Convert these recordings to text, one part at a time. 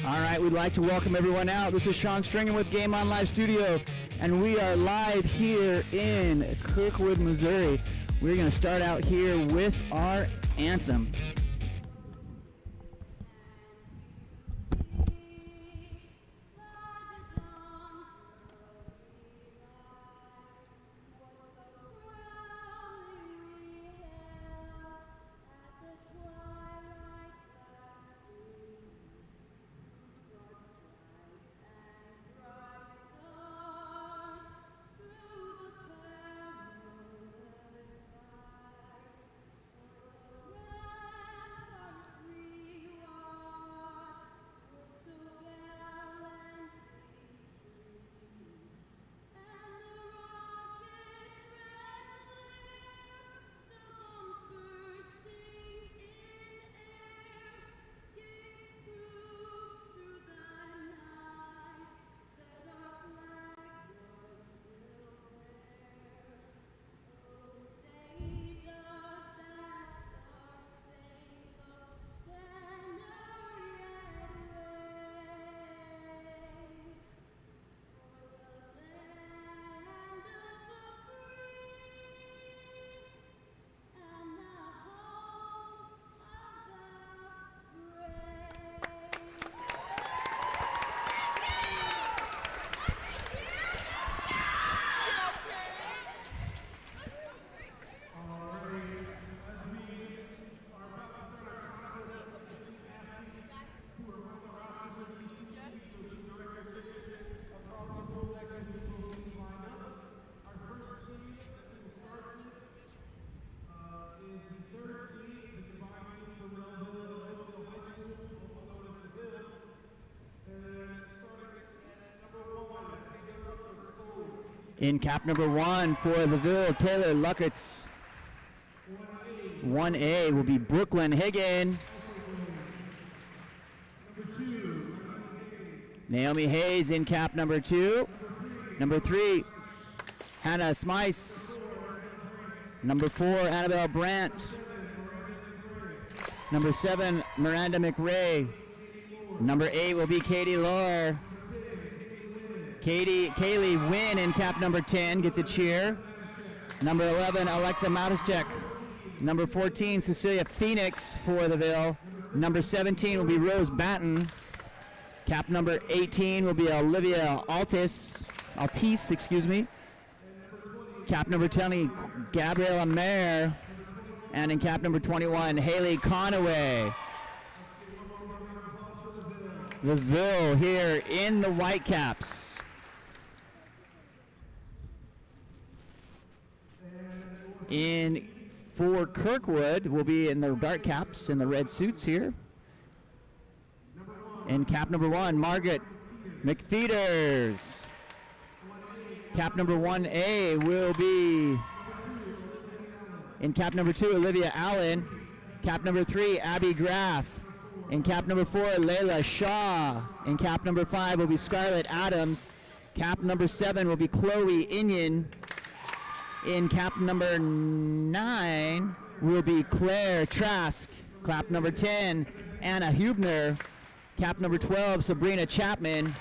All right, we'd like to welcome everyone out. This is Sean Stringer with Game On Live Studio, and we are live here in Kirkwood, Missouri. We're going to start out here with our anthem. In cap number 1 for the Ville, Taylor Lucketts. 1A will be Brooklyn Higgin. Naomi Hayes in cap number 2. Number 3, Hannah Smice. Number 4, Annabelle Brandt. Number 7, Miranda McRae. Number 8 will be Katie Lohr. Kaylee Wynn in cap number 10 gets a cheer. Number 11, Alexa Matischek. Number 14, Cecilia Phoenix for the Ville. Number 17 will be Rose Batten. Cap number 18 will be Olivia Altice, excuse me. Cap number 20, Gabriella Mayer. And in cap number 21, Haley Conaway. The Ville here in the Whitecaps. For Kirkwood, will be in the dark caps and the red suits here. In cap number 1, Margaret McFeeters. Cap number 1A will be, in cap number 2, Olivia Allen. Cap number 3, Abby Graff. In cap number 4, Layla Shaw. In cap number 5 will be Scarlett Adams. Cap number 7 will be Chloe Inyon. In cap number 9 will be Claire Trask. Cap number 10, Anna Hubner. Cap number 12, Sabrina Chapman.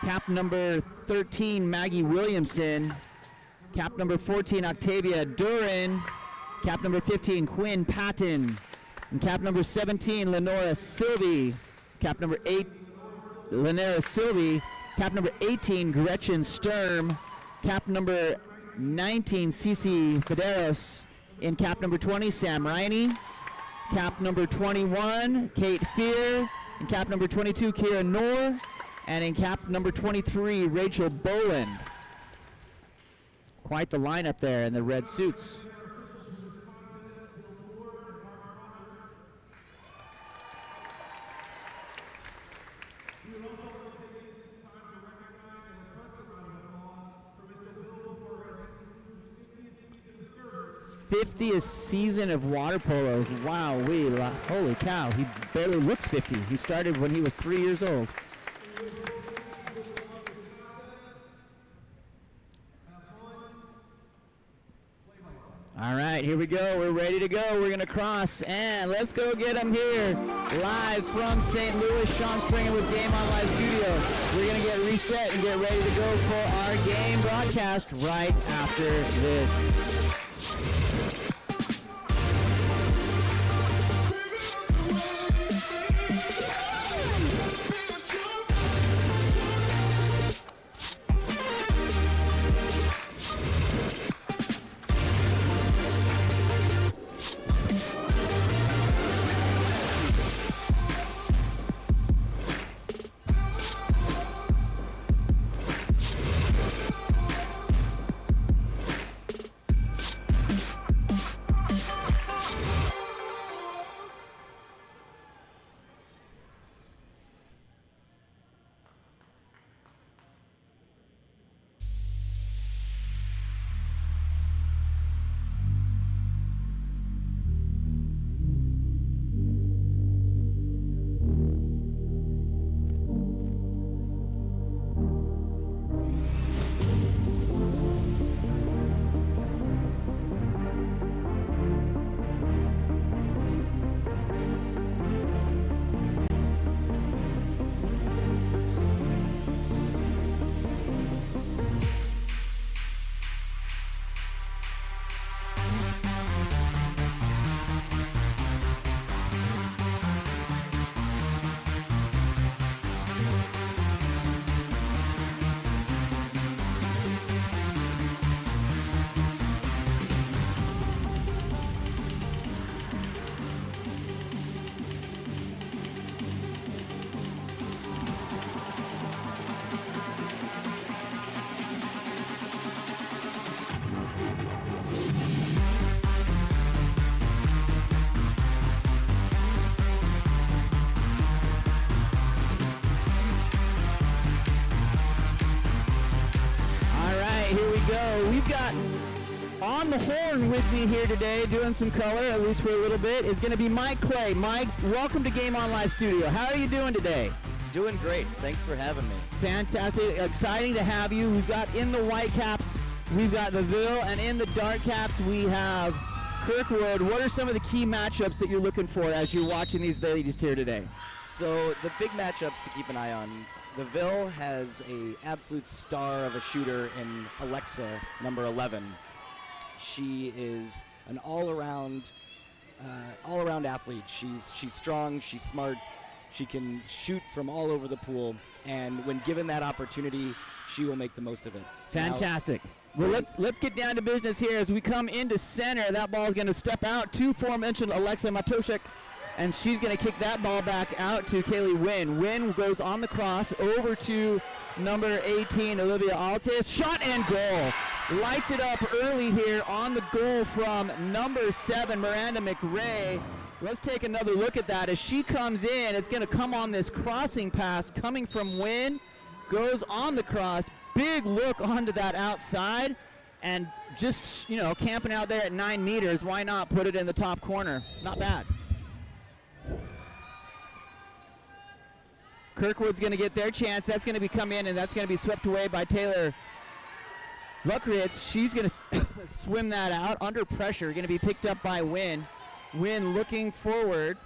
Cap number 13, Maggie Williamson. Cap number 14, Octavia Duran. Cap number 15, Quinn Patton. And cap number 17, Lenora Sylvie. Cap number 8, Lenora Sylvie. Cap number 18, Gretchen Sturm. Cap number 19, Cece Federos. In cap number 20, Sam Riney. Cap number 21, Kate Fear. In cap number 22, Kira Noor. And in cap number 23, Rachel Boland. Quite the lineup there in the red suits. We would also like to take this time to recognize and request a round of applause for Mr. Bill Moore as he concludes his 50th season of water polo. 50th season of water polo. Wow, holy cow. He barely looks 50. He started when he was 3 years old. All right, here we go. We're ready to go. We're going to cross, and let's go get them here. Live from St. Louis, Sean Springer with Game On Live Studio. We're going to get reset and get ready to go for our game broadcast right after this. We've got on the horn with me here today, doing some color, at least for a little bit, is going to be Mike Clay. Mike, welcome to Game On Live Studio. How are you doing today? Doing great. Thanks for having me. Fantastic. Exciting to have you. We've got in the white caps, we've got the Ville, and in the dark caps, we have Kirkwood. What are some of the key matchups that you're looking for as you're watching these ladies here today? So the big matchups to keep an eye on. The Ville has a absolute star of a shooter in Alexa, number 11. She is an all-around athlete. She's strong, she's smart, she can shoot from all over the pool, and when given that opportunity, she will make the most of it. Fantastic. Well, let's get down to business here as we come into center. That ball is going to step out to aforementioned Alexa Matoshek, and she's going to kick that ball back out to Kaylee Wynn. Wynn goes on the cross over to number 18, Olivia Altes. Shot and goal. Lights it up early here on the goal from number 7, Miranda McRae. Let's take another look at that. As she comes in, it's going to come on this crossing pass coming from Wynn. Goes on the cross. Big look onto that outside. And just, camping out there at 9 meters, why not put it in the top corner? Not bad. Kirkwood's going to get their chance. That's going to be come in, and that's going to be swept away by Taylor Luckritz. She's going to swim that out under pressure. Going to be picked up by Wynn. Wynn looking forward.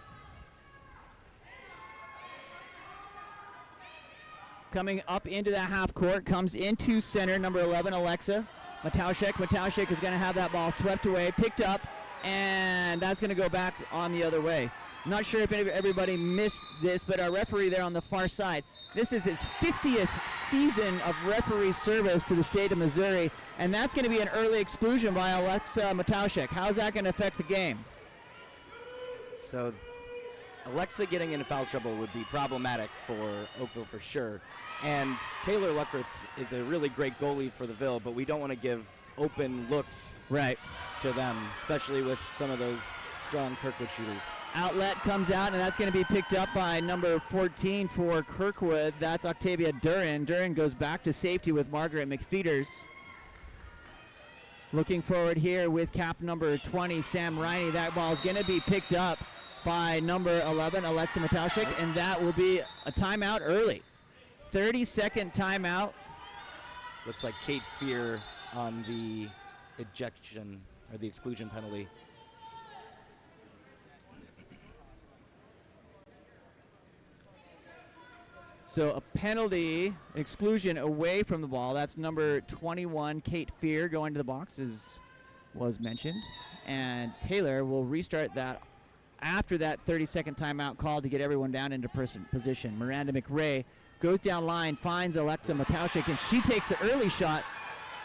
Coming up into that half court, comes into center, number 11, Alexa Matoshek. Matoshek is going to have that ball swept away, picked up, and that's going to go back on the other way. Not sure if everybody missed this, but our referee there on the far side, this is his 50th season of referee service to the state of Missouri, and that's going to be an early exclusion by Alexa Matoshek. How's that going to affect the game? So Alexa getting into foul trouble would be problematic for Oakville for sure. And Taylor Luckritz is a really great goalie for the Ville, but we don't want to give open looks to them, especially with some of those strong Kirkwood shooters. Outlet comes out, and that's going to be picked up by number 14 for Kirkwood. That's Octavia Duran. Duran goes back to safety with Margaret McFeeters. Looking forward here with cap number 20, Sam Riney. That ball is going to be picked up by number 11, Alexa Matoshek, and that will be a timeout early. 30-second timeout. Looks like Kate Fear on the ejection or the exclusion penalty. So a penalty, exclusion away from the ball. That's number 21, Kate Fear, going to the box, as was mentioned. And Taylor will restart that after that 30-second timeout call to get everyone down into position. Miranda McRae goes down line, finds Alexa Mataushik, and she takes the early shot.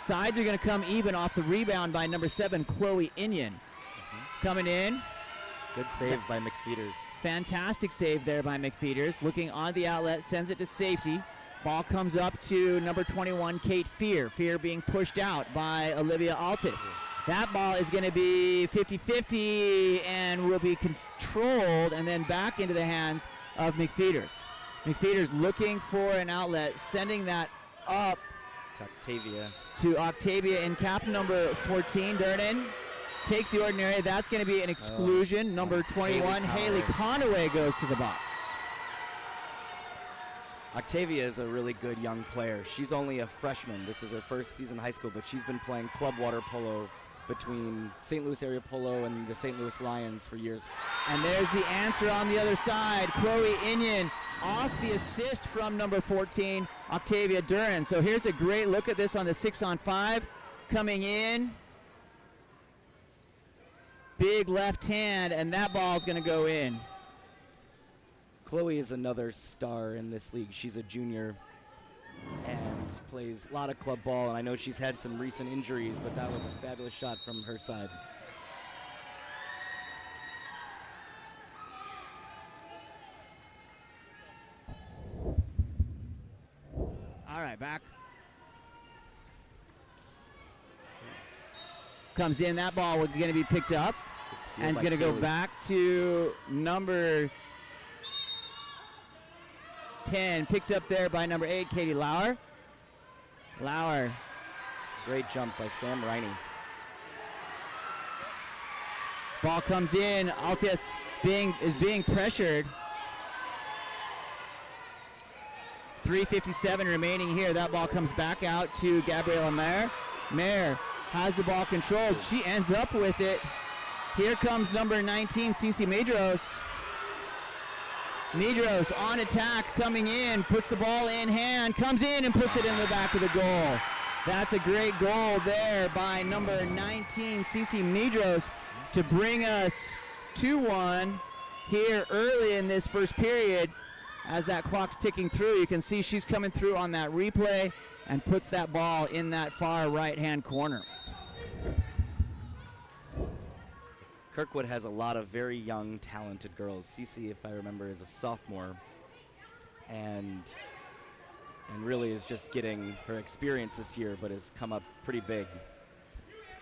Sides are going to come even off the rebound by number 7, Chloe Inyon. Coming in. Good save by McFeeters. Fantastic save there by McFeeters. Looking on the outlet, sends it to safety. Ball comes up to number 21, Kate Fear. Fear being pushed out by Olivia Altis. That ball is going to be 50-50 and will be controlled and then back into the hands of McFeeters. McFeeters looking for an outlet, sending that up to Octavia in cap number 14. Durden takes the ordinary. That's going to be an exclusion. Number 21, Haley Conaway goes to the box. Octavia is a really good young player. She's only a freshman. This is her first season in high school, but she's been playing club water polo between St. Louis area polo and the St. Louis Lions for years. And there's the answer on the other side. Chloe Inyon off the assist from number 14, Octavia Duran. So here's a great look at this on the 6-on-5 coming in. Big left hand, and that ball's going to go in. Chloe is another star in this league. She's a junior and plays a lot of club ball, and I know she's had some recent injuries, but that was a fabulous shot from her side. All right, back. Comes in, that ball is going to be picked up, and it's going to go back to number 10, picked up there by number 8, Katie Lauer. Lauer. Great jump by Sam Riney. Ball comes in. Altis is being pressured. 3:57 remaining here. That ball comes back out to Gabriela Mayer. Mayer has the ball controlled. She ends up with it. Here comes number 19, Cece Medros. Medros on attack, coming in, puts the ball in hand, comes in and puts it in the back of the goal. That's a great goal there by number 19, Cece Medros, to bring us 2-1 here early in this first period. As that clock's ticking through, you can see she's coming through on that replay and puts that ball in that far right-hand corner. Kirkwood has a lot of very young, talented girls. Cece, if I remember, is a sophomore and really is just getting her experience this year, but has come up pretty big.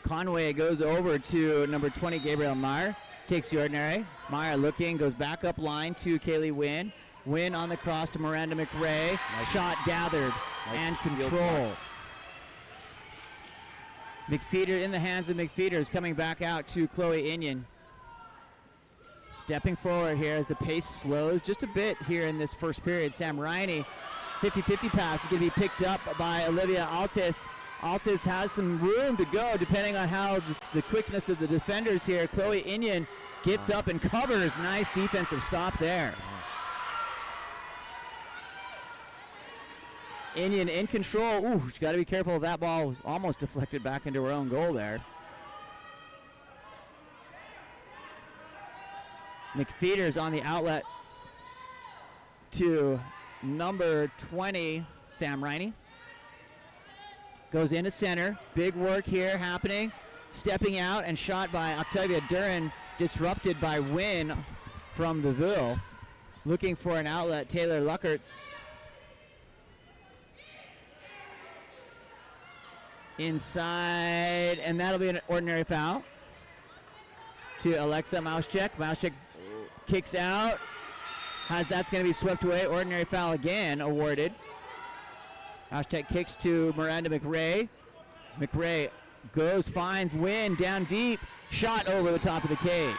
Conway goes over to number 20, Gabrielle Meyer, takes the ordinary. Meyer looking, goes back up line to Kaylee Wynn. Wynn on the cross to Miranda McRae. Nice. Shot gathered and control. McFeeder in the hands of McFeeders, coming back out to Chloe Inyon. Stepping forward here as the pace slows just a bit here in this first period. Sam Riney, 50-50 pass is going to be picked up by Olivia Altis. Altis has some room to go depending on how the quickness of the defenders here. Chloe Inyon gets up and covers. Nice defensive stop there. Inyon in control. Ooh, she's got to be careful. That ball was almost deflected back into her own goal there. McFeeders on the outlet to number 20, Sam Riney. Goes into center. Big work here happening. Stepping out and shot by Octavia Duran, disrupted by Wynn from the Ville. Looking for an outlet, Taylor Luckerts. Inside, and that'll be an ordinary foul to Alexa Mauschek. Mauschek kicks out. That's going to be swept away. Ordinary foul again awarded. Mauschek kicks to Miranda McRae. McRae goes, finds Wynn down deep. Shot over the top of the cage.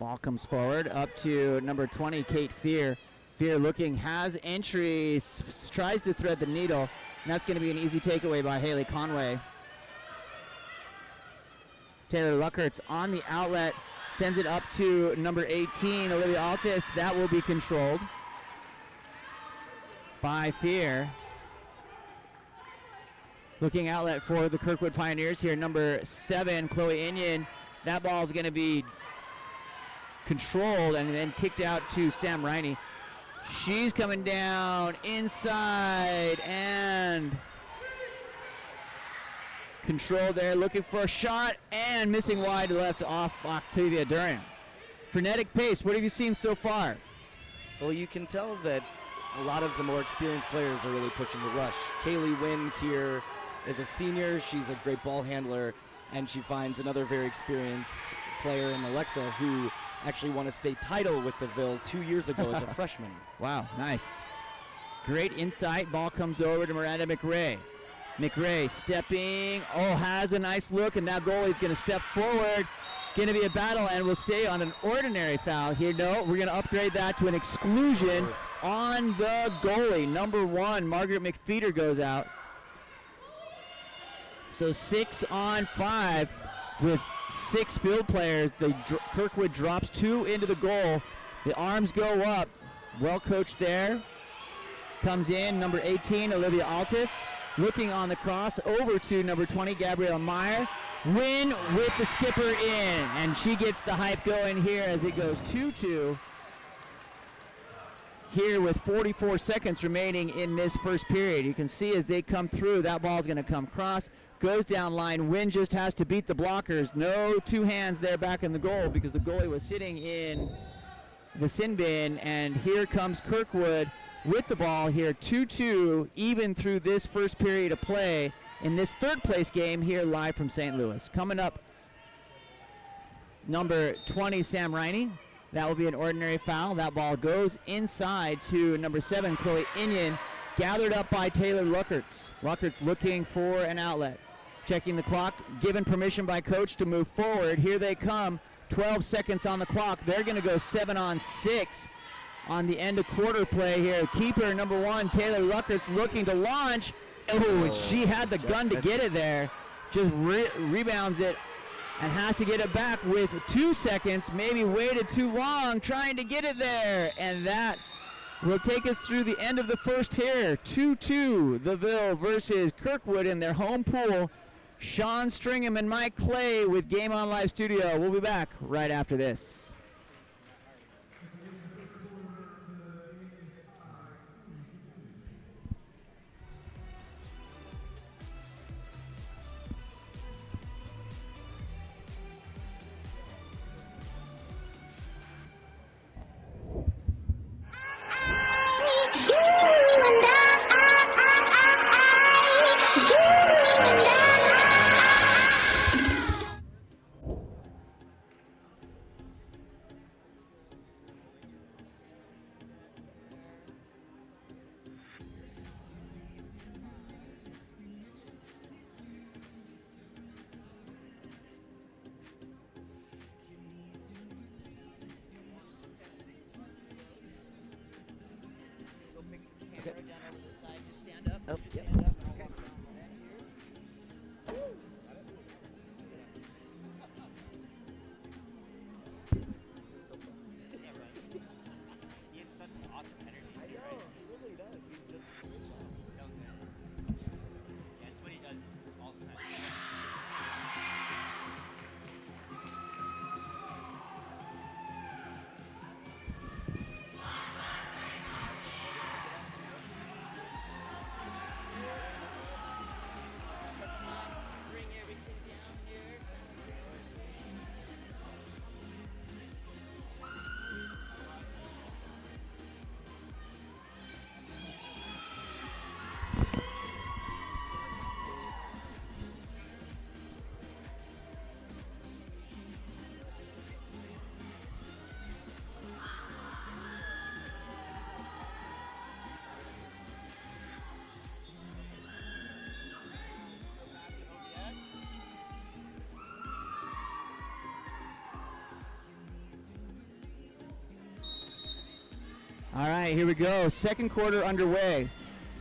Ball comes forward up to number 20, Kate Fear. Fear looking, has entry, tries to thread the needle, and that's going to be an easy takeaway by Haley Conway. Taylor Luckertz on the outlet, sends it up to number 18, Olivia Altis. That will be controlled by Fear. Looking outlet for the Kirkwood Pioneers here, number 7, Chloe Inyon. That ball is going to be controlled and then kicked out to Sam Riney. She's coming down inside and controlled there, looking for a shot and missing wide left off Octavia Duran. Frenetic pace, what have you seen so far? Well, you can tell that a lot of the more experienced players are really pushing the rush. Kaylee Wynn here is a senior. She's a great ball handler, and she finds another very experienced player in Alexa who actually won a state title with the Ville 2 years ago as a freshman. Wow, nice. Great insight. Ball comes over to Miranda McRae. McRae stepping, has a nice look, and now goalie's going to step forward. Going to be a battle, and we'll stay on an ordinary foul here. No, we're going to upgrade that to an exclusion on the goalie. Number 1, Margaret McFeeder goes out. So 6 on 5 with 6 field players. Kirkwood drops 2 into the goal. The arms go up. Well coached there. Comes in, number 18, Olivia Altis. Looking on the cross over to number 20, Gabrielle Meyer. Win with the skipper in, and she gets the hype going here as it goes 2-2. Here with 44 seconds remaining in this first period. You can see as they come through, that ball's going to come cross, goes down line. Wynn just has to beat the blockers. No 2 hands there back in the goal because the goalie was sitting in the sin bin, and here comes Kirkwood with the ball here, 2-2, even through this first period of play in this third place game here live from St. Louis. Coming up, number 20, Sam Riney. That will be an ordinary foul. That ball goes inside to number 7, Chloe Inyon, gathered up by Taylor Luckertz. Luckertz looking for an outlet. Checking the clock, given permission by coach to move forward. Here they come, 12 seconds on the clock. They're going to go 7 on 6. On the end of quarter play here. Keeper number 1, Taylor Luckertz, looking to launch. And she had the gun to get it there. Just rebounds it and has to get it back with 2 seconds. Maybe waited too long trying to get it there. And that will take us through the end of the first here. 2-2, the Ville versus Kirkwood in their home pool. Sean Stringham and Mike Clay with Game On Live Studio. We'll be back right after this. All right, here we go. Second quarter underway.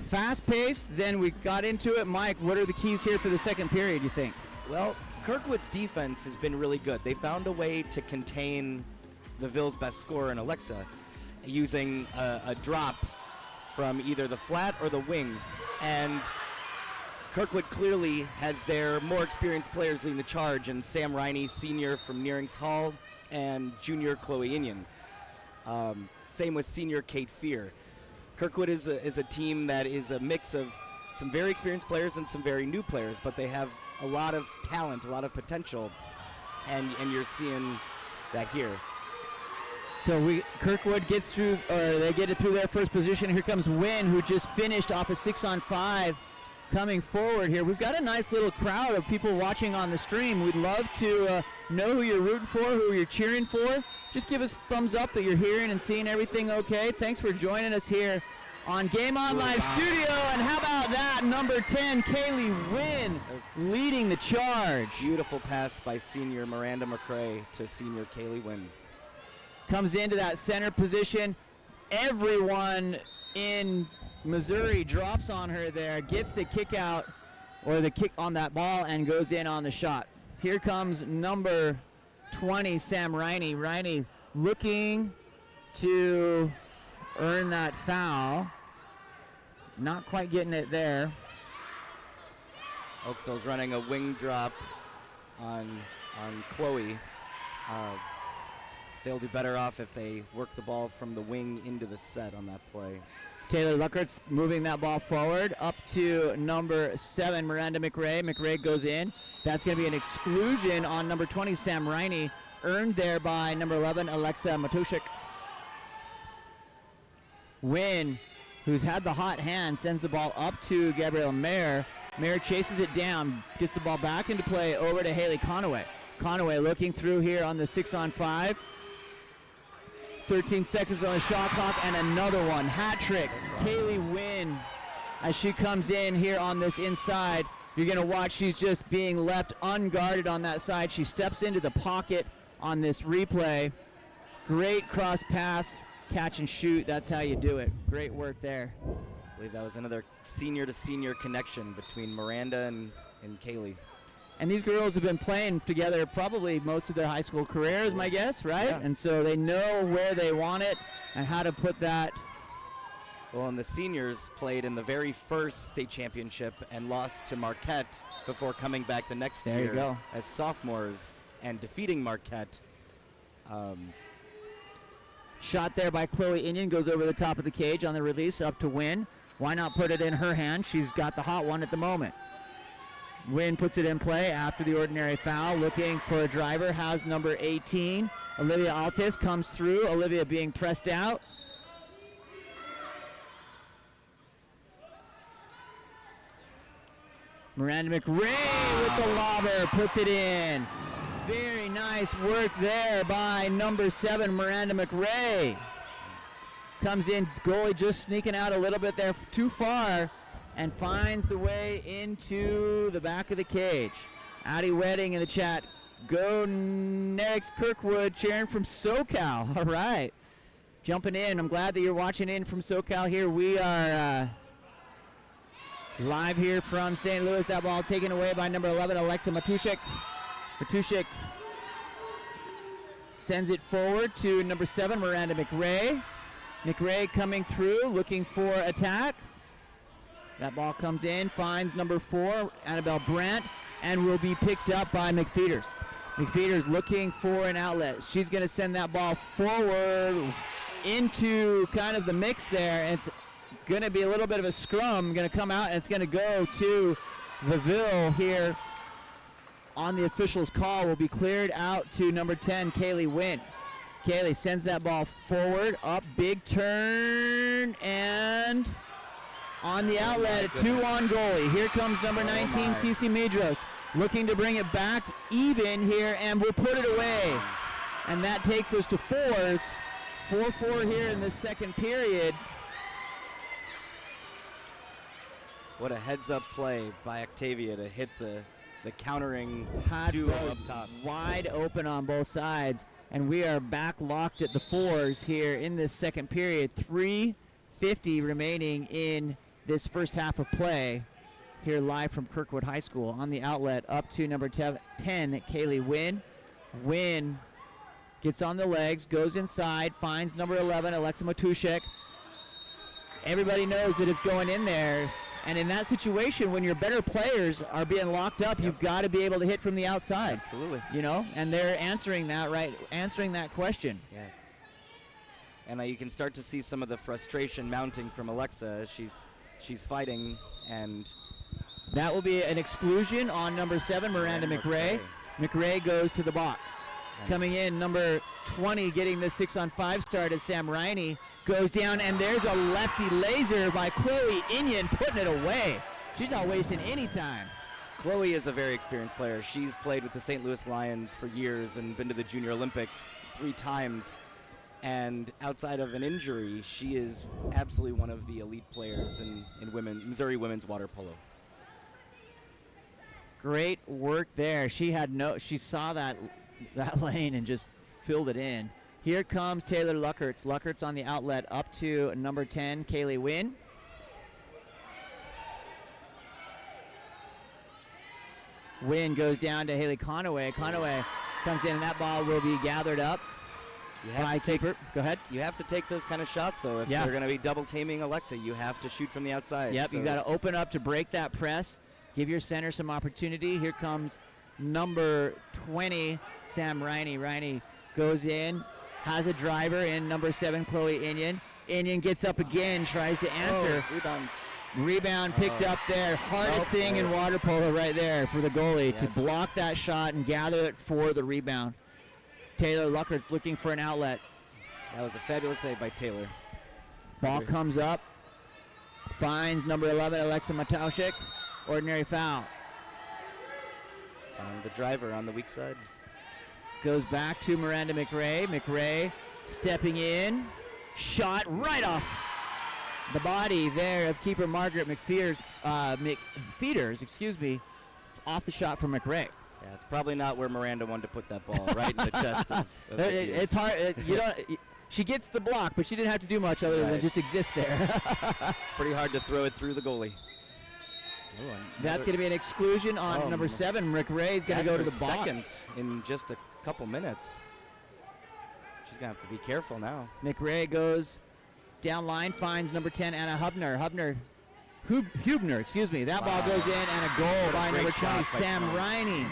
Fast-paced, then we got into it. Mike, what are the keys here for the second period, you think? Well, Kirkwood's defense has been really good. They found a way to contain the Ville's best scorer in Alexa using a drop from either the flat or the wing. And Kirkwood clearly has their more experienced players leading the charge, and Sam Riney, senior from Nearings Hall, and junior Chloe Inion. Same with senior Kate Fear. Kirkwood is a team that is a mix of some very experienced players and some very new players, but they have a lot of talent, a lot of potential, and you're seeing that here. So Kirkwood gets through, or they get it through their first position. Here comes Wynn, who just finished off a 6-on-5, coming forward here. We've got a nice little crowd of people watching on the stream. We'd love to know who you're rooting for, who you're cheering for. Just give us a thumbs up that you're hearing and seeing everything okay. Thanks for joining us here on Game On Live Studio. And how about that, number 10, Kaylee Wynn, leading the charge. Beautiful pass by senior Miranda McCrae to senior Kaylee Wynn. Comes into that center position. Everyone in Missouri drops on her there, gets the kick out, or the kick on that ball, and goes in on the shot. Here comes number 20, Sam Riney. Riney looking to earn that foul. Not quite getting it there. Oakville's running a wing drop on Chloe. They'll do better off if they work the ball from the wing into the set on that play. Taylor Luckert's moving that ball forward up to number 7, Miranda McRae. McRae goes in. That's going to be an exclusion on number 20, Sam Riney, earned there by number 11, Alexa Matushik. Wynn, who's had the hot hand, sends the ball up to Gabrielle Mayer. Mayer chases it down, gets the ball back into play over to Haley Conaway. Conaway looking through here on the 6-on-5. 13 seconds on the shot clock, and another one. Hat trick. Kaylee Wynn, as she comes in here on this inside. You're going to watch, she's just being left unguarded on that side. She steps into the pocket on this replay. Great cross pass, catch and shoot. That's how you do it. Great work there. I believe that was another senior-to-senior connection between Miranda and Kaylee. And these girls have been playing together probably most of their high school careers, my guess, right? Yeah. And so they know where they want it and how to put that. Well, and the seniors played in the very first state championship and lost to Marquette before coming back the next There year you go. as sophomores and defeating Marquette. Shot there by Chloe Inion, goes over the top of the cage on the release up to Wynn. Why not put it in her hand? She's got the hot one at the moment. Wynn puts it in play after the ordinary foul, looking for a driver. Has number 18, Olivia Altis, comes through. Olivia being pressed out. Miranda McRae with the lobber, puts it in. Very nice work there by number 7, Miranda McRae. Comes in, goalie just sneaking out a little bit there, too far, and finds the way into the back of the cage. Addie Wedding in the chat. Go next, Kirkwood, cheering from SoCal. All right. Jumping in. I'm glad that you're watching in from SoCal here. We are live here from St. Louis. That ball taken away by number 11, Alexa Matushik. Matushik sends it forward to number 7, Miranda McRae. McRae coming through, looking for attack. That ball comes in, finds number 4, Annabelle Brandt, and will be picked up by McFeeters. McFeeters looking for an outlet. She's going to send that ball forward into kind of the mix there. And it's going to be a little bit of a scrum, going to come out, and it's going to go to the Ville here on the official's call. Will be cleared out to number 10, Kaylee Wynn. Kaylee sends that ball forward, up, big turn, and on the outlet, a 2-on goalie. Here comes number 19, Cece Medros, looking to bring it back even here, and we'll put it away. And that takes us to 4s. 4-4 here in the second period. What a heads-up play by Octavia to hit the the countering Had duo both up top. wide open on both sides, and we are back locked at the fours here in this second period. 3:50 remaining in this first half of play here live from Kirkwood High School. On the outlet, up to number 10, Kaylee Wynn. Wynn gets on the legs, goes inside, finds number 11, Alexa Matuszek. Everybody knows that it's going in there. And in that situation, when your better players are being locked up, you've got to be able to hit from the outside. Absolutely. You know, and they're answering that, right? Answering that question. Yeah. And you can start to see some of the frustration mounting from Alexa. She's fighting, and That will be an exclusion on number 7, Miranda McRae. McRae goes to the box. Coming in, number 20, getting the 6-on-5 start is Sam Riney. Goes down, and there's a lefty laser by Chloe Inyon, putting it away. She's not wasting any time. Chloe is a very experienced player. She's played with the St. Louis Lions for years and been to the Junior Olympics 3 times. And outside of an injury, she is absolutely one of the elite players in Missouri women's water polo. Great work there. She saw that lane and just filled it in. Here comes Taylor Luckerts. Luckerts on the outlet up to number 10, Kaylee Wynn. Wynn goes down to Haley Conaway. Conaway comes in, and that ball will be gathered up by Taper. Go ahead. You have to take those kind of shots, though. If you're going to be double taming Alexa, you have to shoot from the outside. Yep, you got to open up to break that press. Give your center some opportunity. Here comes number 20, Sam Riney. Riney goes in, has a driver in number 7, Chloe Inyon. Inyon gets up again, tries to answer. Rebound picked up there. Hardest thing in water polo right there for the goalie to block that shot and gather it for the rebound. Taylor Luckerts looking for an outlet. That was a fabulous save by Taylor. Ball comes up, finds number 11, Alexa Matuszek. Ordinary foul. And the driver on the weak side. Goes back to Miranda McRae. McRae stepping in. Shot right off the body there of keeper Margaret McFeeters, off the shot from McRae. Yeah, it's probably not where Miranda wanted to put that ball, right in the chest of it's hard. She gets the block, but she didn't have to do much other than just exist there. It's pretty hard to throw it through the goalie. That's going to be an exclusion on number 7. McRae is going to go to the box. Second in just a couple minutes. She's going to have to be careful now. McRae goes down line, finds number 10, Anna Hubner. Hubner, excuse me. That ball goes in, and a goal by number 20, Sam Riney.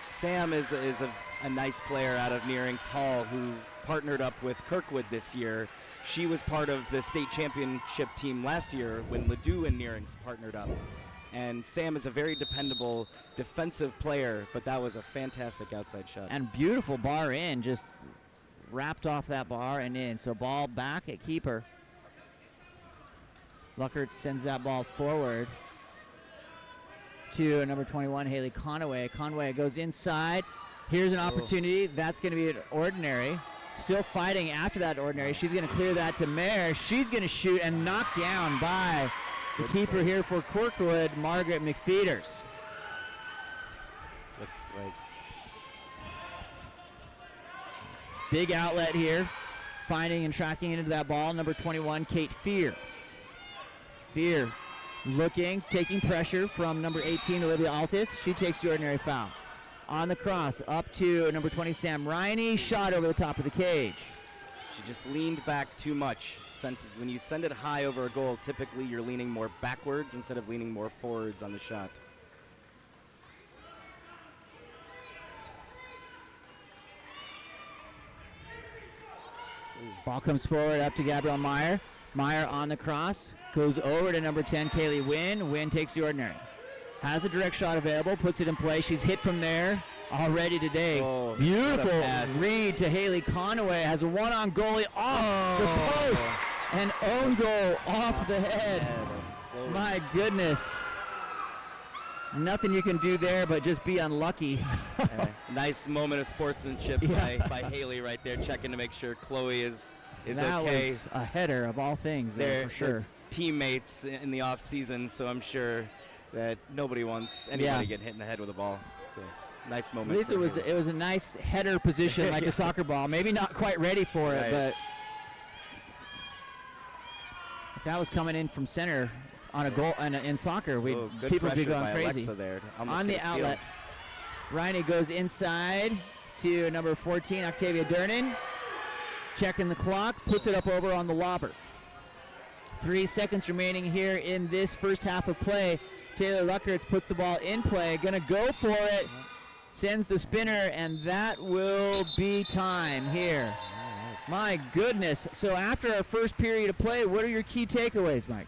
Sam is a nice player out of Nearings Hall who partnered up with Kirkwood this year. She was part of the state championship team last year when Ladue and Nearings partnered up. And Sam is a very dependable defensive player, but that was a fantastic outside shot. And beautiful bar in, just wrapped off that bar and in. So ball back at keeper. Luckerts sends that ball forward to number 21, Haley Conaway. Conaway goes inside. Here's an opportunity. That's going to be an ordinary. Still fighting after that ordinary. She's going to clear that to Mayer. She's going to shoot and knocked down by the keeper here for Kirkwood, Margaret McFeeters. Looks like big outlet here. Finding and tracking into that ball, number 21, Kate Fear. Fear looking, taking pressure from number 18, Olivia Altis. She takes the ordinary foul. On the cross, up to number 20, Sam Riney. Shot over the top of the cage. She just leaned back too much. When you send it high over a goal, typically you're leaning more backwards instead of leaning more forwards on the shot. Ball comes forward up to Gabrielle Meyer. Meyer on the cross. Goes over to number 10, Kaylee Wynn. Wynn takes the ordinary. Has a direct shot available, puts it in play. She's hit from there already today. Beautiful read to Haley Conaway. Has a one-on goalie off the post. An own goal off the head. My goodness. Nothing you can do there but just be unlucky. Nice moment of sportsmanship by Haley right there, checking to make sure Chloe is that okay. Was a header of all things there, for sure. They're teammates in the off season, so I'm sure that nobody wants anybody getting hit in the head with a ball. So nice moment. At least it was a nice header position, like a soccer ball. Maybe not quite ready for it, but if that was coming in from center on a goal in soccer, people would be going crazy. On the outlet, Riney goes inside to number 14, Octavia Durnan. Checking the clock, puts it up over on the lobber. 3 seconds remaining here in this first half of play. Taylor Luckerts puts the ball in play, gonna go for it, sends the spinner, and that will be time here. My goodness. So after our first period of play, what are your key takeaways, Mike?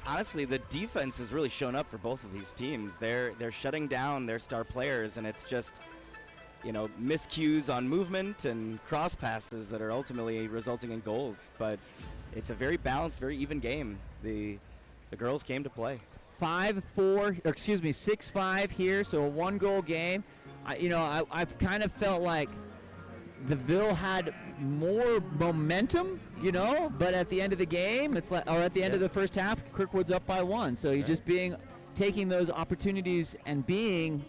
Honestly, the defense has really shown up for both of these teams. They're shutting down their star players, and it's just, miscues on movement and cross passes that are ultimately resulting in goals. But it's a very balanced, very even game. The girls came to play. 6-5 here, so a 1-goal game. I've kind of felt like the Ville had more momentum, but at the end of the game, at the end of the first half, Kirkwood's up by 1. So you're just taking those opportunities and being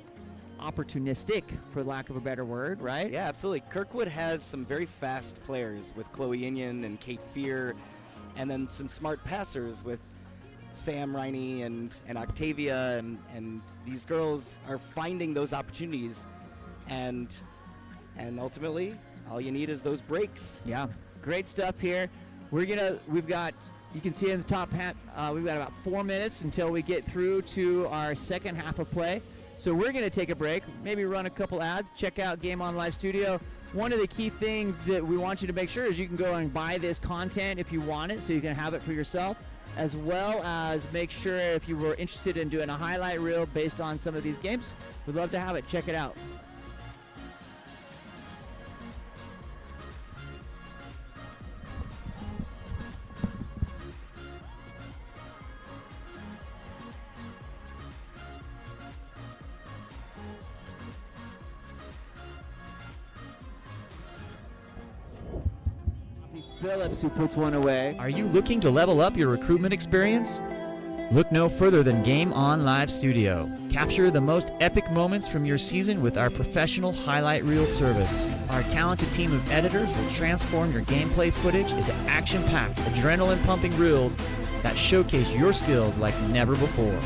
opportunistic, for lack of a better word, right? Yeah, absolutely. Kirkwood has some very fast players with Chloe Inion and Kate Fear, and then some smart passers with Sam Riney and Octavia, and these girls are finding those opportunities, and ultimately all you need is those breaks. Yeah, great stuff here. You can see in the top hat, we've got about 4 minutes until we get through to our second half of play. So we're going to take a break, maybe run a couple ads, check out Game On Live Studio. One of the key things that we want you to make sure is you can go and buy this content if you want it, so you can have it for yourself, as well as make sure if you were interested in doing a highlight reel based on some of these games, we'd love to have it. Check it out. Phillips, who puts one away. Are you looking to level up your recruitment experience? Look no further than Game On Live Studio. Capture the most epic moments from your season with our professional highlight reel service. Our talented team of editors will transform your gameplay footage into action-packed, adrenaline-pumping reels that showcase your skills like never before.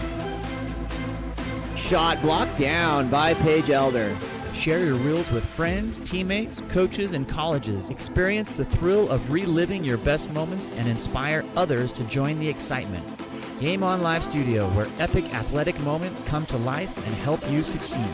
Shot blocked down by Paige Elder. Share your reels with friends, teammates, coaches, and colleges. Experience the thrill of reliving your best moments and inspire others to join the excitement. Game On Live Studio, where epic athletic moments come to life and help you succeed.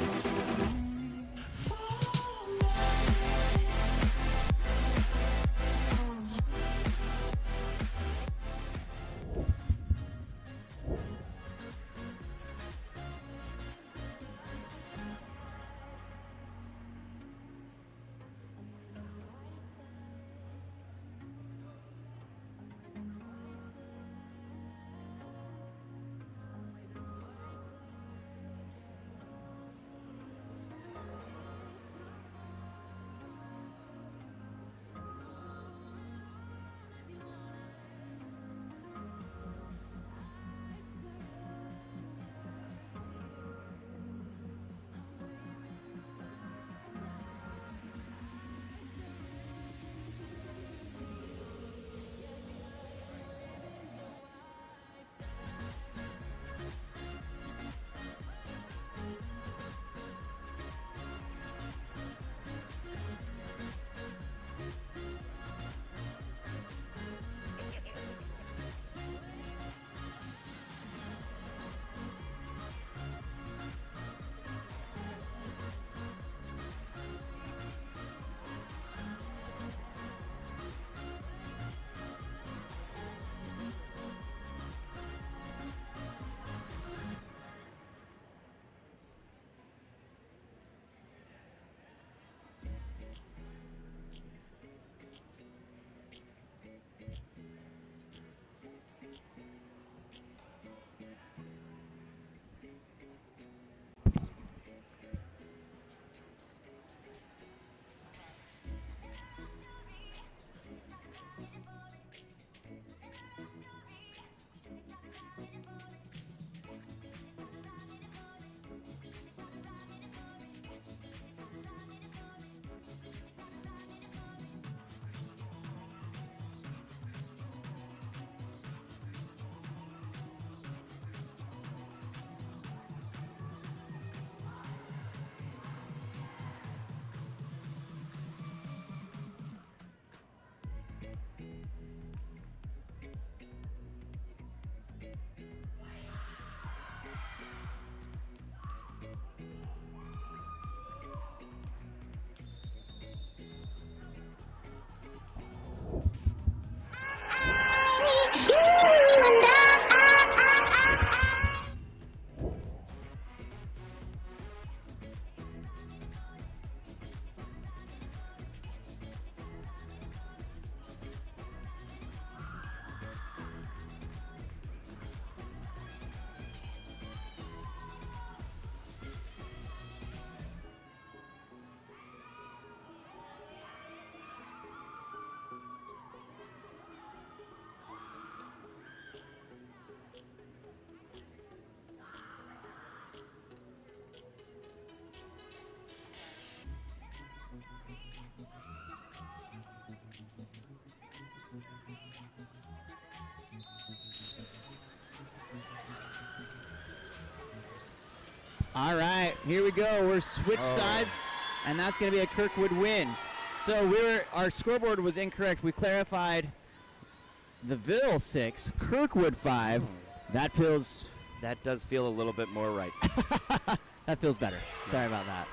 All right, here we go. We're switched sides, and that's going to be a Kirkwood win. So our scoreboard was incorrect. We clarified the Ville 6, Kirkwood 5. That does feel a little bit more right. that feels better. Sorry about that.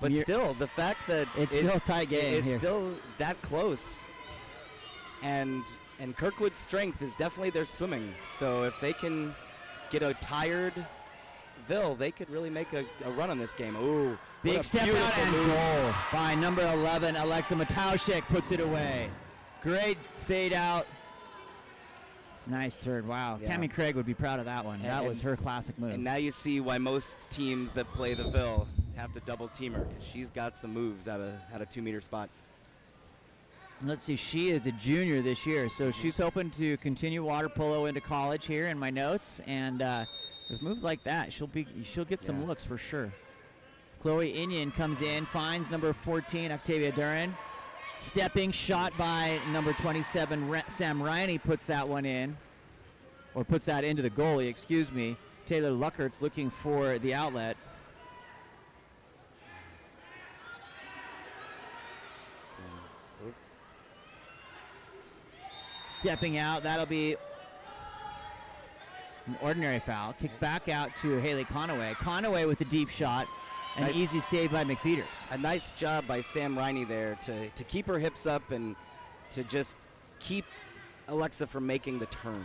But still, the fact that it's still a tight game. It's here. still that close. And Kirkwood's strength is definitely their swimming. So if they can get a tired Ville, they could really make a run on this game. Ooh, big step out and goal by number 11, Alexa Mataushik puts it away. Great fade out. Nice turn. Wow. Yeah. Tammy Craig would be proud of that one. That was her classic move. And now you see why most teams that play the Ville have to double team her, because she's got some moves at a 2-meter spot. Let's see. She is a junior this year, so she's hoping to continue water polo into college here in my notes. And with moves like that, she'll get some looks for sure. Chloe Inyan comes in, finds number 14, Octavia Duran. Stepping shot by number 27, Sam Riney puts that one in, or puts that into the goalie, excuse me. Taylor Luckert's looking for the outlet. Stepping out, that'll be an ordinary foul. Kick back out to Haley Conaway. Conaway with a deep shot. An easy save by McFeeters. A nice job by Sam Riney there to keep her hips up and to just keep Alexa from making the turn.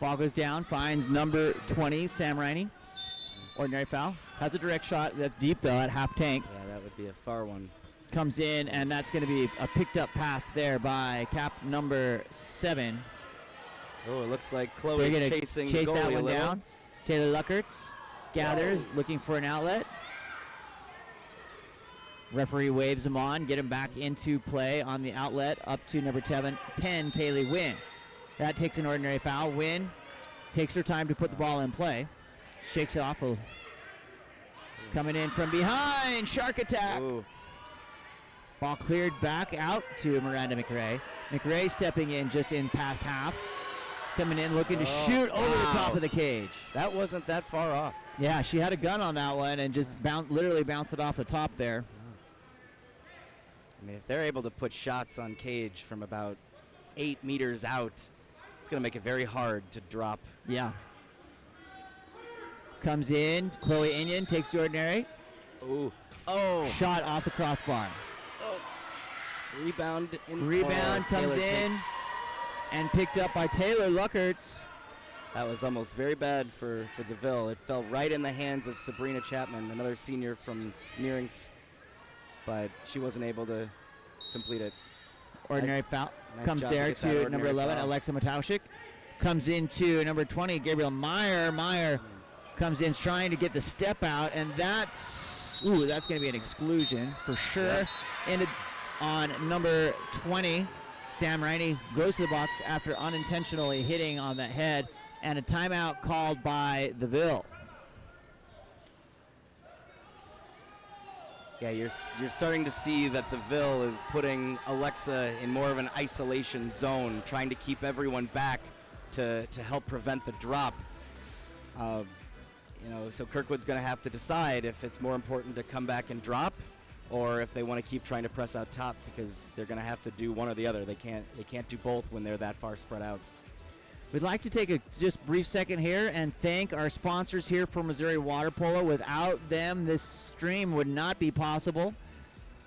Ball goes down, finds number 20, Sam Riney. Ordinary foul. Has a direct shot. That's deep, though, at half tank. Yeah, that would be a far one. Comes in, and that's going to be a picked up pass there by cap number 7. Oh, it looks like Chloe's chasing the goalie that one a little. down. Taylor Luckertz gathers, looking for an outlet. Referee waves him on, get him back into play on the outlet up to number 10, Kaylee Wynn. That takes an ordinary foul. Wynn takes her time to put the ball in play. Shakes it off. Coming in from behind, shark attack. Ooh. Ball cleared back out to Miranda McRae. McRae stepping in just in past half. Coming in looking to shoot over the top of the cage. That wasn't that far off. Yeah, she had a gun on that one and just literally bounced it off the top there. I mean, if they're able to put shots on cage from about 8 meters out, it's going to make it very hard to drop. Yeah. Comes in, Chloe Inyan takes the ordinary. Ooh. Oh. Shot off the crossbar. Rebound comes Taylor in takes. and picked up by Taylor Luckertz. That was almost very bad for the Ville. It fell right in the hands of Sabrina Chapman, another senior from Nearings, but she wasn't able to complete it. Ordinary foul. Nice Comes job there to get that to ordinary number 11, foul. Alexa Mataushik. Comes into number 20, Gabriel Meyer. Meyer comes in trying to get the step out, and that's going to be an exclusion for sure. Yeah. Ended on number 20. Sam Riney goes to the box after unintentionally hitting on that head, and a timeout called by the Ville. Yeah, you're starting to see that the Ville is putting Alexa in more of an isolation zone, trying to keep everyone back to help prevent the drop. So Kirkwood's going to have to decide if it's more important to come back and drop, or if they want to keep trying to press out top, because they're going to have to do one or the other. They can't do both when they're that far spread out. We'd like to take a just brief second here and thank our sponsors here for Missouri Water Polo. Without them, this stream would not be possible.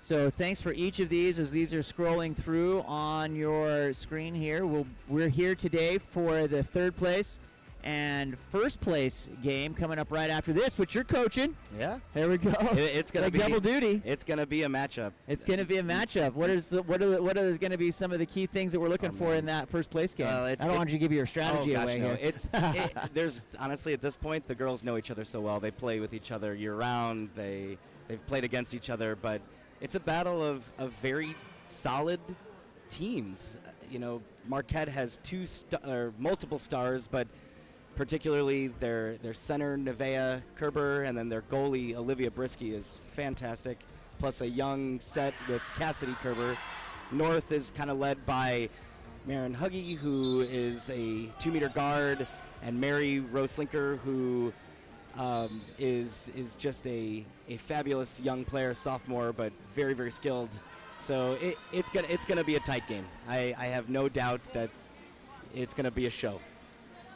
So thanks for each of these as these are scrolling through on your screen here. We're here today for the third place and first place game coming up right after this, which you're coaching. Yeah. There we go. It's going to be double duty. It's going to be a matchup. It's going to be a matchup. What are going to be some of the key things that we're looking for in that first place game? I don't want you to give your strategy away here. There's honestly at this point the girls know each other so well. They play with each other year round. They've played against each other, but it's a battle of very solid teams. Marquette has multiple stars, but particularly their center, Nevaeh Kerber, and then their goalie, Olivia Brisky, is fantastic. Plus a young set with Cassidy Kerber. North is kind of led by Maren Huggy, who is a 2-meter guard, and Mary Roslinker, who is just a fabulous young player, sophomore, but very, very skilled. So it's gonna be a tight game. I have no doubt that it's gonna be a show.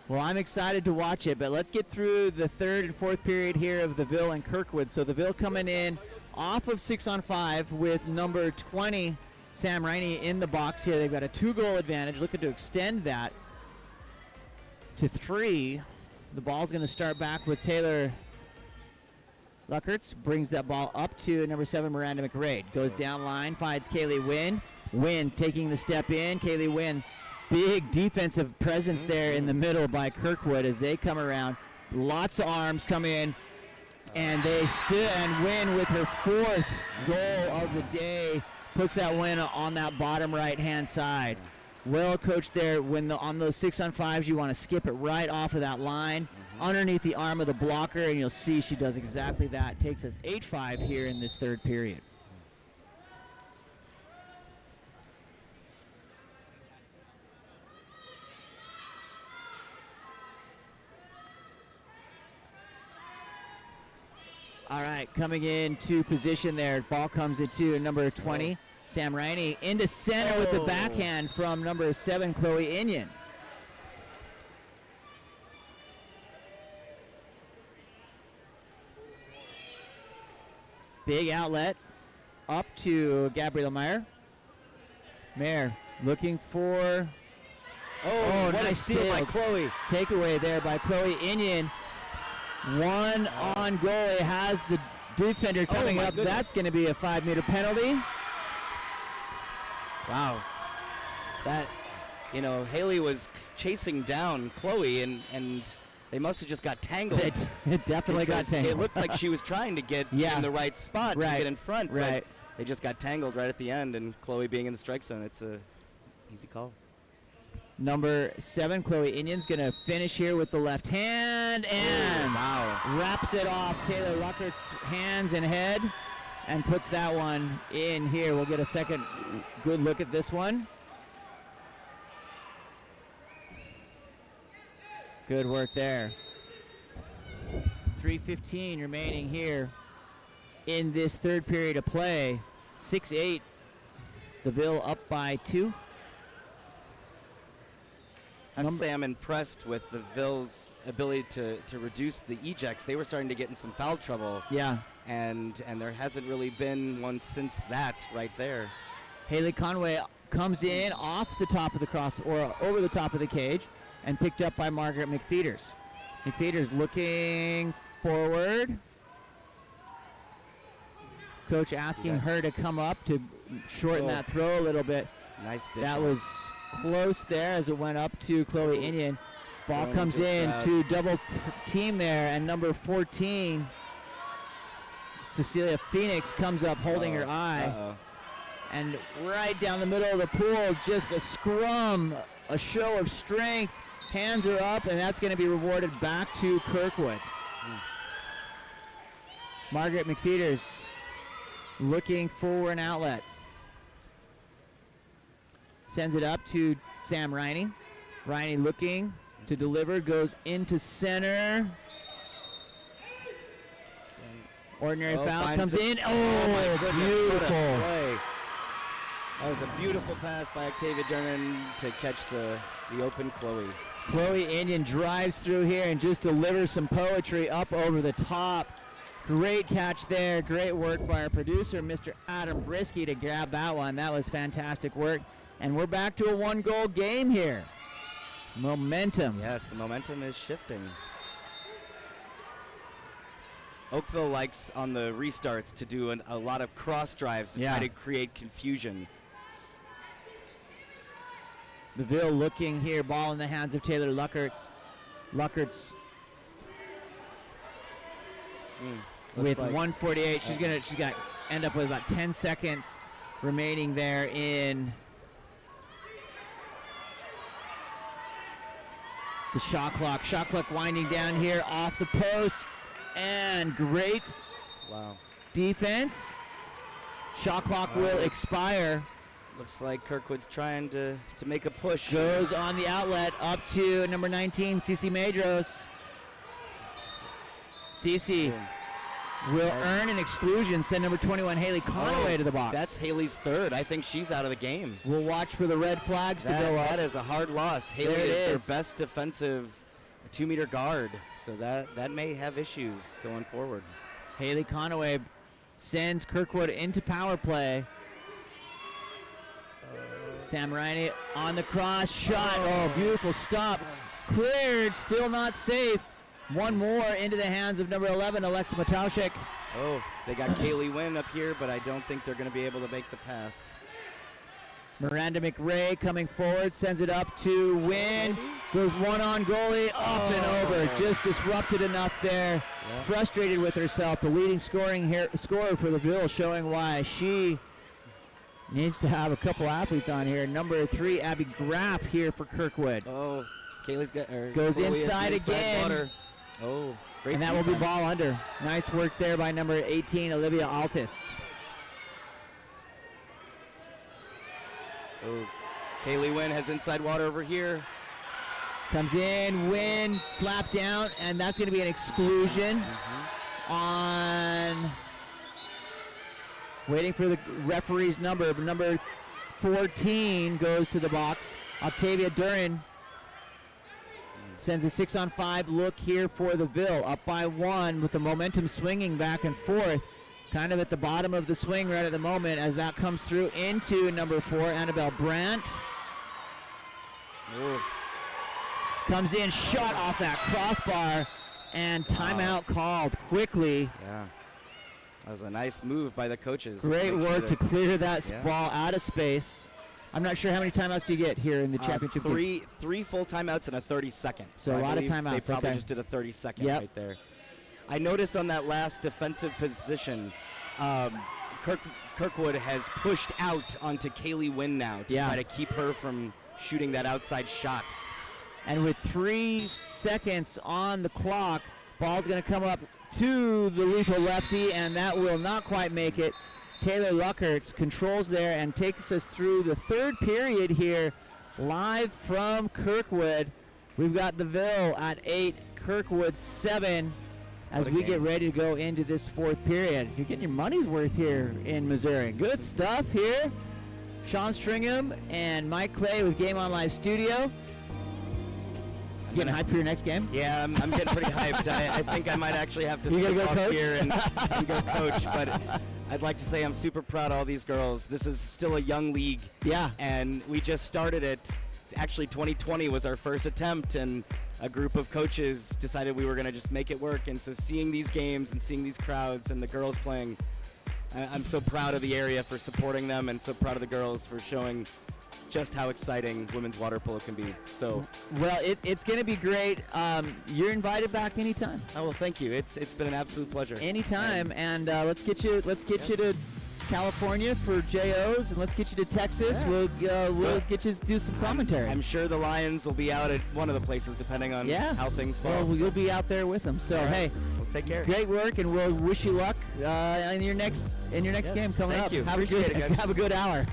Well, I'm excited to watch it, but let's get through the third and fourth period here of the Ville and Kirkwood. So the Ville coming in off of 6-on-5 with number 20, Sam Riney, in the box here. They've got a 2-goal advantage, looking to extend that to 3. The ball's going to start back with Taylor Luckerts. Brings that ball up to number 7, Miranda McRae. Goes down line, finds Kaylee Wynn. Wynn taking the step in. Kaylee Wynn, big defensive presence there in the middle by Kirkwood as they come around. Lots of arms come in, and they still and Wynn with her 4th goal of the day puts that win on that bottom right-hand side. Well coached there. When on those 6-on-5s, you want to skip it right off of that line, underneath the arm of the blocker, and you'll see she does exactly that. Takes us 8-5 here in this third period. All right, coming into position there. Ball comes into number 20, Sam Riney, into center with the backhand from number 7, Chloe Inyon. Big outlet up to Gabrielle Meyer. Meyer looking for... Oh, what nice a steal by Chloe. Takeaway there by Chloe Inyon. One on goal. It has the defender coming up. Goodness. That's going to be a 5-meter penalty. Wow. That, Haley was chasing down Chloe, and they must have just got tangled. It definitely got tangled. It looked like she was trying to get in the right spot to get in front, right. But they just got tangled right at the end, and Chloe being in the strike zone, it's a easy call. Number 7, Chloe Inyon's going to finish here with the left hand and wraps it off Taylor Luckert's hands and head and puts that one in here. We'll get a second good look at this one. Good work there. 3:15 remaining here in this third period of play. 6-8. The Ville up by 2. I'd say I'm impressed with the Ville's ability to reduce the ejects. They were starting to get in some foul trouble. Yeah. And there hasn't really been one since that right there. Haley Conway comes in off the top of the cross or over the top of the cage and picked up by Margaret McFeeters. McFeeters looking forward. Coach asking her to come up to shorten that throw a little bit. Nice dish. That was close there as it went up to Chloe Inyon. Ball comes in to double team there, and number 14, Cecilia Phoenix, comes up holding her eye. And right down the middle of the pool, just a scrum, a show of strength, hands are up, and that's going to be rewarded back to Kirkwood. Margaret McFeeters looking for an outlet. Sends it up to Sam Riney. Riney looking to deliver, goes into center. Ordinary foul comes in. Oh, beautiful. That was a beautiful pass by Octavia Dernan to catch the open Chloe. Chloe Inyon drives through here and just delivers some poetry up over the top. Great catch there. Great work by our producer, Mr. Adam Brisky, to grab that one. That was fantastic work. And we're back to a 1-goal game here. Momentum. Yes, the momentum is shifting. Oakville likes on the restarts to do a lot of cross drives to try to create confusion. The Ville looking here, ball in the hands of Taylor Luckerts. Luckerts with 1:48. She's gonna end up with about 10 seconds remaining there in the shot clock. Shot clock winding down here off the post, and great defense. Shot clock will expire Looks like Kirkwood's trying to make a push. Goes on the outlet up to number 19, Cece Medros. Cece will earn an exclusion, send number 21, Haley Conaway, to the box. That's Haley's third. I think she's out of the game. We'll watch for the red flags to go up. That is a hard loss. Haley There it is their best defensive 2-meter guard, so that may have issues going forward. Haley Conaway sends Kirkwood into power play. Sam Riney on the cross shot. Oh, beautiful stop. Cleared, still not safe. One more into the hands of number 11, Alexa Mataushik. Oh, they got Kaylee Wynn up here, but I don't think they're going to be able to make the pass. Miranda McRae coming forward, sends it up to Wynn. Goes one on goalie, up and over. Just disrupted enough there. Yeah. Frustrated with herself. The leading scorer for the Bill, showing why she needs to have a couple athletes on here. Number 3, Abby Graff here for Kirkwood. Oh, Kaylee's got goes Chloe inside again. Water. Oh, great. And that will be defense. ball under. Nice work there by number 18, Olivia Altis. Oh, Kaylee Wynn has inside water over here. Comes in, Wynn, slap down, and that's going to be an exclusion on, waiting for the referee's number. Number 14 goes to the box. Octavia Duran sends a 6-on-5 look here for the Ville. Up by 1 with the momentum swinging back and forth. Kind of at the bottom of the swing right at the moment as that comes through into number 4, Annabelle Brandt. Oh. Comes in, shot off that crossbar, and timeout called quickly. Yeah, that was a nice move by the coaches. Great work to clear that Yeah. ball out of space. I'm not sure how many timeouts do you get here in the championship game. Three full timeouts and a 30-second. So a I lot of believe timeouts, They probably okay. just did a 30-second Yep. right there. I noticed on that last defensive position, Kirkwood has pushed out onto Kaylee Wynn now to Yeah. try to keep her from shooting that outside shot. And with 3 seconds on the clock, ball's going to come up to the lethal lefty, and that will not quite make it. Taylor Luckerts controls there and takes us through the third period here, live from Kirkwood. We've got the Ville at 8, Kirkwood 7, as What a we game. get ready to go into this fourth period. You're getting your money's worth here in Missouri. Good stuff here. Sean Stringham and Mike Clay with Game On Live Studio. Getting hyped for your next game? Yeah, I'm getting pretty hyped. I think I might actually have to You slip gonna go off coach? here and go coach. But I'd like to say I'm super proud of all these girls. This is still a young league. Yeah. And we just started it. Actually, 2020 was our first attempt, and a group of coaches decided we were going to just make it work. And so seeing these games and seeing these crowds and the girls playing, I'm so proud of the area for supporting them, and so proud of the girls for showing just how exciting women's water polo can be. So, Well, it's going to be great. You're invited back anytime. oh well, thank you. It's been an absolute pleasure. Anytime, and let's get you to California for JOs, and let's get you to Texas. Yeah. We'll get you to do some commentary. I'm sure the Lions will be out at one of the places depending on how things fall. Well, you'll be out there with them. So All right. hey, Well, take care. great work, and we'll wish you luck in your next game coming Thank up. you. Have Appreciate it, guys. have a good hour.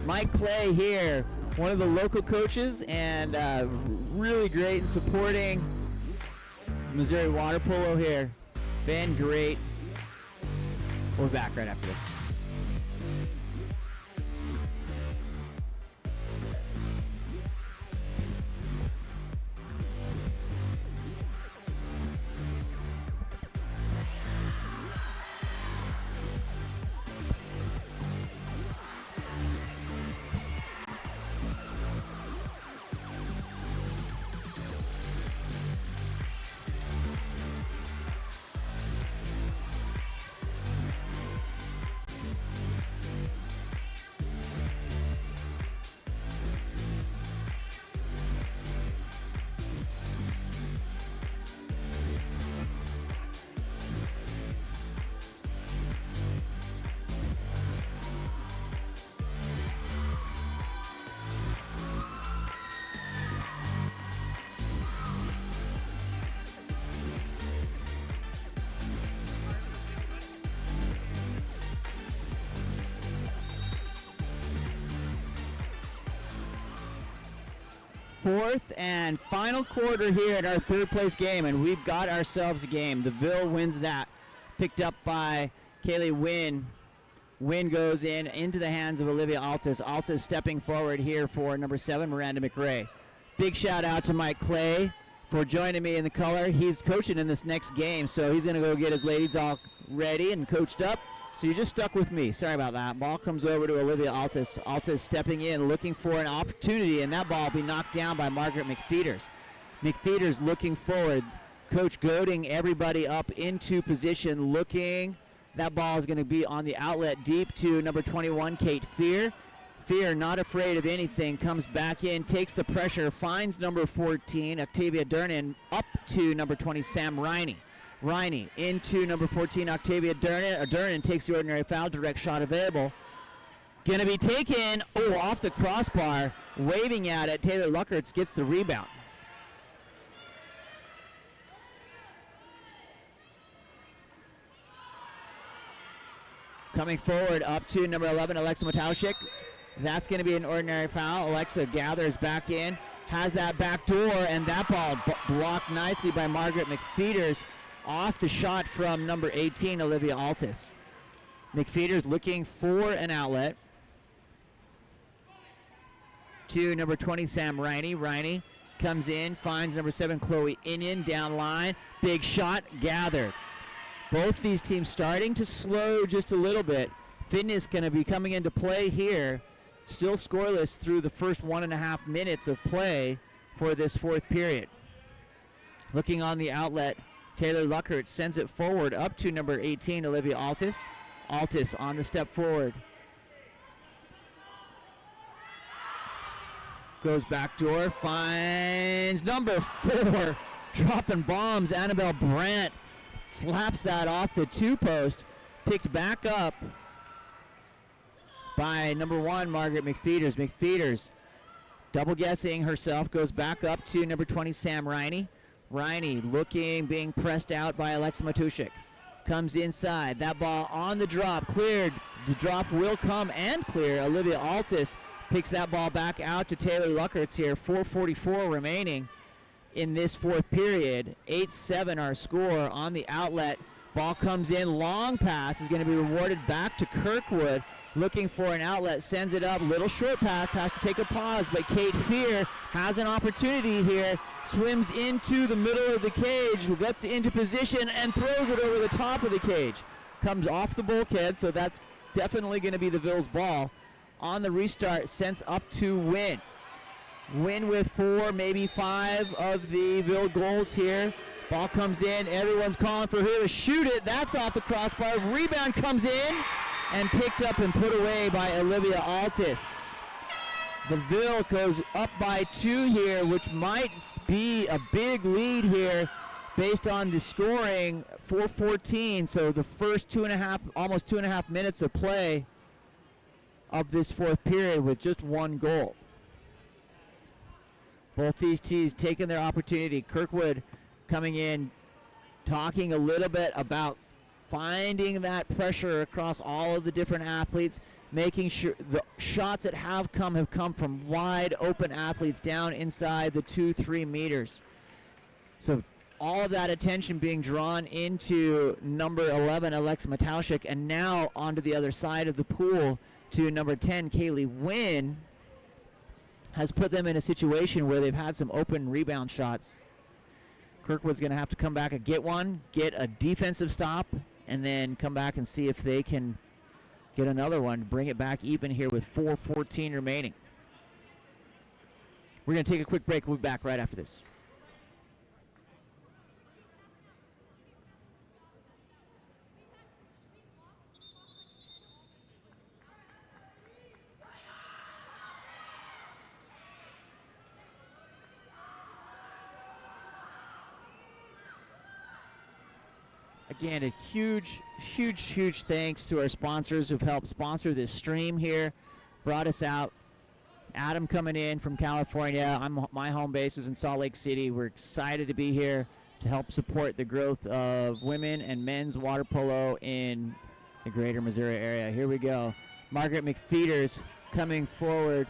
Mike Clay here, one of the local coaches, and really great in supporting Missouri water polo here. Been great. We're back right after this. fourth and final quarter here at our third place game, and we've got ourselves a game. The Ville wins that, picked up by Kaylee Wynn. Wynn goes into the hands of Olivia Altis. Altis stepping forward here for number 7, Miranda McRae. Big shout out to Mike Clay for joining me in the color. He's coaching in this next game, so he's going to go get his ladies all ready and coached up. So you're just stuck with me. Sorry about that. Ball comes over to Olivia Altis. Altis stepping in, looking for an opportunity, and that ball will be knocked down by Margaret McFeeters. McFeeters looking forward. Coach goading everybody up into position, looking. That ball is going to be on the outlet deep to number 21, Kate Fear. Fear, not afraid of anything, comes back in, takes the pressure, finds number 14, Octavia Durnan, up to number 20, Sam Riney. Riney into number 14, Octavia Durnan. Durnan takes the ordinary foul, direct shot available. Going to be taken, off the crossbar, waving at it. Taylor Luckerts gets the rebound. Coming forward up to number 11, Alexa Mataushik. That's going to be an ordinary foul. Alexa gathers back in, has that back door, and that ball blocked nicely by Margaret McFeeters off the shot from number 18, Olivia Altis. McFeeters looking for an outlet to number 20, Sam Riney. Riney comes in, finds number 7, Chloe Inion down line. Big shot gathered. Both these teams starting to slow just a little bit. Fitness going to be coming into play here. Still scoreless through the first 1.5 minutes of play for this fourth period. Looking on the outlet, Taylor Luckert sends it forward up to number 18, Olivia Altis. Altis on the step forward. Goes back door, finds number 4. Dropping bombs, Annabelle Brandt slaps that off the 2-post. Picked back up by number 1, Margaret McFeeters. McFeeters double guessing herself, goes back up to number 20, Sam Riney. Riney looking, being pressed out by Alexa Matushik. Comes inside, that ball on the drop, cleared. The drop will come and clear. Olivia Altis picks that ball back out to Taylor Luckerts here. 4:44 remaining in this fourth period. 8-7 our score on the outlet. Ball comes in, long pass is going to be rewarded back to Kirkwood. Looking for an outlet, sends it up, little short pass, has to take a pause, but Kate Fear has an opportunity here, swims into the middle of the cage, gets into position, and throws it over the top of the cage. Comes off the bulkhead, so that's definitely going to be the Ville's ball. On the restart, sends up to Wynn. Wynn with 4, maybe 5 of the Ville goals here. Ball comes in, everyone's calling for her to shoot it. That's off the crossbar. Rebound comes in and picked up and put away by Olivia Altis. The Ville goes up by 2 here, which might be a big lead here based on the scoring. 4:14, so the first 2.5, almost 2.5 minutes of play of this fourth period with just 1 goal. Both these teams taking their opportunity. Kirkwood coming in, talking a little bit about finding that pressure across all of the different athletes, making sure the shots that have come from wide open athletes down inside the 2-3 meters. So all of that attention being drawn into number 11, Alexa Mataushik, and now onto the other side of the pool to number 10, Kaylee Wynn, has put them in a situation where they've had some open rebound shots. Kirkwood's going to have to come back and get one, get a defensive stop, and then come back and see if they can get another one, bring it back even here with 4:14 remaining. We're going to take a quick break. We'll be back right after this. Again, a huge thanks to our sponsors who've helped sponsor this stream here, brought us out. Adam coming in from California. My home base is in Salt Lake City. We're excited to be here to help support the growth of women and men's water polo in the greater Missouri area. Here we go. Margaret McFeeters coming forward.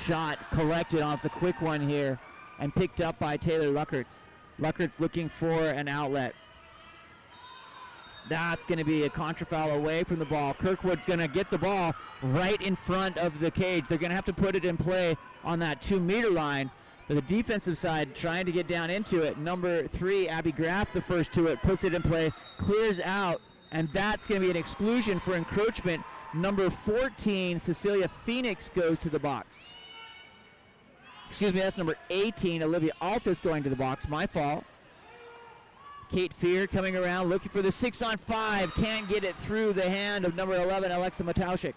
Shot collected off the quick one here and picked up by Taylor Luckerts. Luckerts looking for an outlet. That's going to be a contra foul away from the ball. Kirkwood's going to get the ball right in front of the cage. They're going to have to put it in play on that 2-meter line. But the defensive side trying to get down into it. Number 3, Abby Graff, the first to it, puts it in play, clears out, and that's going to be an exclusion for encroachment. Number 14, Cecilia Phoenix, goes to the box. Excuse me, that's number 18, Olivia Altus, going to the box. My fault. Kate Fear coming around, looking for the 6-on-5. Can't get it through the hand of number 11, Alexa Mataushik.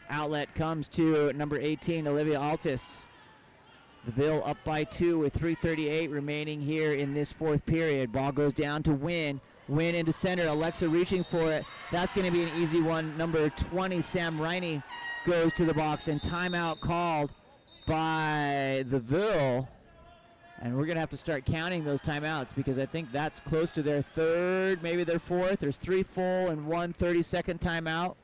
Outlet comes to number 18, Olivia Altus. The Ville up by 2 with 3:38 remaining here in this fourth period. Ball goes down to Wynn. Wynn into center. Alexa reaching for it. That's going to be an easy one. Number 20, Sam Riney, goes to the box, and timeout called by the Ville. And we're going to have to start counting those timeouts because I think that's close to their third, maybe their fourth. There's 3 full and 1 30-second timeout.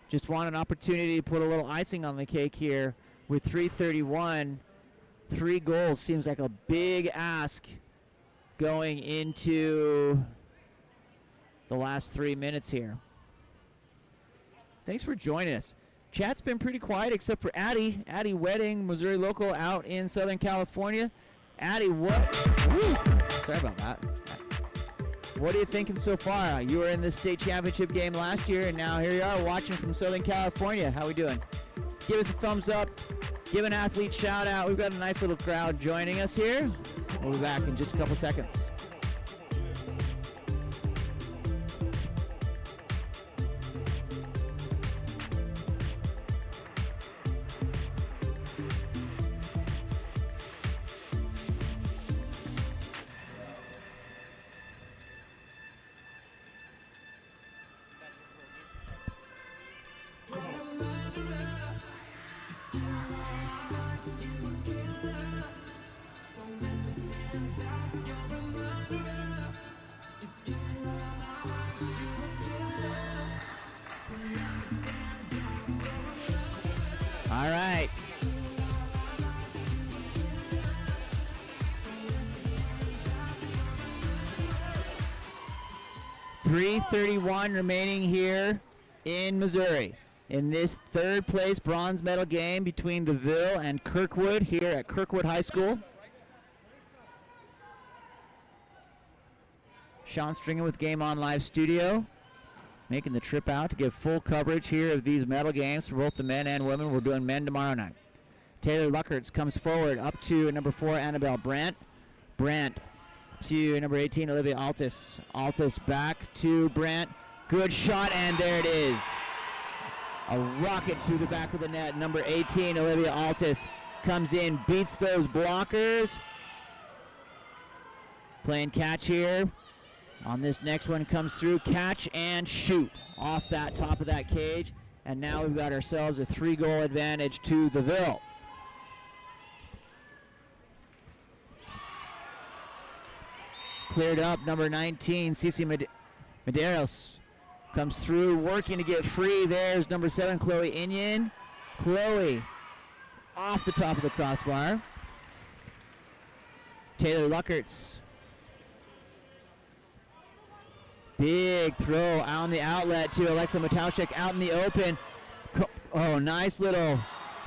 Just want an opportunity to put a little icing on the cake here with 3:31. 3 goals seems like a big ask going into the last 3 minutes here. Thanks for joining us. Chat's been pretty quiet except for Addie Wedding, Missouri local out in Southern California. Addie, what? Woo, sorry about that. What are you thinking so far? You were in the state championship game last year, and now here you are watching from Southern California. How we doing? Give us a thumbs up. Give an athlete shout out. We've got a nice little crowd joining us here. We'll be back in just a couple seconds. All right. .331 remaining here in Missouri in this third place bronze medal game between the Ville and Kirkwood here at Kirkwood High School. Sean Stringer with Game On Live Studio, making the trip out to give full coverage here of these medal games for both the men and women. We're doing men tomorrow night. Taylor Luckerts comes forward up to number 4, Annabelle Brandt. Brandt to number 18, Olivia Altus. Altus back to Brandt. Good shot, and there it is. A rocket through the back of the net. Number 18, Olivia Altus, comes in, beats those blockers. Playing catch here. On this next one, comes through, catch and shoot off that top of that cage. And now we've got ourselves a 3-goal advantage to the Ville. Cleared up, number 19, Cece Medeiros comes through, working to get free. There's number 7, Chloe Inyon. Chloe off the top of the crossbar. Taylor Luckerts. Big throw on the outlet to Alexa Mataushik out in the open. Oh, nice little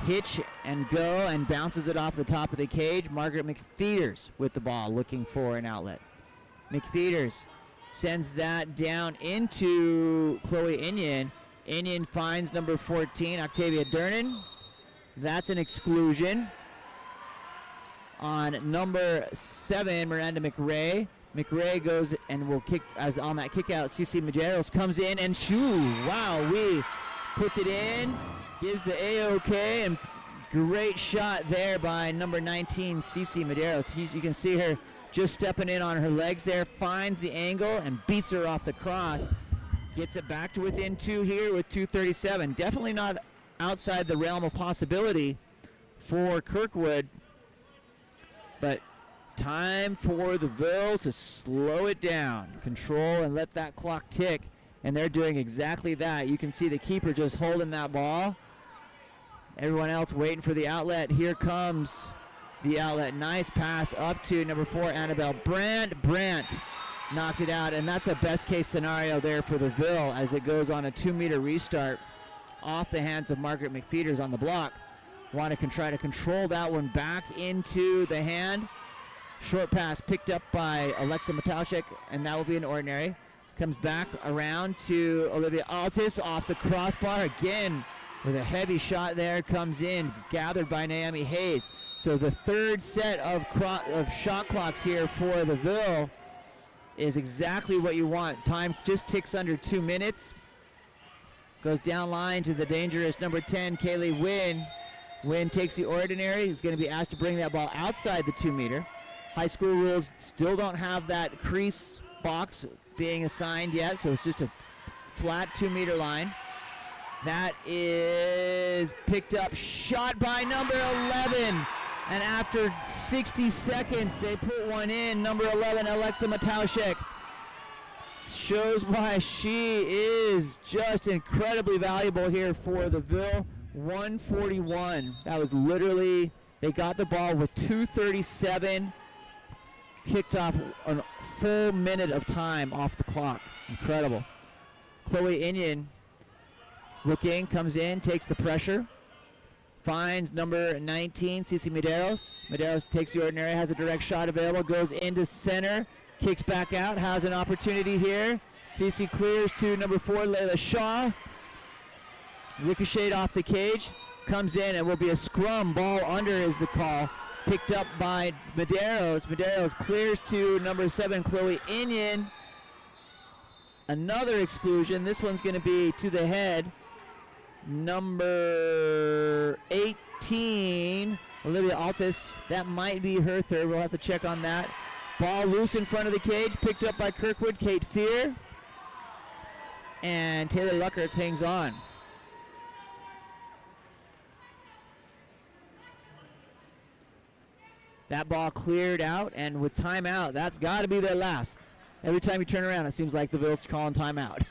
hitch and go, and bounces it off the top of the cage. Margaret McFeeters with the ball, looking for an outlet. McFeeters sends that down into Chloe Inyon. Inyon finds number 14, Octavia Dernan. That's an exclusion on number 7, Miranda McRae. McRae goes and will kick as on that kick out. Cece Medeiros comes in and shoo! Wow, puts it in, gives the A-OK, and great shot there by number 19, Cece Medeiros. You can see her just stepping in on her legs there, finds the angle and beats her off the cross. Gets it back to within 2 here with 2:37. Definitely not outside the realm of possibility for Kirkwood, but Time for the Ville to slow it down, control, and let that clock tick. And they're doing exactly that. You can see the keeper just holding that ball. Everyone else waiting for the outlet. Here comes the outlet. Nice pass up to number 4, Annabelle Brandt. Brandt knocked it out, and that's a best case scenario there for the Ville as it goes on a 2-meter restart off the hands of Margaret McFeeters on the block. Want to try to control that one back into the hand. Short pass picked up by Alexa Mataushek, and that will be an ordinary. Comes back around to Olivia Altis off the crossbar again with a heavy shot there. Comes in, gathered by Naomi Hayes. So the third set of shot clocks here for the Ville is exactly what you want. Time just ticks under 2 minutes. Goes down line to the dangerous number 10, Kaylee Wynn. Wynn takes the ordinary. He's going to be asked to bring that ball outside the 2-meter. High school rules still don't have that crease box being assigned yet, so it's just a flat 2-meter line. That is picked up, shot by number 11. And after 60 seconds, they put one in. Number 11, Alexa Mataushek, shows why she is just incredibly valuable here for the Ville. 141. That was literally, they got the ball with 2:37. Kicked off a full minute of time off the clock. Incredible. Chloe Inion looking, comes in, takes the pressure. Finds number 19, Cici Medeiros. Medeiros takes the ordinary, has a direct shot available, goes into center, kicks back out, has an opportunity here. Cici clears to number 4, Layla Shaw. Ricocheted off the cage, comes in, and will be a scrum. Ball under is the call. Picked up by Medeiros. Medeiros clears to number 7, Chloe Inion. Another exclusion. This one's going to be to the head. Number 18, Olivia Altis. That might be her third. We'll have to check on that. Ball loose in front of the cage. Picked up by Kirkwood, Kate Fear. And Taylor Luckerts hangs on. That ball cleared out, and with timeout, that's got to be their last. Every time you turn around, it seems like the Ville's calling timeout.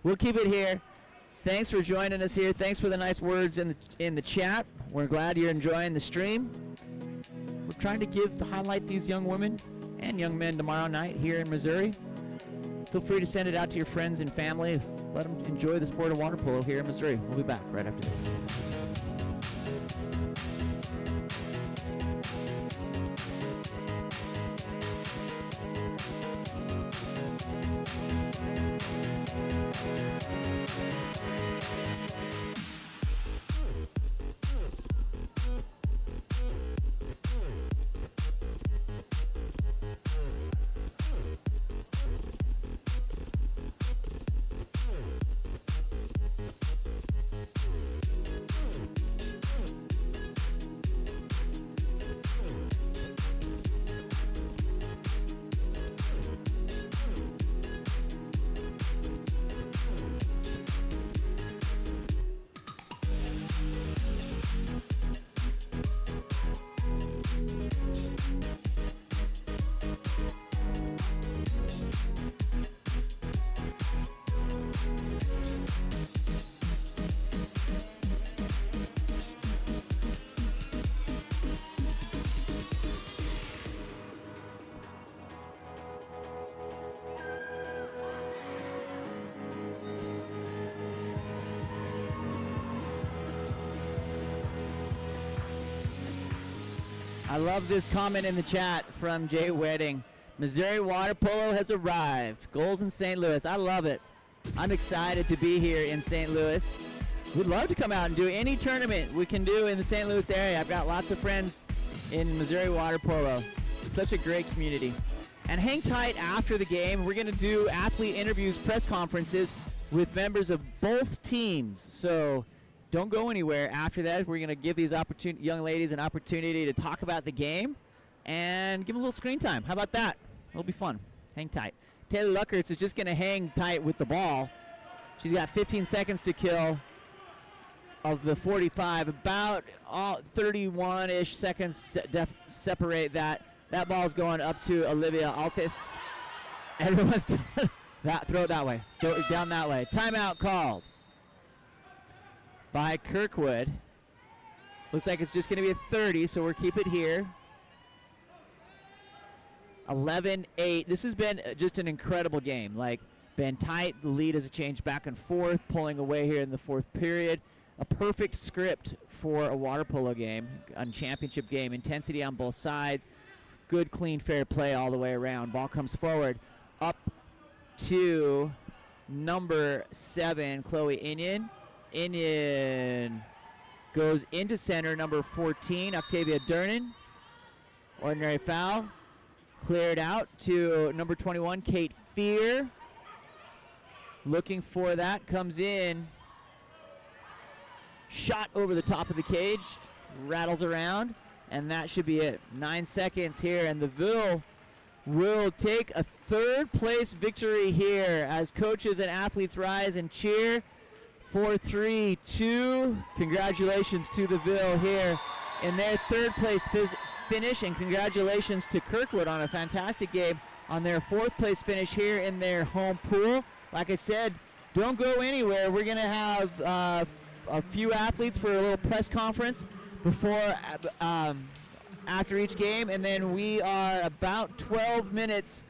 We'll keep it here. Thanks for joining us here. Thanks for the nice words in the chat. We're glad you're enjoying the stream. We're trying to highlight these young women and young men tomorrow night here in Missouri. Feel free to send it out to your friends and family. Let them enjoy the sport of water polo here in Missouri. We'll be back right after this. I love this comment in the chat from Jay Wedding. Missouri water polo has arrived. Goals in St. Louis. I love it. I'm excited to be here in St. Louis. We'd love to come out and do any tournament we can do in the St. Louis area. I've got lots of friends in Missouri water polo. Such a great community. And hang tight after the game. We're going to do athlete interviews, press conferences with members of both teams. So don't go anywhere. After that, we're going to give these young ladies an opportunity to talk about the game and give them a little screen time. How about that? It'll be fun. Hang tight. Taylor Luckerts is just going to hang tight with the ball. She's got 15 seconds to kill of the 45. About 31-ish seconds separate that That ball's going up to Olivia Altis. Everyone's throw it that way. Throw it down that way. Timeout called by Kirkwood. Looks like it's just going to be a 30, so we'll keep it here. 11-8. This has been just an incredible game. Like, been tight. The lead has changed back and forth, pulling away here in the fourth period. A perfect script for a water polo game, a championship game. Intensity on both sides. Good, clean, fair play all the way around. Ball comes forward. Up to number 7, Chloe Inion. Inion goes into center, number 14, Octavia Durnan. Ordinary foul. Cleared out to number 21, Kate Fear. Looking for that. Comes in. Shot over the top of the cage. Rattles around. And that should be it. 9 seconds here. And the Ville will take a third-place victory here as coaches and athletes rise and cheer. 4-3-2. Congratulations to the Ville here in their third-place finish, and congratulations to Kirkwood on a fantastic game on their fourth-place finish here in their home pool. Like I said, don't go anywhere. We're going to have a few athletes for a little press conference before after each game, and then we are about 12 minutes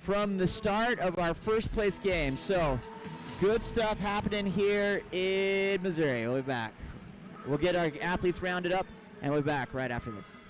from the start of our first place game. So good stuff happening here in Missouri. We'll be back. We'll get our athletes rounded up, and we'll be back right after this.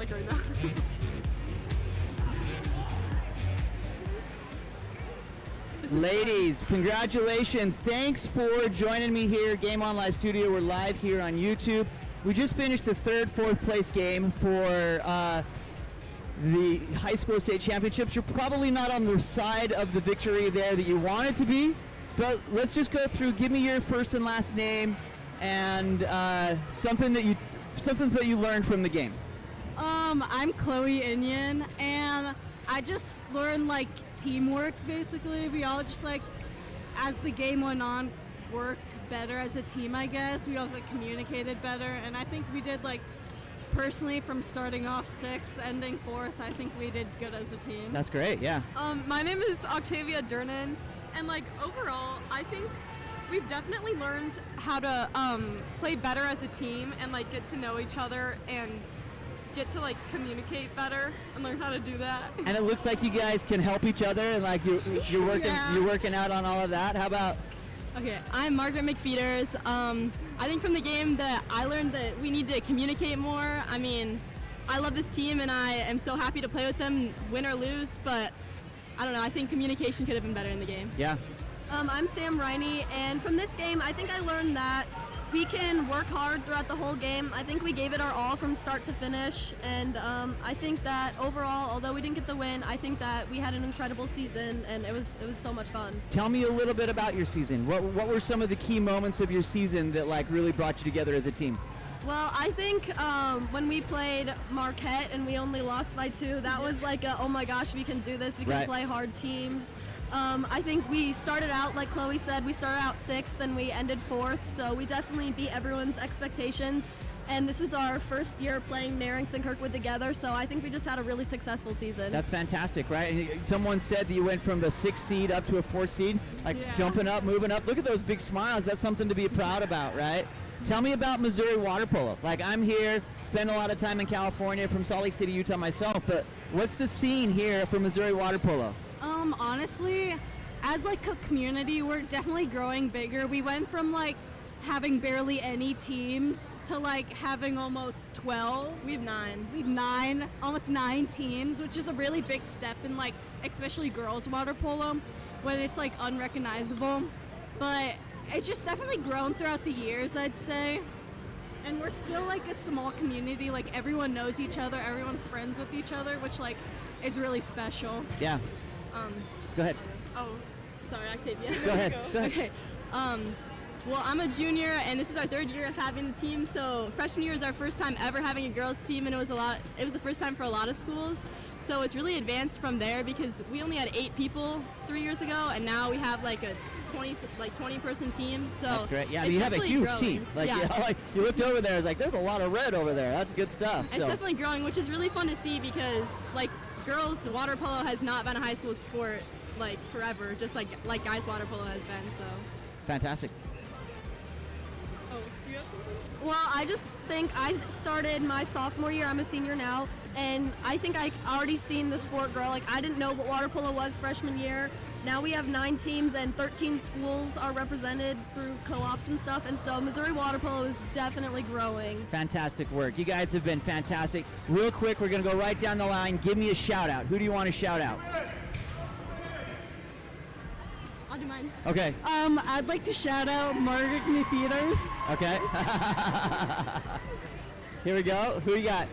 like right now. Ladies, congratulations. Thanks for joining me here, Game On Live Studio. We're live here on YouTube. We just finished the third, fourth place game for the high school state championships. You're probably not on the side of the victory there that you wanted to be, but let's just go through. Give me your first and last name and something that you learned from the game. I'm Chloe Inyan, and I just learned like teamwork basically. We all just like, as the game went on, worked better as a team, I guess. We all like communicated better, and I think we did like, personally, from starting off 6th, ending 4th, I think we did good as a team. That's great, yeah. My name is Octavia Durnan, and like overall, I think we've definitely learned how to play better as a team and like get to know each other and get to like communicate better and learn how to do that. And it looks like you guys can help each other, and like you're working you're working out on all of that. How about? Okay, I'm Margaret McFeeters. I think from the game that I learned that we need to communicate more. I mean, I love this team and I am so happy to play with them, win or lose, but I don't know, I think communication could have been better in the game. Yeah. I'm Sam Riney, and from this game, I think I learned that we can work hard throughout the whole game. I think we gave it our all from start to finish, and I think that overall, although we didn't get the win, I think that we had an incredible season, and it was so much fun. Tell me a little bit about your season. What were some of the key moments of your season that like really brought you together as a team? Well, I think when we played Marquette and we only lost by 2, that was like oh my gosh, we can do this, we can play hard teams. I think we started out, like Chloe said, we started out 6th and we ended 4th, so we definitely beat everyone's expectations. And this was our first year playing Narings and Kirkwood together, so I think we just had a really successful season. That's fantastic, right? And someone said that you went from the 6th seed up to a 4th seed, like jumping up, moving up. Look at those big smiles. That's something to be proud about, right? Tell me about Missouri water polo. Like, I'm here, spend a lot of time in California, from Salt Lake City, Utah myself, but what's the scene here for Missouri water polo? Honestly, as like a community, we're definitely growing bigger. We went from like having barely any teams to like having almost 12. We have 9. We have almost 9 teams, which is a really big step in like, especially girls water polo, when it's like unrecognizable. But it's just definitely grown throughout the years, I'd say. And we're still like a small community, like everyone knows each other, everyone's friends with each other, which like is really special. Yeah. Go ahead. Oh, sorry, Octavia. Go ahead. Go ahead. Okay. Well, I'm a junior, and this is our 3rd year of having the team. So freshman year is our first time ever having a girls team, and it was the first time for a lot of schools. So it's really advanced from there because we only had 8 people 3 years ago, and now we have like a 20-person team. So that's great. Yeah, you have a huge team. Like, yeah. you know, like you looked over there, it's like there's a lot of red over there. That's good stuff. It's definitely growing, which is really fun to see because like girls water polo has not been a high school sport like forever, just like guys water polo has been. So fantastic. Oh, do you have something? Well, I just think I started my sophomore year. I'm a senior now, and I think I already seen the sport grow. Like, I didn't know what water polo was freshman year. Now we have 9 teams and 13 schools are represented through co-ops and stuff, and so Missouri water polo is definitely growing. Fantastic work. You guys have been fantastic. Real quick, we're going to go right down the line. Give me a shout out. Who do you want to shout out? I'll do mine. Okay. I'd like to shout out Margaret McFeeters. Okay. Here we go. Who you got?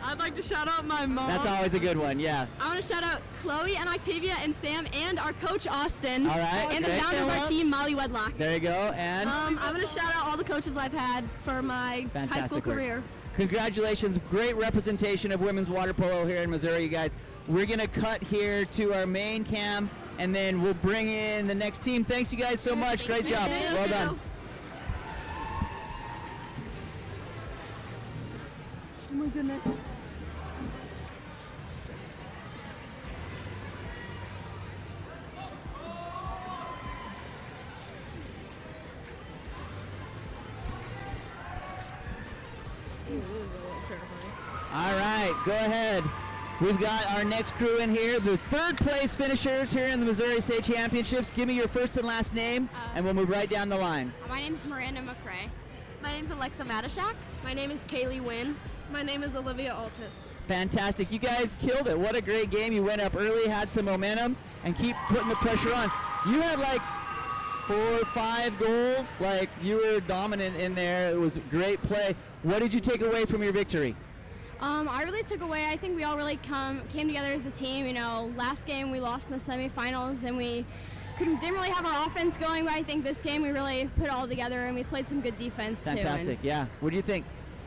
I'd like to shout out my mom. That's always a good one, yeah. I want to shout out Chloe and Octavia and Sam and our coach Austin. All right. And the founder of our team, Molly Wedlock. There you go. And I'm going to shout out all the coaches I've had for my high school career. Congratulations. Great representation of women's water polo here in Missouri, you guys. We're going to cut here to our main cam, and then we'll bring in the next team. Thanks, you guys, so much. Great job. Well done. Oh my goodness. All right, go ahead. We've got our next crew in here, the third place finishers here in the Missouri State Championships. Give me your first and last name, and we'll move right down the line. My name is Miranda McRae. My name's Alexa Matashak. My name is Kaylee Wynn. My name is Olivia Altus. Fantastic. You guys killed it. What a great game. You went up early, had some momentum, and keep putting the pressure on. You had like 4 or 5 goals. Like, you were dominant in there. It was a great play. What did you take away from your victory? I really took away, I think we all really came together as a team. You know, last game we lost in the semifinals and we didn't really have our offense going, but I think this game we really put it all together and we played some good defense too. Fantastic, yeah. What do you think?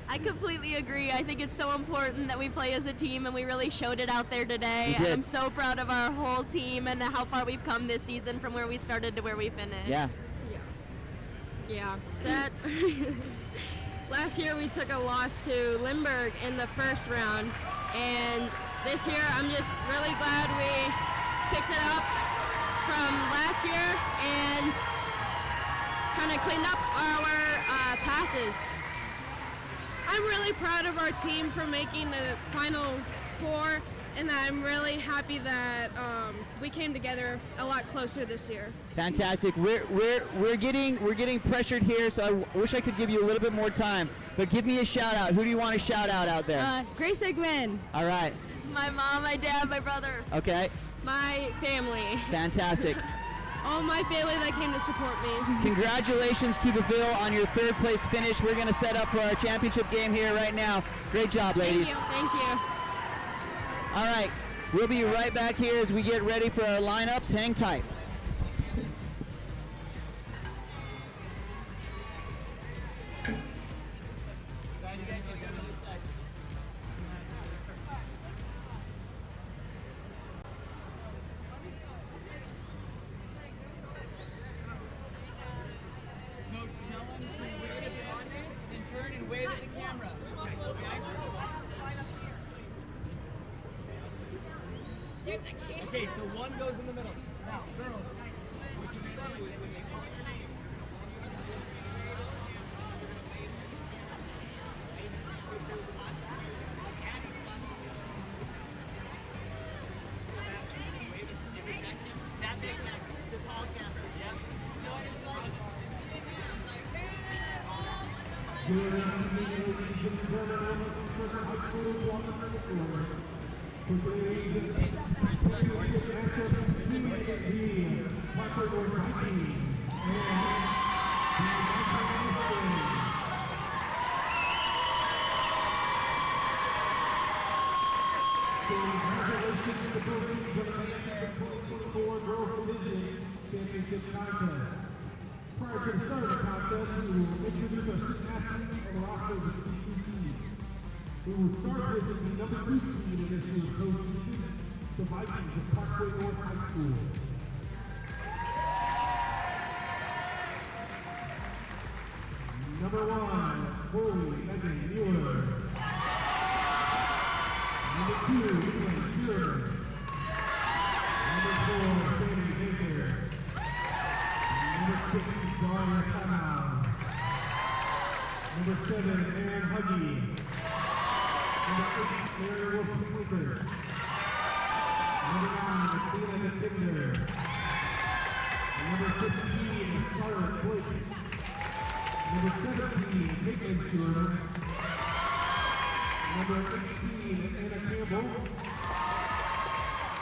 I completely agree. I think it's so important that we play as a team, and we really showed it out there today. You did. And I'm so proud of our whole team and how far we've come this season from where we started to where we finished. Yeah. Yeah. That last year we took a loss to Limburg in the first round, and this year I'm just really glad we picked it up from last year and kind of cleaned up our passes. I'm really proud of our team for making the Final Four, and I'm really happy that we came together a lot closer this year. Fantastic. We're getting pressured here, so I wish I could give you a little bit more time. But give me a shout out. Who do you want to shout out there? Grace Igman. All right. My mom, my dad, my brother. Okay. My family. Fantastic. All my family that came to support me. Congratulations to the Ville on your third place finish. We're going to set up for our championship game here right now. Great job, ladies. Thank you. All right. We'll be right back here as we get ready for our lineups. Hang tight. Okay, so one goes in the middle. Now, girls. Prior to the start of the contest, we will introduce our student athletes and roster of the two teams. We will start with the number 2 seed in this year's postseason, the Vikings of Parkway North High School. Number 1, Holy Megan Mueller. Number 2, Leland Shearer. Number 4, Sammy Baker. Number 6, Daria Canal. Number 7, Aaron Huggy. Number 8, Mary Wolf-Sleeper. Number 9, Athena Defender. Number 15, Scarlett Blake. Number 17, Caitlin Schurer. Number 18, Anna Campbell.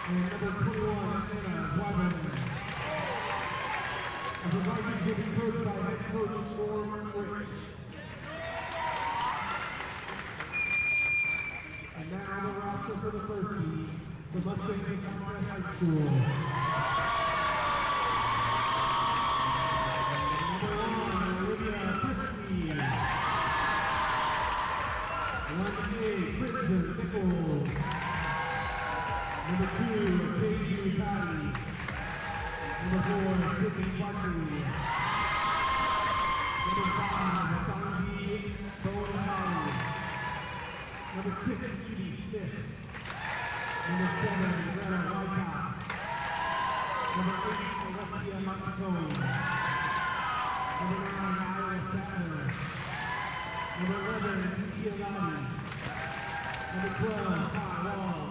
And number 21, Anna Wyman. The Vikings will be coached by head coach Norm Rich. And now the roster for the first team, the Mustangs of Conrad High School. Number 1, Olivia Christie. 1A, Bridget Nichols. Number 2, Paige Patty. Number 4, Sydney Buckley. Number 5, Sanji Bowenhali. Number 6, Edie Smith. Number 7, Greta Whitehop. Number 8, Alexia Montecone. Number 9, Ira Sattler. Number 11, Tukia Lottie. Number 12, Todd Wall.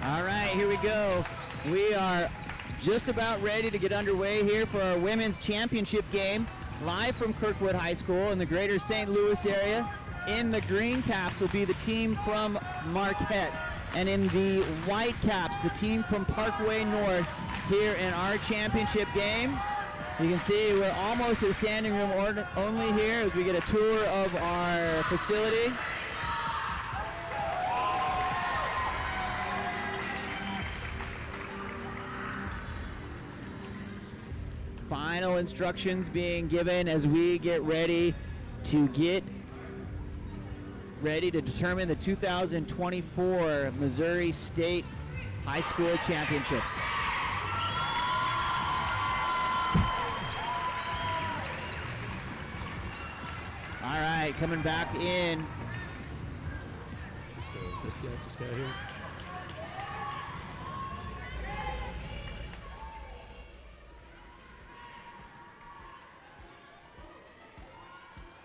All right, here we go. We are just about ready to get underway here for our women's championship game, live from Kirkwood High School in the greater St. Louis area. In the green caps will be the team from Marquette, and in the white caps, the team from Parkway North here in our championship game. You can see we're almost at standing room only here as we get a tour of our facility. Final instructions being given as we get ready to determine the 2024 Missouri State High School Championships. All right, coming back in. This guy here.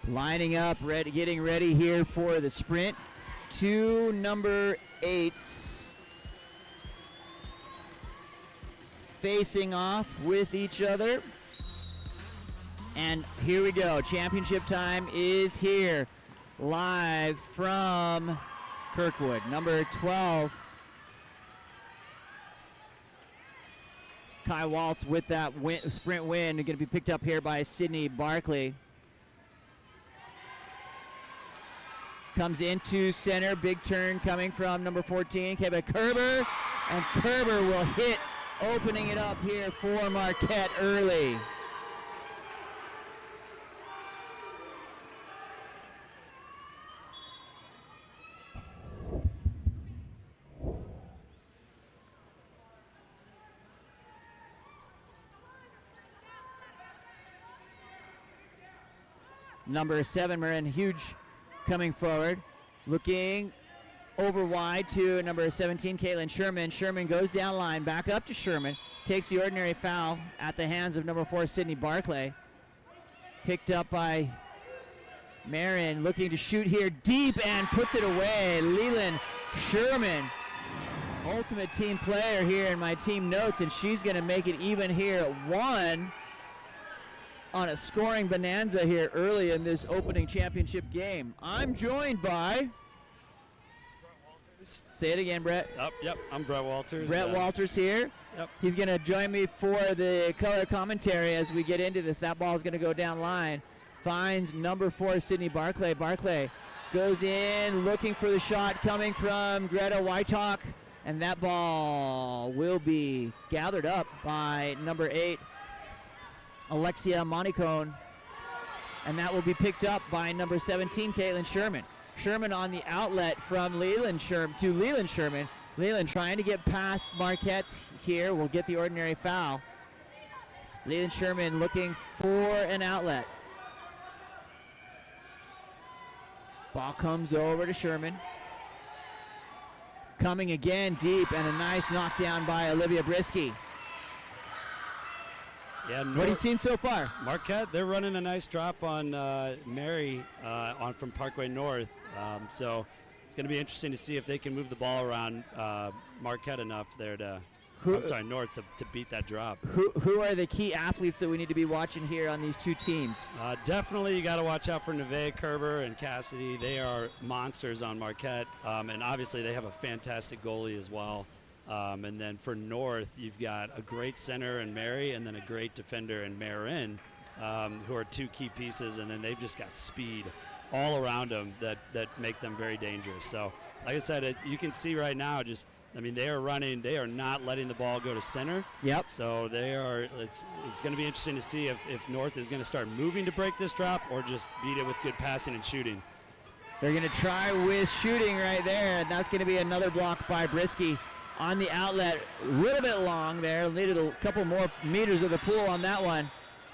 Lining up, getting ready here for the sprint. Two number 8s facing off with each other. And here we go. Championship time is here. Live from Kirkwood. Number 12. Kai Waltz with that sprint win. Going to be picked up here by Sydney Barkley. Comes into center, big turn coming from number 14, Kevin Kerber, and Kerber will hit, opening it up here for Marquette early. Number 7, Marin Huge, coming forward, looking over wide to number 17, Caitlin Sherman. Sherman goes down line, back up to Sherman, takes the ordinary foul at the hands of number 4, Sydney Barclay. Picked up by Marin, looking to shoot here deep and puts it away. Leland Sherman, ultimate team player here in my team notes, and she's going to make it even here at 1 on a scoring bonanza here early in this opening championship game. I'm joined by... Say it again, Brett. Yep, I'm Brett Walters. Brett Walters here. Yep. He's going to join me for the color commentary as we get into this. That ball is going to go down line. Finds number 4, Sydney Barclay. Barclay goes in, looking for the shot coming from Greta Wytalk, and that ball will be gathered up by number 8, Alexia Monicone, and that will be picked up by number 17, Caitlin Sherman. Sherman on the outlet from Leland Sherman. Leland trying to get past Marquette here, will get the ordinary foul. Leland Sherman looking for an outlet. Ball comes over to Sherman. Coming again deep, and a nice knockdown by Olivia Brisky. Yeah, What have you seen so far? Marquette, they're running a nice drop on Mary on from Parkway North. So it's going to be interesting to see if they can move the ball around Marquette enough there to, North to beat that drop. Who are the key athletes that we need to be watching here on these two teams? Definitely you got to watch out for Nevaeh Kerber and Cassidy. They are monsters on Marquette, and obviously they have a fantastic goalie as well. And then for North, you've got a great center in Mary and then a great defender in Marin, who are two key pieces, and then they've just got speed all around them that make them very dangerous. So, like I said, you can see right now they are running. They are not letting the ball go to center. Yep. So they are. It's going to be interesting to see if North is going to start moving to break this drop or just beat it with good passing and shooting. They're going to try with shooting right there, and that's going to be another block by Brisky on the outlet. A little bit long there. Needed a couple more meters of the pool on that one.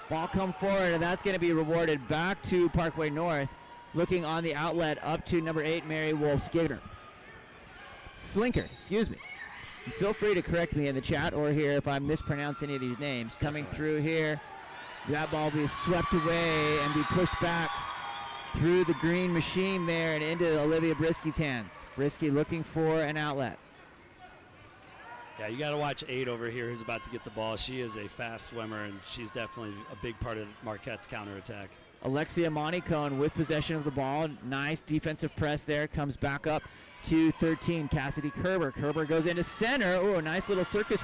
Ball come forward, and that's going to be rewarded back to Parkway North. Looking on the outlet up to number 8, Mary Slinker, excuse me. Feel free to correct me in the chat or here if I mispronounce any of these names. Coming through here, that ball will be swept away and be pushed back through the green machine there and into Olivia Brisky's hands. Brisky looking for an outlet. Yeah, you got to watch 8 over here who's about to get the ball. She is a fast swimmer, and she's definitely a big part of Marquette's counterattack. Alexia Monicone with possession of the ball. Nice defensive press there. Comes back up to 13, Cassidy Kerber. Kerber goes into center. Oh, a nice little circus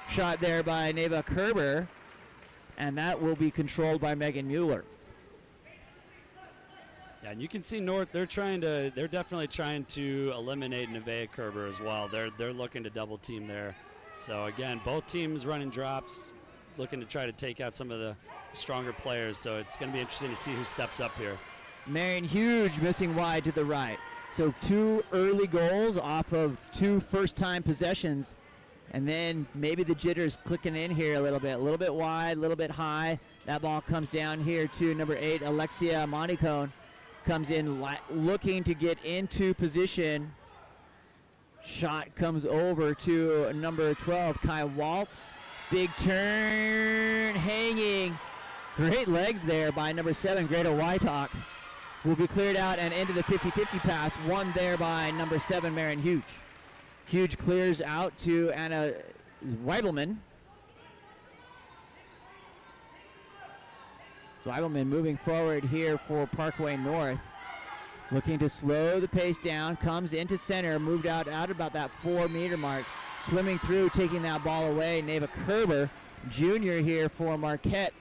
shot there by Neva Kerber. And that will be controlled by Megan Mueller. Yeah, and you can see North, they're definitely trying to eliminate Nevaeh Kerber as well. They're looking to double team there. So again, both teams running drops, looking to try to take out some of the stronger players. So it's going to be interesting to see who steps up here. Marion Huge missing wide to the right. So 2 early goals off of 2 first-time possessions. And then maybe the jitters clicking in here a little bit wide, a little bit high. That ball comes down here to number 8, Alexia Monicone. Comes in looking to get into position. Shot comes over to number 12, Kai Waltz. Big turn, hanging. Great legs there by number 7, Greta Wytock. Will be cleared out and into the 50-50 pass. Won there by number 7, Marion Huge. Huge clears out to Anna Zweibelman. Zweibelman moving forward here for Parkway North. Looking to slow the pace down. Comes into center. Moved out about that 4-meter mark. Swimming through, taking that ball away. Neva Kerber, junior here for Marquette.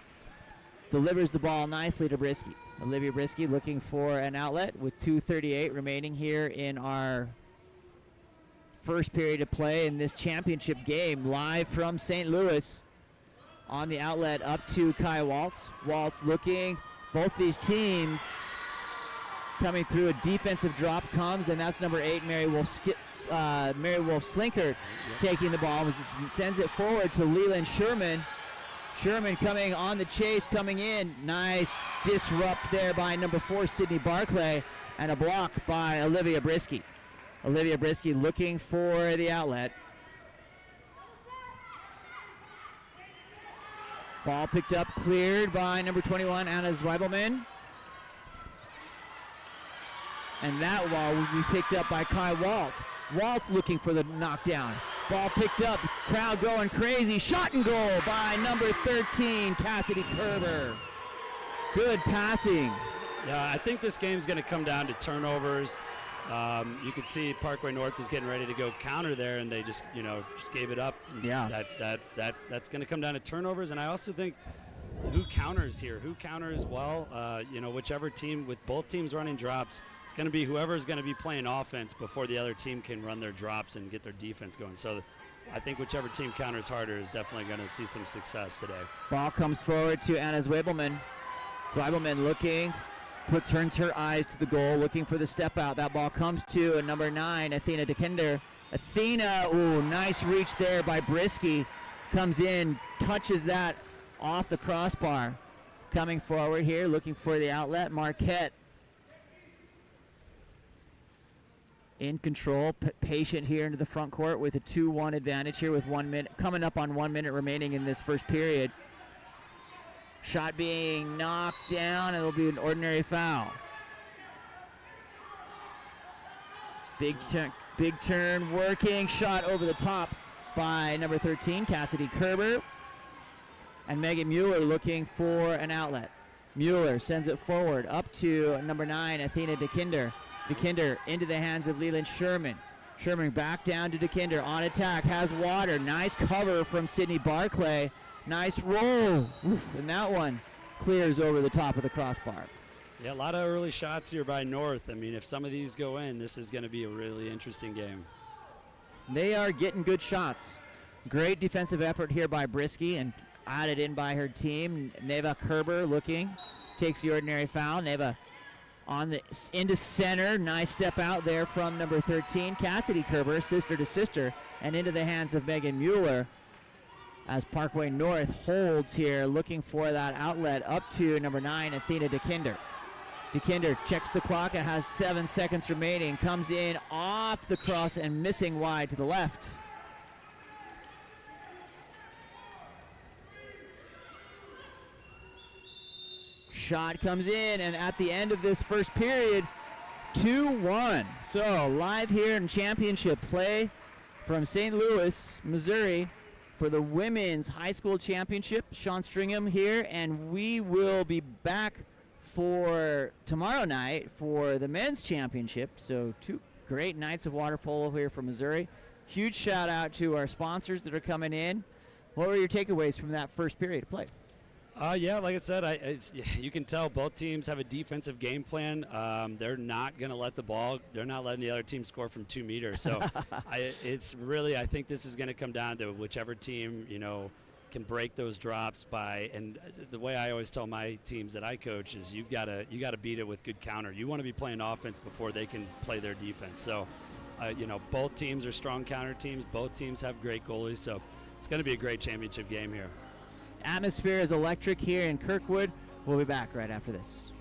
Delivers the ball nicely to Brisky. Olivia Brisky looking for an outlet with 2:38 remaining here in our first period of play in this championship game. Live from St. Louis. On the outlet up to Kai Waltz. Waltz looking. Both these teams coming through. A defensive drop comes, and that's number 8, Mary Wolf Slinker, taking the ball. Sends it forward to Leland Sherman. Sherman coming on the chase, coming in. Nice disrupt there by number 4, Sydney Barclay, and a block by Olivia Brisky. Olivia Brisky looking for the outlet. Ball picked up, cleared by number 21, Anna Zweibelman. And that ball will be picked up by Kai Waltz. Waltz looking for the knockdown. Ball picked up, crowd going crazy. Shot and goal by number 13, Cassidy Kerber. Good passing. Yeah, I think this game's going to come down to turnovers. You can see Parkway North is getting ready to go counter there, and they just gave it up. Yeah. That's going to come down to turnovers, and I also think who counters here? Who counters well? Whichever team, with both teams running drops, it's going to be whoever's going to be playing offense before the other team can run their drops and get their defense going. So I think whichever team counters harder is definitely going to see some success today. Ball comes forward to Anna Zweibelman. Zweibelman looking. Turns her eyes to the goal, looking for the step out. That ball comes to number 9, Athena DeKinder. Athena, nice reach there by Brisky. Comes in, touches that off the crossbar. Coming forward here, looking for the outlet. Marquette in control, patient here into the front court with a 2-1 advantage here with 1 minute, coming up on 1 minute remaining in this first period. Shot being knocked down, and it'll be an ordinary foul. Big turn working. Shot over the top by number 13, Cassidy Kerber. And Megan Mueller looking for an outlet. Mueller sends it forward up to number 9, Athena DeKinder. DeKinder into the hands of Leland Sherman. Sherman back down to DeKinder on attack, has water. Nice cover from Sydney Barclay. Nice roll. Oof, and that one clears over the top of the crossbar. Yeah, a lot of early shots here by North. I mean, if some of these go in, this is going to be a really interesting game. They are getting good shots. Great defensive effort here by Brisky and added in by her team. Neva Kerber looking, takes the ordinary foul. Neva into center. Nice step out there from number 13, Cassidy Kerber, sister to sister, and into the hands of Megan Mueller as Parkway North holds here, looking for that outlet up to number 9, Athena DeKinder. DeKinder checks the clock. It has 7 seconds remaining. Comes in off the cross and missing wide to the left. Shot comes in, and at the end of this first period, 2-1. So live here in championship play from St. Louis, Missouri, for the women's high school championship. Sean Stringham here, and we will be back for tomorrow night for the men's championship. So 2 great nights of water polo here from Missouri. Huge shout out to our sponsors that are coming in. What were your takeaways from that first period of play? Yeah, like I said, you can tell both teams have a defensive game plan. They're not going to let the ball, they're not letting the other team score from 2 meters. So it's really, I think this is going to come down to whichever team, can break those drops by, and the way I always tell my teams that I coach is you got to beat it with good counter. You want to be playing offense before they can play their defense. So, both teams are strong counter teams. Both teams have great goalies. So it's going to be a great championship game here. Atmosphere is electric here in Kirkwood. We'll be back right after this.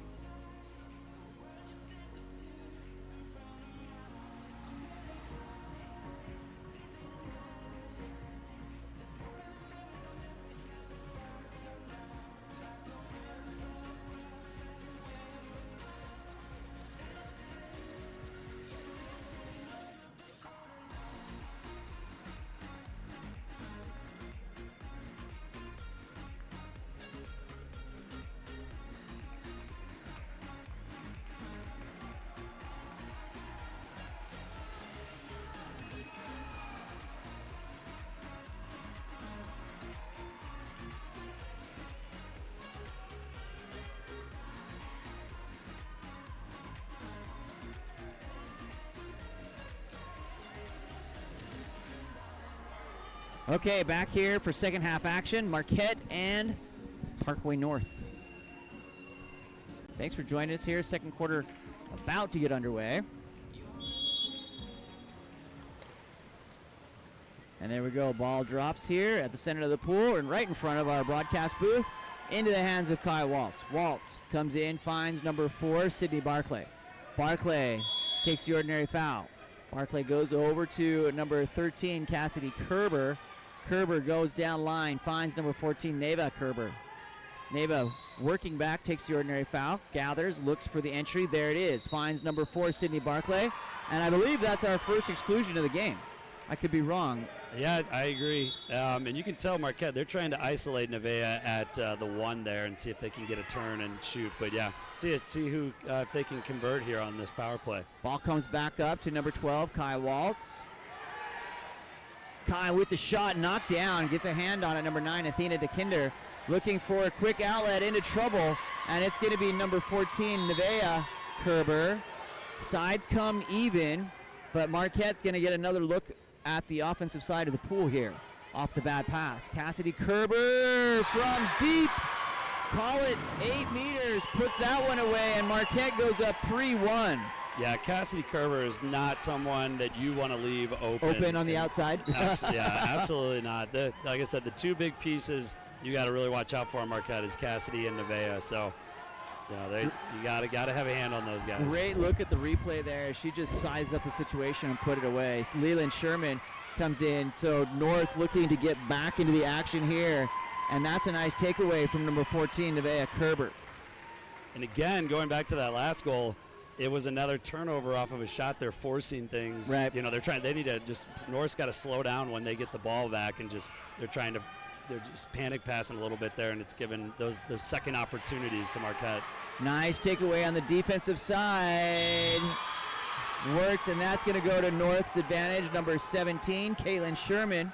Okay, back here for second half action, Marquette and Parkway North. Thanks for joining us here. Second quarter about to get underway. And there we go. Ball drops here at the center of the pool and right in front of our broadcast booth into the hands of Kai Waltz. Waltz comes in, finds number 4, Sydney Barclay. Barclay takes the ordinary foul. Barclay goes over to number 13, Cassidy Kerber. Kerber goes down line, finds number 14, Neva Kerber. Neva working back, takes the ordinary foul, gathers, looks for the entry. There it is. Finds number 4, Sydney Barclay. And I believe that's our first exclusion of the game. I could be wrong. Yeah, I agree. And you can tell Marquette, they're trying to isolate Nevaeh at the 1 there and see if they can get a turn and shoot. But yeah, see who if they can convert here on this power play. Ball comes back up to number 12, Kai Waltz. Kai with the shot knocked down, gets a hand on it, number 9, Athena DeKinder. Looking for a quick outlet, into trouble, and it's going to be number 14, Nevaeh Kerber. Sides come even, but Marquette's going to get another look at the offensive side of the pool here off the bad pass. Cassidy Kerber from deep, call it 8 meters, puts that one away, and Marquette goes up 3-1. Yeah, Cassidy Kerber is not someone that you want to leave open on the outside. Yeah, absolutely not. Like I said, the 2 big pieces you got to really watch out for on Marquette is Cassidy and Nevaeh. So, you got to have a hand on those guys. Great look at the replay there. She just sized up the situation and put it away. Leland Sherman comes in. So North looking to get back into the action here And that's a nice takeaway from number 14, Nevaeh Kerber. And again, going back to that last goal, it was another turnover off of a shot. They're forcing things. Right. You know, they need to North's got to slow down when they get the ball back, and they're just panic passing a little bit there, and it's given those second opportunities to Marquette. Nice takeaway on the defensive side. Works, and that's going to go to North's advantage. Number 17, Caitlin Sherman.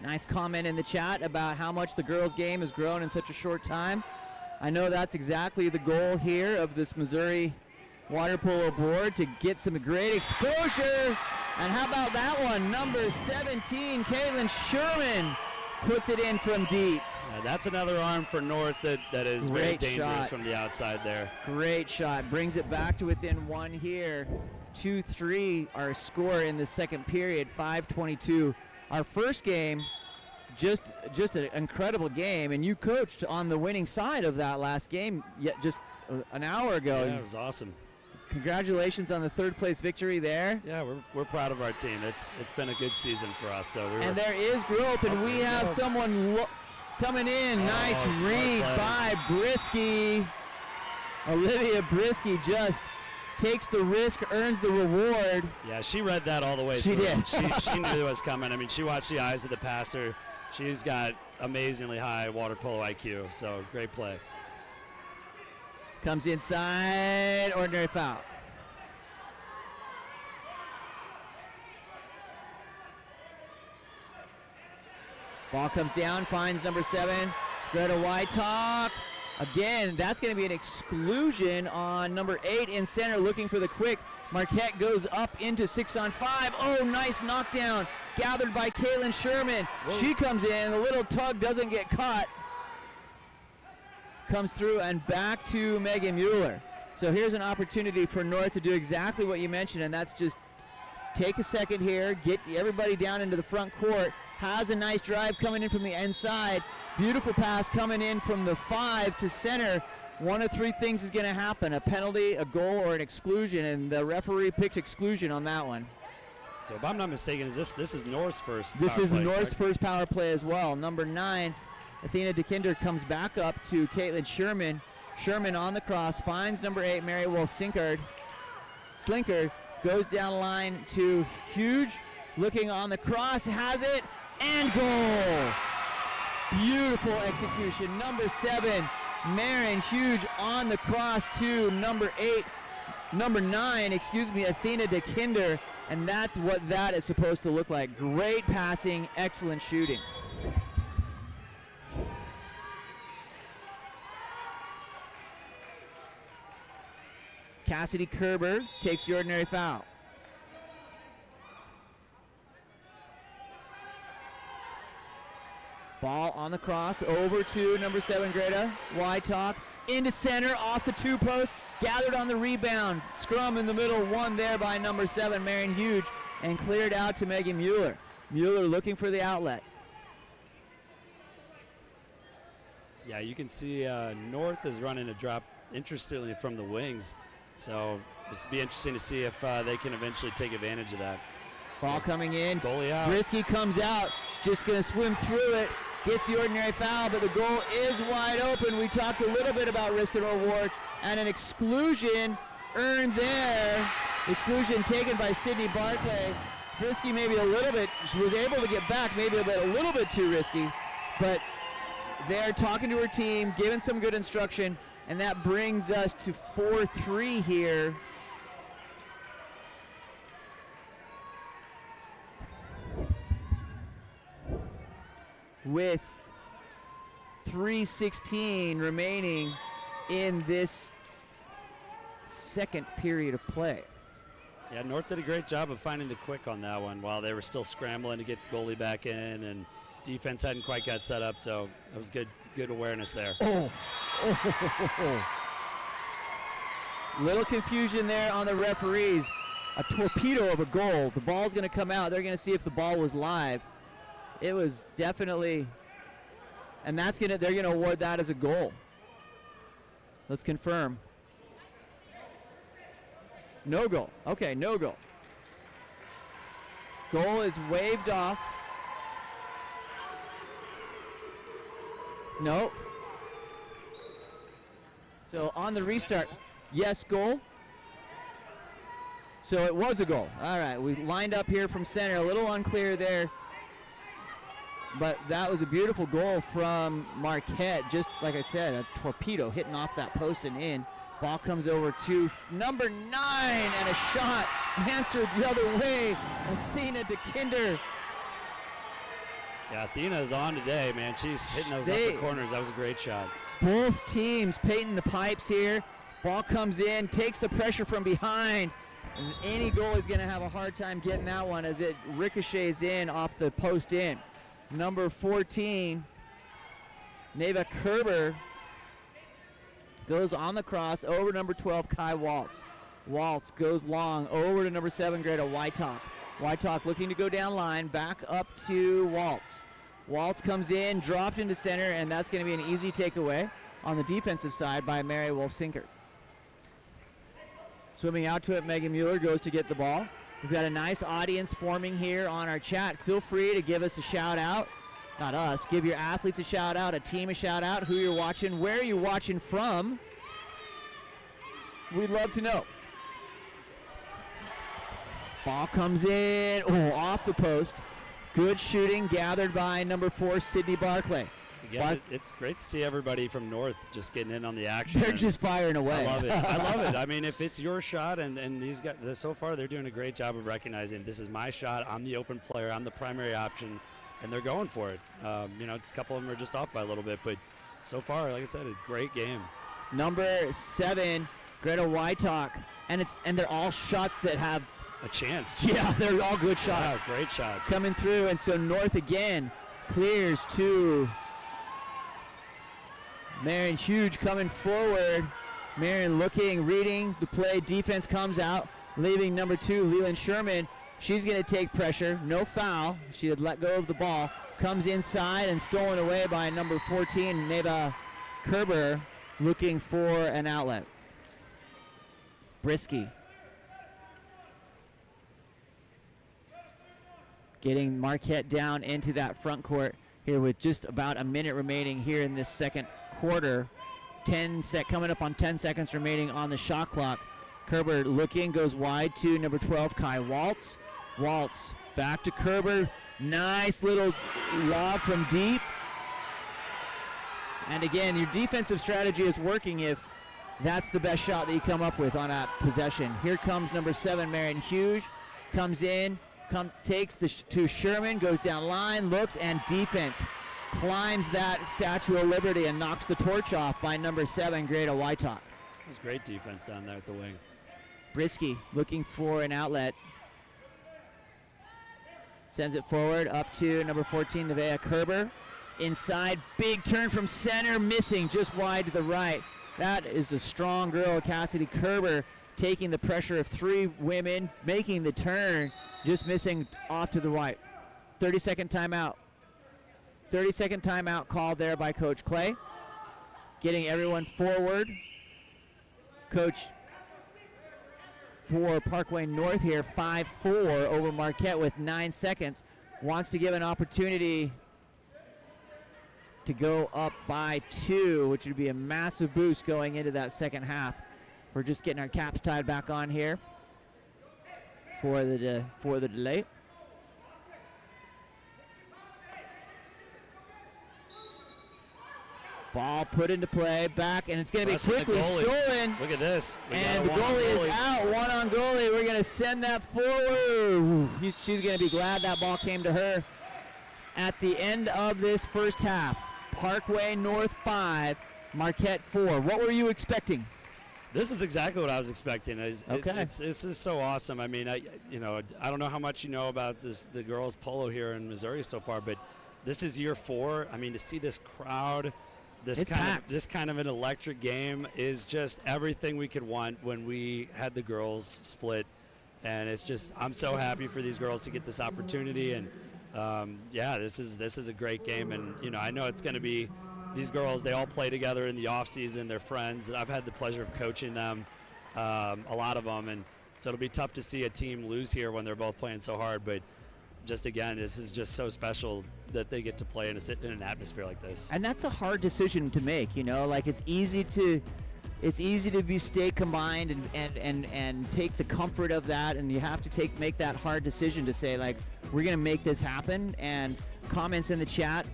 Nice comment in the chat about how much the girls' game has grown in such a short time. I know that's exactly the goal here of this Missouri Water Polo Board, to get some great exposure. And how about that one? Number 17, Caitlin Sherman puts it in from deep. Yeah, that's another arm for North that is very Great dangerous shot. from the outside there. Great shot. Brings it back to within one here. 2-3 our score in the second period, 5:22. Our first game, just an incredible game, and you coached on the winning side of that last game just an hour ago. Yeah, it was awesome. Congratulations on the third place victory there. Yeah, we're proud of our team. It's been a good season for us. So And there is growth, and we have someone coming in. Nice smart read play. by Brisky. Olivia Brisky just takes the risk, earns the reward. Yeah, she read that all the way She through. did. She knew it was coming. I mean, she watched the eyes of the passer. She's got amazingly high water polo IQ, so great play. Comes inside, ordinary foul. Ball comes down, finds number 7, Greta Wytalk. Again, that's going to be an exclusion on number 8 in center, looking for the quick. Marquette goes up into 6-on-5. Oh, nice knockdown, gathered by Caitlin Sherman. Whoa. She comes in, the little tug doesn't get caught. Comes through and back to Megan Mueller. So here's an opportunity for North to do exactly what you mentioned, and that's just take a second here, get everybody down into the front court. Has a nice drive coming in from the inside. Beautiful pass coming in from the 5 to center. One of 3 things is going to happen: a penalty, a goal, or an exclusion, and the referee picked exclusion on that one. So if I'm not mistaken, this is North's first This power is play, North's correct? first power play as well. Number 9, Athena DeKinder comes back up to Caitlin Sherman. Sherman on the cross, finds number 8, Mary Wolf Slinkard, goes down the line to Huge, looking on the cross, has it, and goal. Beautiful execution. Number 7, Marin Huge on the cross to number 9, Athena DeKinder, and that's what that is supposed to look like. Great passing, excellent shooting. Cassidy Kerber takes the ordinary foul. Ball on the cross over to number 7, Greta Wytalk, into center, off the 2 post, gathered on the rebound. Scrum in the middle, won there by number 7, Marion Huge, and cleared out to Megan Mueller. Mueller looking for the outlet. Yeah, you can see North is running a drop, interestingly, from the wings. So this will be interesting to see if they can eventually take advantage of that. Ball coming in. Goalie out. Brisky comes out, just going to swim through it. Gets the ordinary foul, but the goal is wide open. We talked a little bit about risk and reward, and an exclusion earned there. Exclusion taken by Sydney Barclay. Brisky maybe a little bit, she was able to get back, maybe a little bit too risky, but they're talking to her team, giving some good instruction, and that brings us to 4-3 here. With 3:16 remaining in this second period of play. Yeah, North did a great job of finding the quick on that one while they were still scrambling to get the goalie back in, and defense hadn't quite got set up, so that was good awareness there. Little confusion there on the referees. A torpedo of a goal. The ball's going to come out. They're going to see if the ball was live. It was definitely, and they're going to award that as a goal. Let's confirm. No goal. Okay, no goal. Goal is waved off. Nope. So on the restart, yes, goal. So it was a goal. All right, we lined up here from center. A little unclear there. But that was a beautiful goal from Marquette. Just like I said, a torpedo hitting off that post and in. Ball comes over to number 9, and a shot answered the other way. Athena DeKinder. Yeah, Athena is on today, man. She's hitting those upper corners. That was a great shot. Both teams painting the pipes here. Ball comes in, takes the pressure from behind. And any goal is going to have a hard time getting that one as it ricochets in off the post in. Number 14, Neva Kerber, goes on the cross over number 12, Kai Waltz. Waltz goes long over to number 7, Greta Wytalk. Wytalk looking to go down line, back up to Waltz. Waltz comes in, dropped into center, and that's going to be an easy takeaway on the defensive side by Mary Wolf-Sinkert. Swimming out to it, Megan Mueller goes to get the ball. We've got a nice audience forming here on our chat. Feel free to give us a shout out. Not us. Give your athletes a shout out, a team a shout out, who you're watching, where you're watching from. We'd love to know. Ball comes in. Oh, off the post. Good shooting gathered by number 4, Sydney Barclay. Again, it's great to see everybody from North just getting in on the action. They're just firing away. I love it. I love it. I mean, if it's your shot, and these guys, so far they're doing a great job of recognizing this is my shot. I'm the open player. I'm the primary option, and they're going for it. A couple of them are just off by a little bit, but so far, like I said, a great game. Number 7, Greta Wytalk, and they're all shots that have a chance. Yeah, they're all good shots. Yeah, great shots coming through, and so North again clears to Marion Huge coming forward. Marion looking, reading the play. Defense comes out, leaving number 2, Leland Sherman. She's going to take pressure. No foul. She had let go of the ball. Comes inside and stolen away by number 14, Neva Kerber, looking for an outlet. Brisky getting Marquette down into that front court here with just about a minute remaining here in this second quarter. Coming up on 10 seconds remaining on the shot clock. Kerber looking, goes wide to number 12, Kai Waltz. Waltz back to Kerber. Nice little lob from deep. And again, your defensive strategy is working if that's the best shot that you come up with on that possession. Here comes number 7, Marion Hughes. Comes in, takes to Sherman, goes down line, looks, and defense climbs that Statue of Liberty and knocks the torch off by number 7, Greta Wytalk. It was great defense down there at the wing. Brisky looking for an outlet. Sends it forward up to number 14, Nevaeh Kerber. Inside, big turn from center, missing just wide to the right. That is a strong girl, Cassidy Kerber, taking the pressure of 3 women, making the turn, just missing off to the right. 30-second timeout. 30-second timeout called there by Coach Clay. Getting everyone forward. Coach for Parkway North here, 5-4 over Marquette with 9 seconds. Wants to give an opportunity to go up by 2, which would be a massive boost going into that second half. We're just getting our caps tied back on here for the delay. Ball put into play, back, and it's going to be quickly stolen. Look at this. And the goalie is out, one on goalie. We're going to send that forward. She's going to be glad that ball came to her. At the end of this first half, Parkway North 5, Marquette 4. What were you expecting? This is exactly what I was expecting. This is so awesome. I mean, I don't know how much you know about the girls polo here in Missouri so far, but this is year 4. I mean, to see this crowd, this kind of an electric game is just everything we could want when we had the girls split, and it's just I'm so happy for these girls to get this opportunity, and this is a great game, and I know it's going to be. These girls, they all play together in the off season. They're friends. I've had the pleasure of coaching them, a lot of them, and so it'll be tough to see a team lose here when they're both playing so hard. But just again, this is just so special that they get to play in an atmosphere like this. And that's a hard decision to make, you know. Like it's easy to stay combined and take the comfort of that, and you have to make that hard decision to say, like, we're gonna make this happen. And comments in the chat,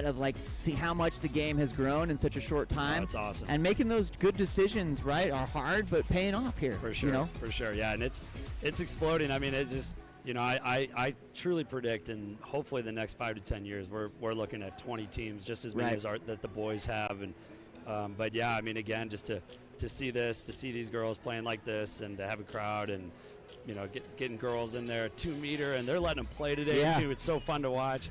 of like, see how much the game has grown in such a short time. Oh, that's awesome. And making those good decisions, right, are hard, but paying off here. For sure, you know? For sure, yeah. And it's exploding. I mean, it's just, you know, I truly predict in hopefully the next 5 to 10 years, we're looking at 20 teams, just as many Right. as that the boys have. And but yeah, I mean, again, just to see these girls playing like this, and to have a crowd, and you know, getting girls in there 2 meter, and they're letting them play today too. It's so fun to watch.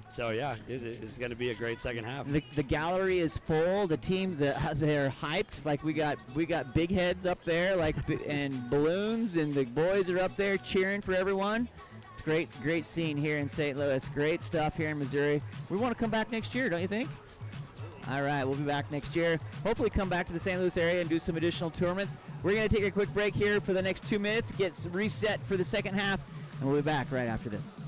So yeah, it's going to be a great second half. The gallery is full. The team, they're hyped. Like we got big heads up there, like and balloons, and the boys are up there cheering for everyone. It's great scene here in St. Louis. Great stuff here in Missouri. We want to come back next year, don't you think? All right, we'll be back next year. Hopefully come back to the St. Louis area and do some additional tournaments. We're going to take a quick break here for the next 2 minutes, get reset for the second half, and we'll be back right after this.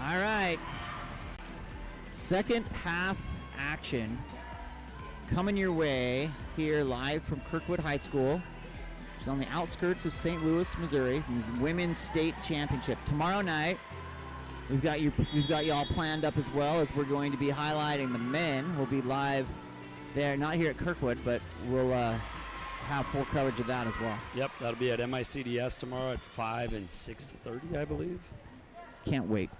All right. Second half action coming your way here live from Kirkwood High School. It's on the outskirts of St. Louis, Missouri. It's Women's State Championship. Tomorrow night, we've got you all planned up as well, as we're going to be highlighting the men. We'll be live there, not here at Kirkwood, but we'll have full coverage of that as well. Yep, that'll be at MICDS tomorrow at 5 and 6:30, I believe. Can't wait.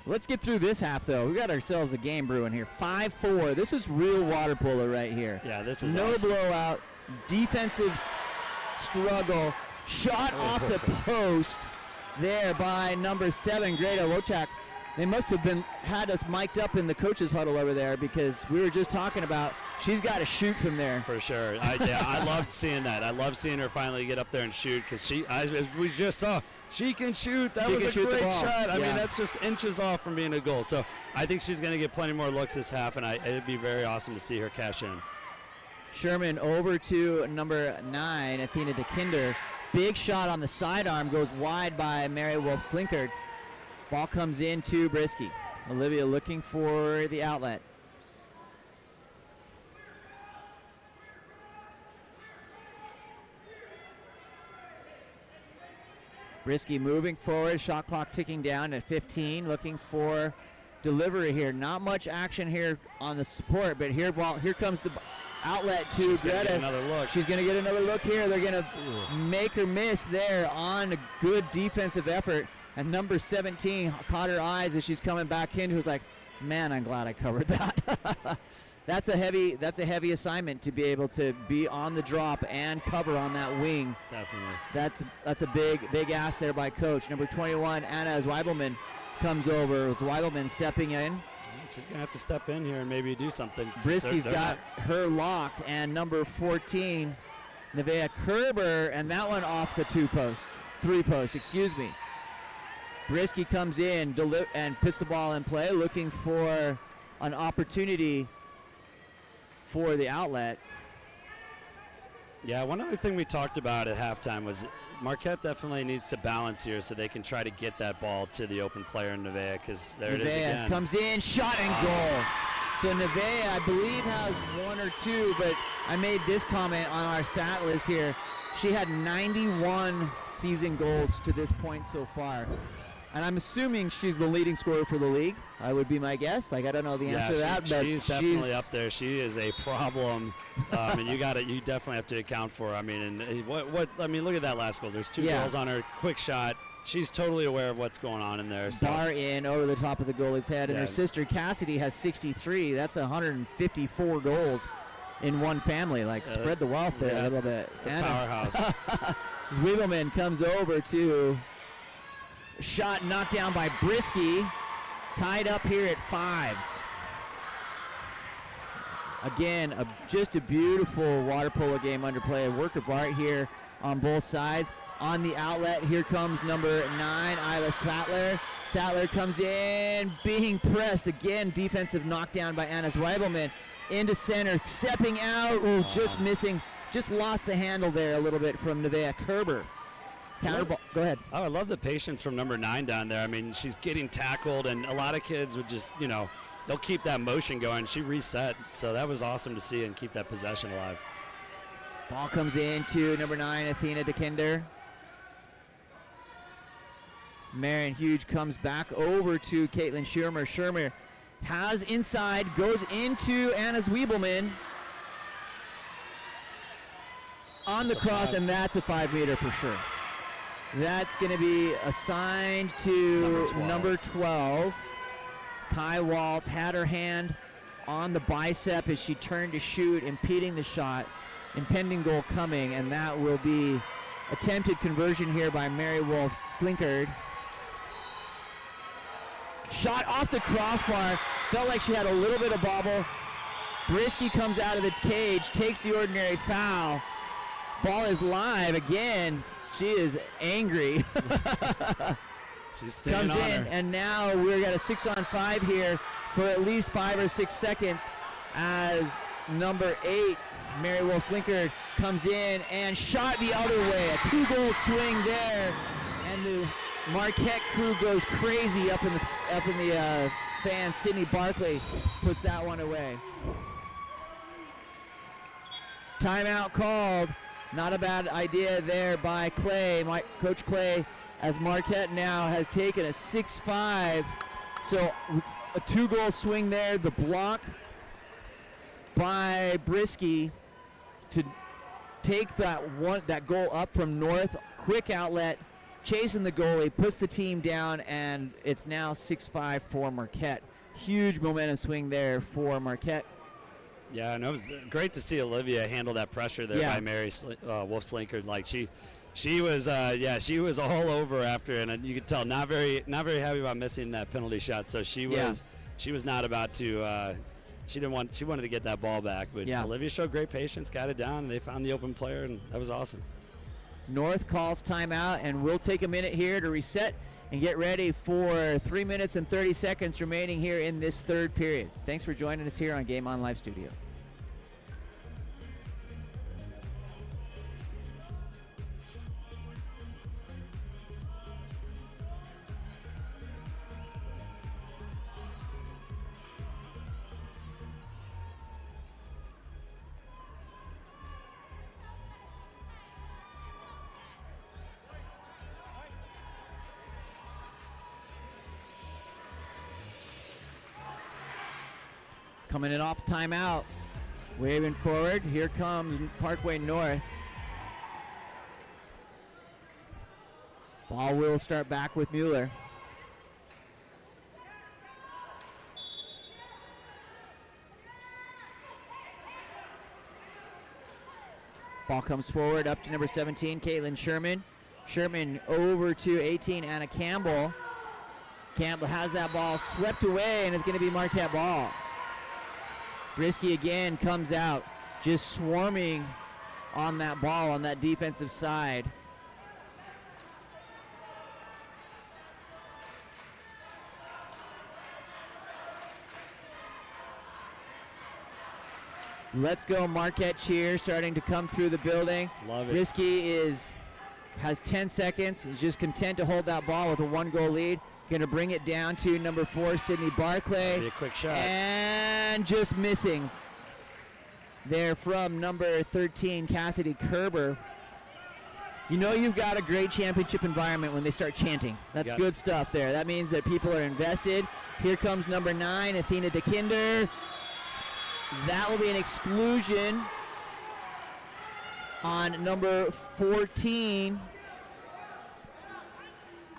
Let's get through this half, though. We got ourselves a game brewing here. 5-4. This is real water polo right here. Yeah, this is no awesome. blowout. Defensive struggle. Shot off the post there by number 7, Greta Wojcik. They must have had us mic'd up in the coaches huddle over there, because we were just talking about she's got to shoot from there. For sure. I loved seeing that. I love seeing her finally get up there and shoot, because as we just saw, she can shoot. That was a great shot. I mean, that's just inches off from being a goal. So I think she's going to get plenty more looks this half, and it'd be very awesome to see her cash in. Sherman over to number 9, Athena DeKinder. Big shot on the sidearm, goes wide by Mary Wolf-Slinkard. Ball comes in to Brisky. Olivia looking for the outlet. Brisky moving forward, shot clock ticking down at 15, looking for delivery here. Not much action here on the support, but here comes the outlet to Greta. She's going to get another look here. They're going to make her miss there on a good defensive effort. And number 17 caught her eyes as she's coming back in, who's like, man, I'm glad I covered that. That's a heavy assignment to be able to be on the drop and cover on that wing. Definitely. That's a big ask there by coach. Number 21, Anna Zweibelman, comes over. Zweibelman stepping in. She's going to have to step in here and maybe do something. Brisky's got her locked, and number 14, Nevaeh Kerber, and that one off the 3 post, excuse me. Brisky comes in and puts the ball in play, looking for an opportunity for the outlet. Yeah, one other thing we talked about at halftime was Marquette definitely needs to balance here so they can try to get that ball to the open player in Nevaeh, because there it is again. Comes in, shot and goal. So Nevaeh, I believe, has 1 or 2, but I made this comment on our stat list here. She had 91 season goals to this point so far. And I'm assuming she's the leading scorer for the league. I would be my guess. I don't know the answer to that, but she's definitely up there. She is a problem, and you definitely have to account for her. I mean, and look at that last goal. There's 2 goals on her. Quick shot. She's totally aware of what's going on in there. So. Bar in over the top of the goalie's head, and her sister Cassidy has 63. That's 154 goals in one family. Spread the wealth there a little bit. It's a powerhouse. Zwiebelman comes over to. Shot knocked down by Brisky, tied up here at 5s. Again, just a beautiful water polo game under play. A work of art here on both sides. On the outlet, here comes number 9, Isla Sattler. Sattler comes in, being pressed. Again, defensive knockdown by Anna Zweibelman. Into center, stepping out. Ooh, just missing. Just lost the handle there a little bit from Nevaeh Kerber. Counterball. Go ahead. Oh, I love the patience from number 9 down there. I mean, she's getting tackled, and a lot of kids would just, they'll keep that motion going. She reset, so that was awesome to see and keep that possession alive. Ball comes in to number 9, Athena DeKinder. Marion Hughes comes back over to Caitlin Schirmer. Schirmer has inside, goes into Anna Zwiebelman on the cross, and that's a 5-meter for sure. That's going to be assigned to number 12. Kai Waltz had her hand on the bicep as she turned to shoot, impeding the shot. Impending goal coming, and that will be attempted conversion here by Mary Wolf-Slinkard. Shot off the crossbar. Felt like she had a little bit of bobble. Brisky comes out of the cage, takes the ordinary foul. Ball is live again. She is angry. She's staying on her. Comes in, and now we've got a 6-on-5 here for at least 5 or 6 seconds as number 8, Mary Wolf-Slinkard, comes in and shot the other way. A 2-goal swing there, and the Marquette crew goes crazy up in the fans. Sydney Barkley puts that one away. Timeout called. Not a bad idea there by Clay, Coach Clay, as Marquette now has taken a 6-5. So a 2-goal swing there. The block by Brisky to take that goal up from North. Quick outlet, chasing the goalie, puts the team down, and it's now 6-5 for Marquette. Huge momentum swing there for Marquette. Yeah, and it was great to see Olivia handle that pressure there by Mary Wolf-Slinkard. She was all over after, and you could tell not very happy about missing that penalty shot. So she was not about to. She wanted to get that ball back, but Olivia showed great patience, got it down, and they found the open player, and that was awesome. North calls timeout, and we'll take a minute here to reset and get ready for 3 minutes and 30 seconds remaining here in this third period. Thanks for joining us here on Game On Live Studio. Coming in off timeout, waving forward. Here comes Parkway North. Ball will start back with Mueller. Ball comes forward up to number 17, Caitlin Sherman. Sherman over to 18, Anna Campbell. Campbell has that ball swept away, and it's going to be Marquette ball. Brisky again comes out, just swarming on that ball on that defensive side. Let's go Marquette cheer starting to come through the building. Love it. Brisky has 10 seconds. He's just content to hold that ball with a 1-goal lead. Going to bring it down to number 4, Sydney Barclay. Be a quick shot. And just missing there from number 13, Cassidy Kerber. You know you've got a great championship environment when they start chanting. That's good stuff there. That means that people are invested. Here comes number 9, Athena DeKinder. That will be an exclusion on number 14,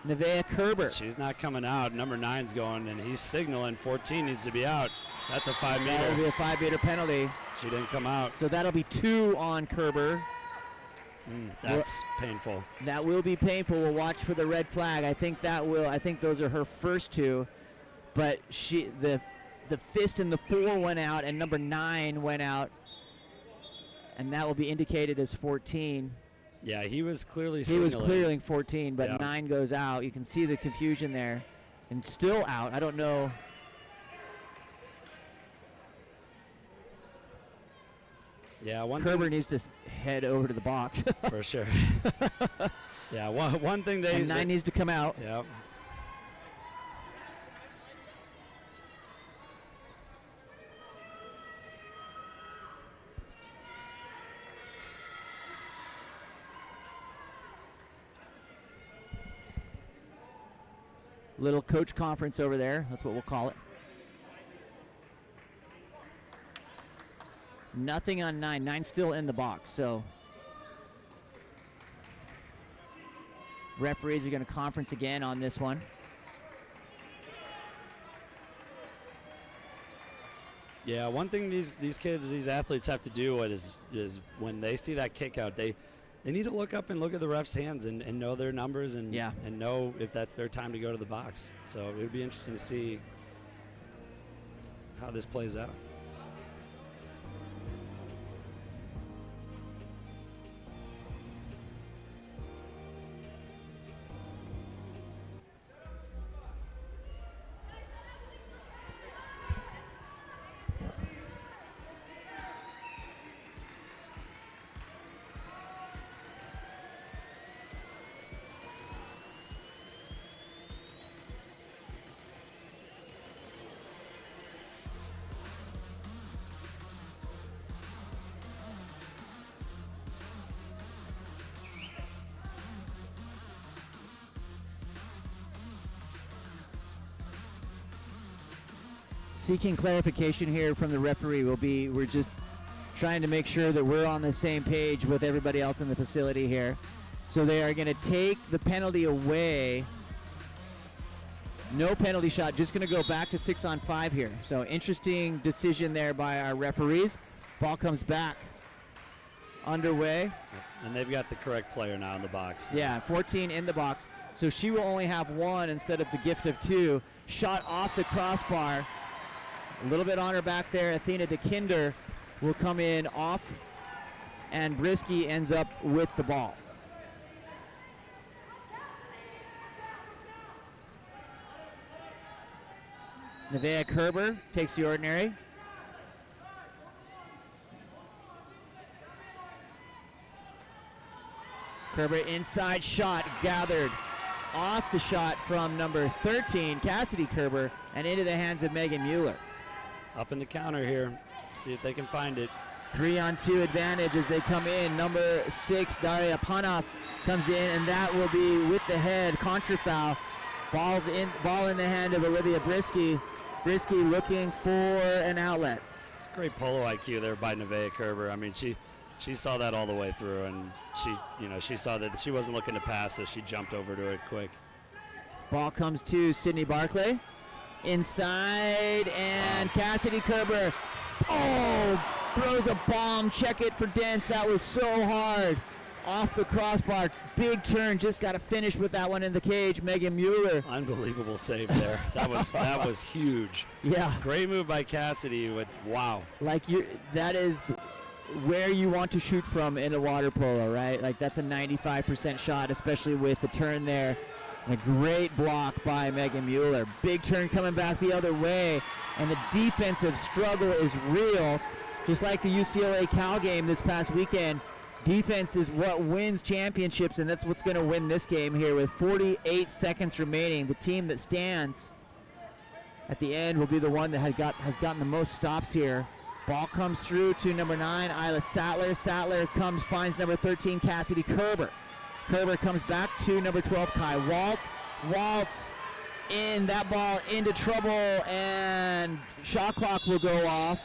Nevaeh Kerber. She's not coming out. Number 9's going, and he's signaling 14 needs to be out. That's a 5-meter. That will be a 5-meter penalty. She didn't come out. So that'll be 2 on Kerber. That's painful. That will be painful. We'll watch for the red flag. I think those are her first 2. But the fist and the 4 went out, and number 9 went out. And that will be indicated as 14. Yeah, he was clearly signaling. He was clearly 14, but 9 goes out. You can see the confusion there. And still out. I don't know. Yeah, Kerber needs to head over to the box. For sure. Yeah, one thing and 9 needs to come out. Yep. Little coach conference over there. That's what we'll call it. Nothing on 9. 9's still in the box, so referees are going to conference again on this one. Yeah, one thing these kids, these athletes have to do is when they see that kick out, they need to look up and look at the ref's hands and know their numbers and know if that's their time to go to the box. So it would be interesting to see how this plays out. Seeking clarification here from the referee. We're just trying to make sure that we're on the same page with everybody else in the facility here. So they are going to take the penalty away. No penalty shot, just going to go back to 6-on-5 here. So interesting decision there by our referees. Ball comes back underway. And they've got the correct player now in the box. Yeah, 14 in the box. So she will only have 1 instead of the gift of 2. Shot off the crossbar. A little bit on her back there. Athena DeKinder will come in off, and Brisky ends up with the ball. Nevaeh Kerber takes the ordinary. Kerber inside shot gathered off the shot from number 13, Cassidy Kerber, and into the hands of Megan Mueller. Up in the counter here. See if they can find it. 3-on-2 advantage as they come in. Number 6, Daria Panoff comes in, and that will be with the head. Contra foul. Ball in the hand of Olivia Brisky. Brisky looking for an outlet. It's great polo IQ there by Nevaeh Kerber. I mean, she saw that all the way through, and she saw that she wasn't looking to pass, so she jumped over to it quick. Ball comes to Sydney Barclay. Inside, and Cassidy Kerber, throws a bomb. Check it for Dents. That was so hard. Off the crossbar. Big turn. Just got to finish with that one in the cage. Megan Mueller. Unbelievable save there. That was huge. Yeah. Great move by Cassidy with wow. Like that is where you want to shoot from in a water polo, right? Like that's a 95% shot, especially with the turn there. And a great block by Megan Mueller. Big turn coming back the other way, and the defensive struggle is real. Just like the UCLA Cal game this past weekend, defense is what wins championships, and that's what's going to win this game here with 48 seconds remaining. The team that stands at the end will be the one that has gotten the most stops here. Ball comes through to number 9, Isla Sattler. Sattler finds number 13, Cassidy Kerber. Kerber comes back to number 12, Kai Waltz. Waltz in that ball into trouble, and shot clock will go off.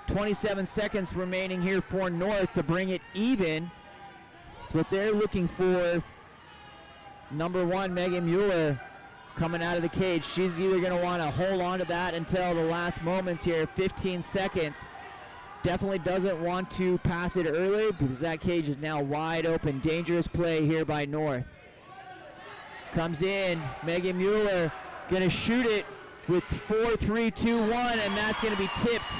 27 seconds remaining here for North to bring it even. That's what they're looking for. Number 1, Megan Mueller, coming out of the cage. She's either going to want to hold on to that until the last moments here, 15 seconds. Definitely doesn't want to pass it early because that cage is now wide open. Dangerous play here by North. Comes in, Megan Mueller going to shoot it with 4, 3, 2, 1, and that's going to be tipped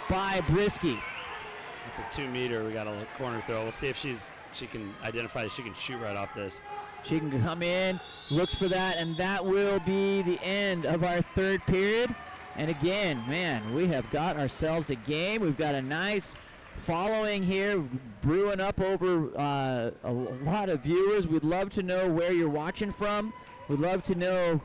by Brisky. It's a 2-meter. We got a corner throw. We'll see if she can identify that she can shoot right off this. She can come in, looks for that, and that will be the end of our third period. And again, man, we have got ourselves a game. We've got a nice following here, brewing up over a lot of viewers. We'd love to know where you're watching from. We'd love to know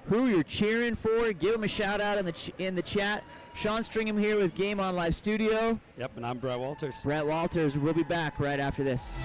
who you're cheering for. Give them a shout out in the chat. Sean Stringham here with Game On Live Studio. Yep, and I'm Brett Walters. Brett Walters. We'll be back right after this.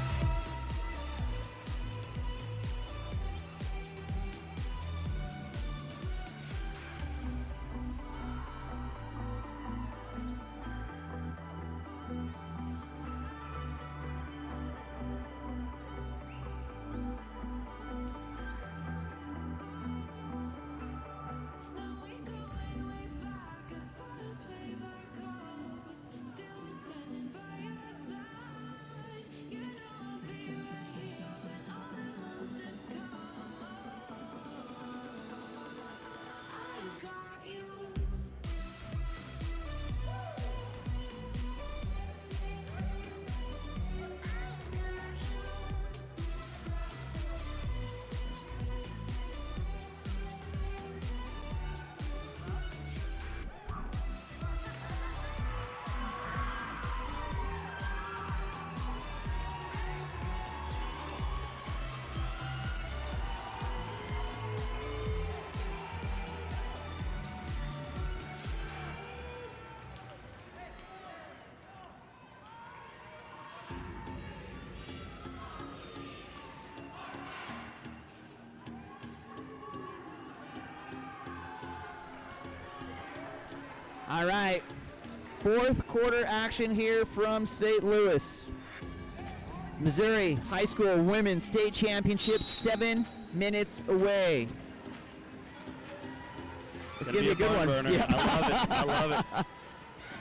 All right, fourth quarter action here from St. Louis. Missouri High School Women's State Championship 7 minutes away. It's going to be a good one. Yep. I love it.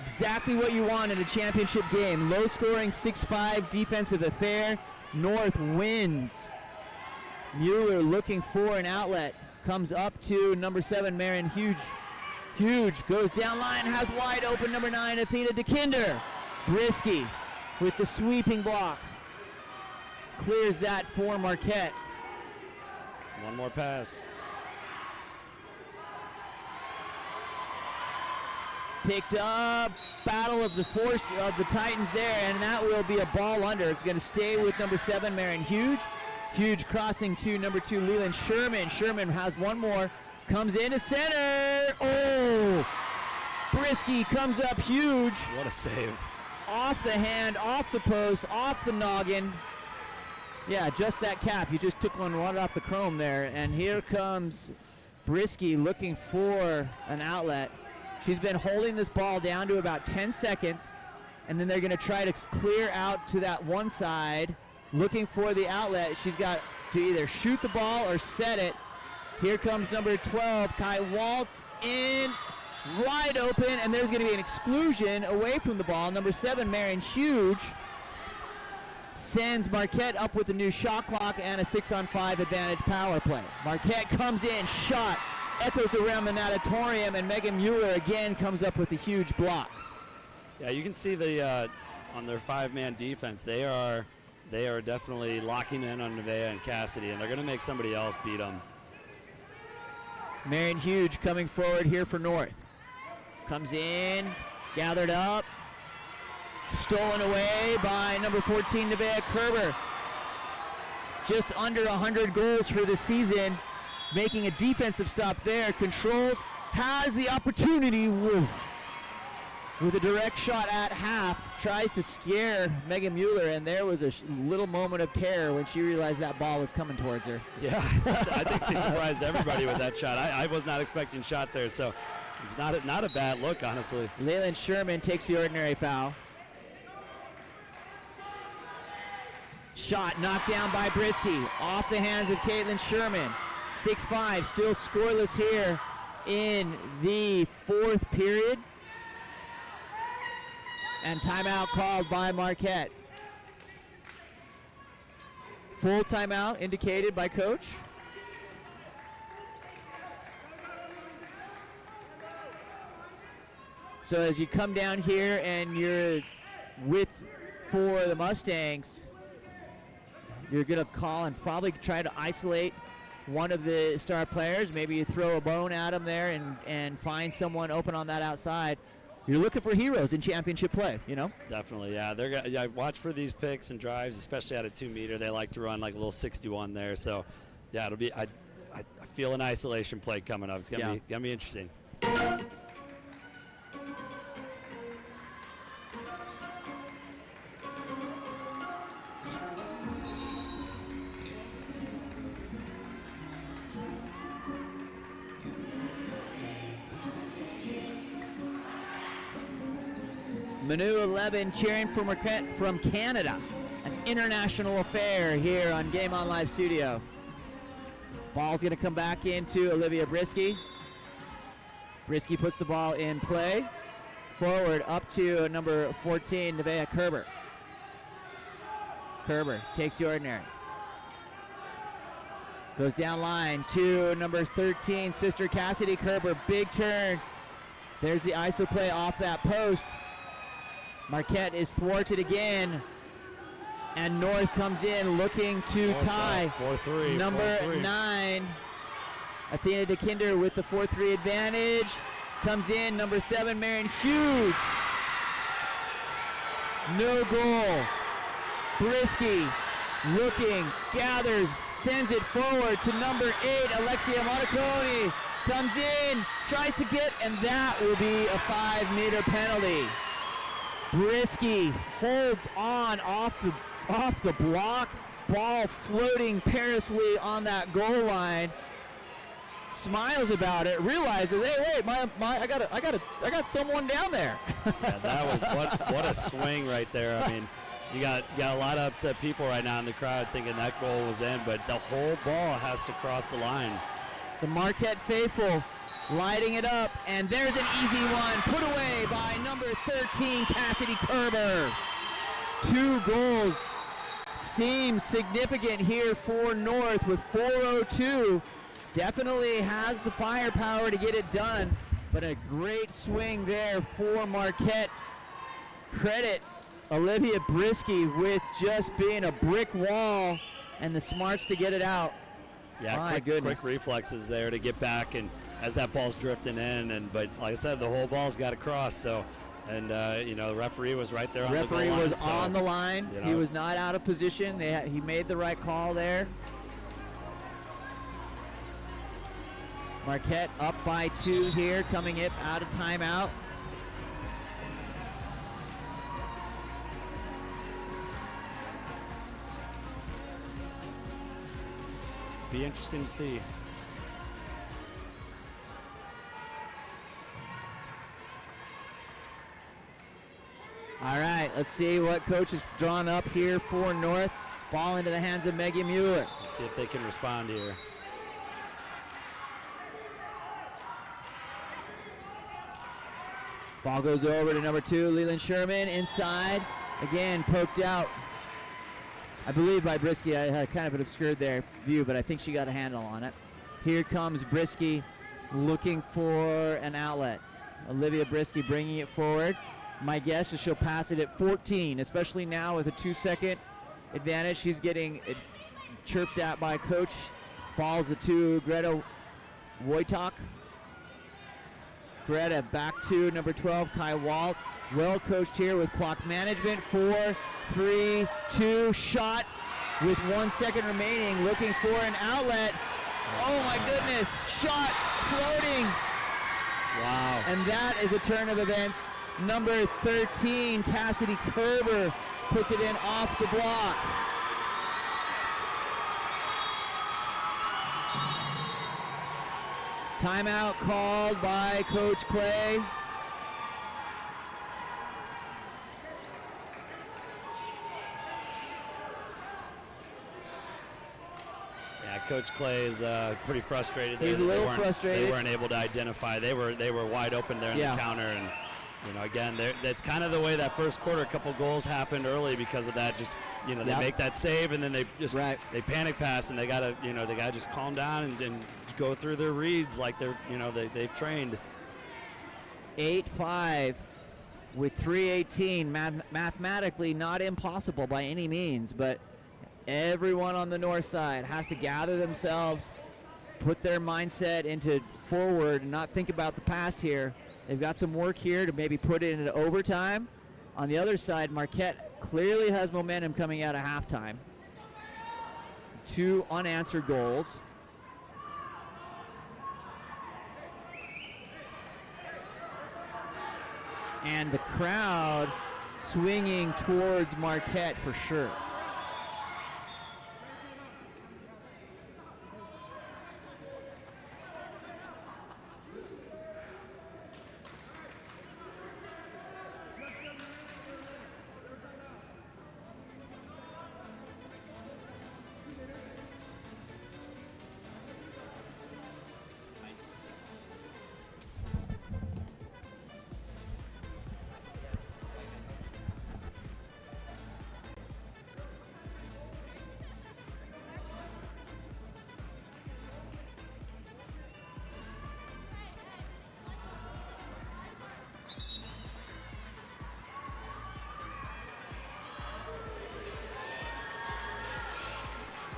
exactly what you want in a championship game. Low-scoring 6-5 defensive affair. North wins. Mueller looking for an outlet. Comes up to number 7, Marion Huge goes down line, has wide open number 9, Athena DeKinder. Brisky with the sweeping block. Clears that for Marquette. One more pass. Picked up, battle of the force of the Titans there, and that will be a ball under. It's going to stay with number 7, Marion Huge crossing to number 2, Leland Sherman. Sherman has one more, comes into center. Oh! Brisky comes up huge. What a save. Off the hand, off the post, off the noggin. Yeah, just that cap. You just took one right off the chrome there. And here comes Brisky looking for an outlet. She's been holding this ball down to about 10 seconds. And then they're going to try to clear out to that one side, looking for the outlet. She's got to either shoot the ball or set it. Here comes number 12, Kai Waltz, in wide open, and there's going to be an exclusion away from the ball. Number 7, Marion Huge, sends Marquette up with a new shot clock and a 6-on-5 advantage power play. Marquette comes in, shot, echoes around the natatorium, and Megan Mueller again comes up with a huge block. Yeah, you can see the on their 5-man defense, they are definitely locking in on Nevaeh and Cassidy, and they're going to make somebody else beat them. Marion Huge coming forward here for North. Comes in, gathered up, stolen away by number 14, Nevaeh Kerber. Just under 100 goals for the season, making a defensive stop there. Controls, has the opportunity with a direct shot at half. Tries to scare Megan Mueller, and there was a little moment of terror when she realized that ball was coming towards her. Yeah, I think she surprised everybody with that shot. I was not expecting shot there, so it's not a bad look, honestly. Leland Sherman takes the ordinary foul. Shot knocked down by Brisky, off the hands of Caitlin Sherman. 6-5, still scoreless here in the 4th period. And timeout called by Marquette. Full timeout indicated by coach. So as you come down here and you're for the Mustangs, you're going to call and probably try to isolate one of the star players. Maybe you throw a bone at them there and find someone open on that outside. You're looking for heroes in championship play, you know? Definitely, yeah. I watch for these picks and drives, especially at a 2-meter. They like to run like a little 61 there. So, yeah, it'll be. I feel an isolation play coming up. It's gonna be interesting. Manu 11 cheering for Marquette from Canada. An international affair here on Game On Live Studio. Ball's going to come back into Olivia Brisky. Brisky puts the ball in play. Forward up to number 14, Nevaeh Kerber. Kerber takes the ordinary. Goes down line to number 13, Sister Cassidy Kerber. Big turn. There's the ISO play off that post. Marquette is thwarted again, and North comes in looking to tie. 4-3. Number 4-3. 9, Athena DeKinder with the 4-3 advantage. Comes in, number 7, Marion Huge. No goal. Brisky looking, gathers, sends it forward to number 8, Alexia Monacconi. Comes in, tries to get, and that will be a 5-meter penalty. Brisky holds on off the block, ball floating perilously on that goal line. Smiles about it, realizes, hey, wait, I got someone down there. Yeah, that was what a swing right there. I mean, you got a lot of upset people right now in the crowd thinking that goal was in, but the whole ball has to cross the line. The Marquette faithful lighting it up, and there's an easy one put away by number 13, Cassidy Kerber. 2 goals seem significant here for North with 4:02. Definitely has the firepower to get it done, but a great swing there for Marquette. Credit Olivia Brisky with just being a brick wall and the smarts to get it out. Yeah, quick reflexes there to get back, and as that ball's drifting in, but like I said, the whole ball's got to cross. So, and the referee was right there on the goal line. Referee was on the line. He was not out of position. He made the right call there. Marquette up by 2 here, coming out of timeout. Be interesting to see. All right, let's see what coach has drawn up here for North. Ball into the hands of Megan Mueller. Let's see if they can respond here. Ball goes over to number 2, Leland Sherman, inside. Again, poked out, I believe, by Brisky. I had kind of an obscured their view, but I think she got a handle on it. Here comes Brisky looking for an outlet. Olivia Brisky bringing it forward. My guess is she'll pass it at 14, especially now with a 2-second advantage. She's getting chirped at by coach. Falls it to Greta Wojtak. Greta back to number 12, Kai Waltz. Well coached here with clock management. 4, 3, 2, shot with 1 second remaining, looking for an outlet. Oh my goodness, shot floating. Wow. And that is a turn of events. Number 13, Cassidy Kerber, puts it in off the block. Timeout called by Coach Clay. Yeah, Coach Clay is pretty frustrated. He's a little frustrated. They weren't able to identify. They were wide open there in the counter, and again, again, that's kind of the way that first quarter. A couple goals happened early because of that. Just they make that save, and then they just they panic pass, and they gotta just calm down and go through their reads like they've trained. 8-5 with 3:18. Mathematically not impossible by any means, but everyone on the north side has to gather themselves, put their mindset into forward, and not think about the past here. They've got some work here to maybe put it into overtime. On the other side, Marquette clearly has momentum coming out of halftime. 2 unanswered goals. And the crowd swinging towards Marquette for sure.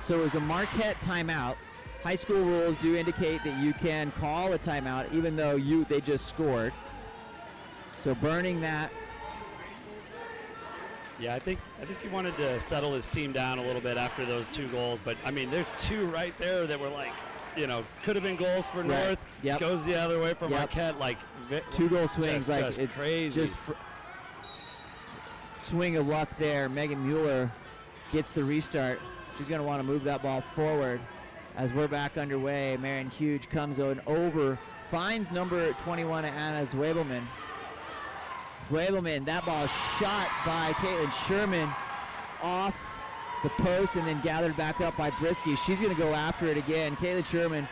So it was a Marquette timeout. High school rules do indicate that you can call a timeout even though they just scored. So burning that. Yeah, I think he wanted to settle his team down a little bit after those 2 goals. But I mean, there's 2 right there that were like, could have been goals for North. Yep. Goes the other way for Marquette. Like 2 goal swings, just it's crazy. Just swing of luck there. Megan Mueller gets the restart. She's going to want to move that ball forward as we're back underway. Marion Hughes comes over, finds number 21, Anna Zwebelman. That ball is shot by Caitlin Sherman off the post and then gathered back up by Brisky. She's going to go after it again. Caitlin Sherman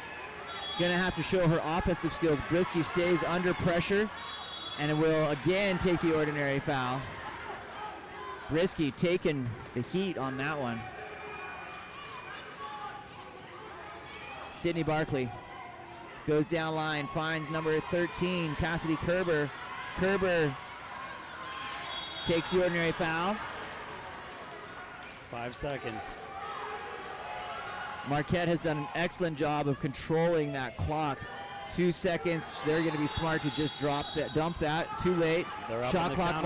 going to have to show her offensive skills. Brisky stays under pressure and it will again take the ordinary foul. Brisky taking the heat on that one. Sydney Barkley goes down line, finds number 13, Cassidy Kerber. Kerber takes the ordinary foul. 5 seconds. Marquette has done an excellent job of controlling that clock. 2 seconds. They're going to be smart to just dump that. Too late. Shot clock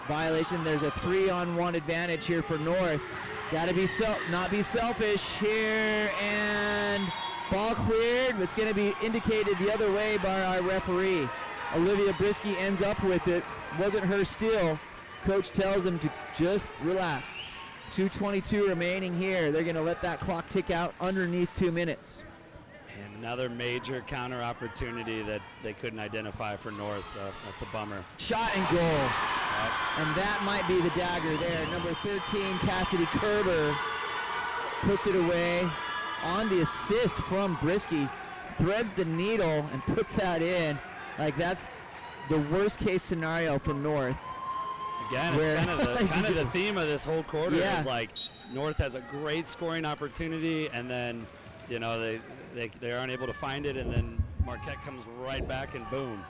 violation. There's a 3-on-1 advantage here for North. Got to not be selfish here, and ball cleared. It's going to be indicated the other way by our referee. Olivia Brisky ends up with it. Wasn't her steal. Coach tells him to just relax. 2:22 remaining here. They're going to let that clock tick out underneath 2 minutes. And another major counter opportunity that they couldn't identify for North, so that's a bummer. Shot and goal. And that might be the dagger there. Number 13, Cassidy Kerber, puts it away on the assist from Brisky. Threads the needle and puts that in. Like, that's the worst case scenario for North. Again, it's kind of the theme of this whole quarter is like North has a great scoring opportunity, and then they aren't able to find it, and then Marquette comes right back and boom.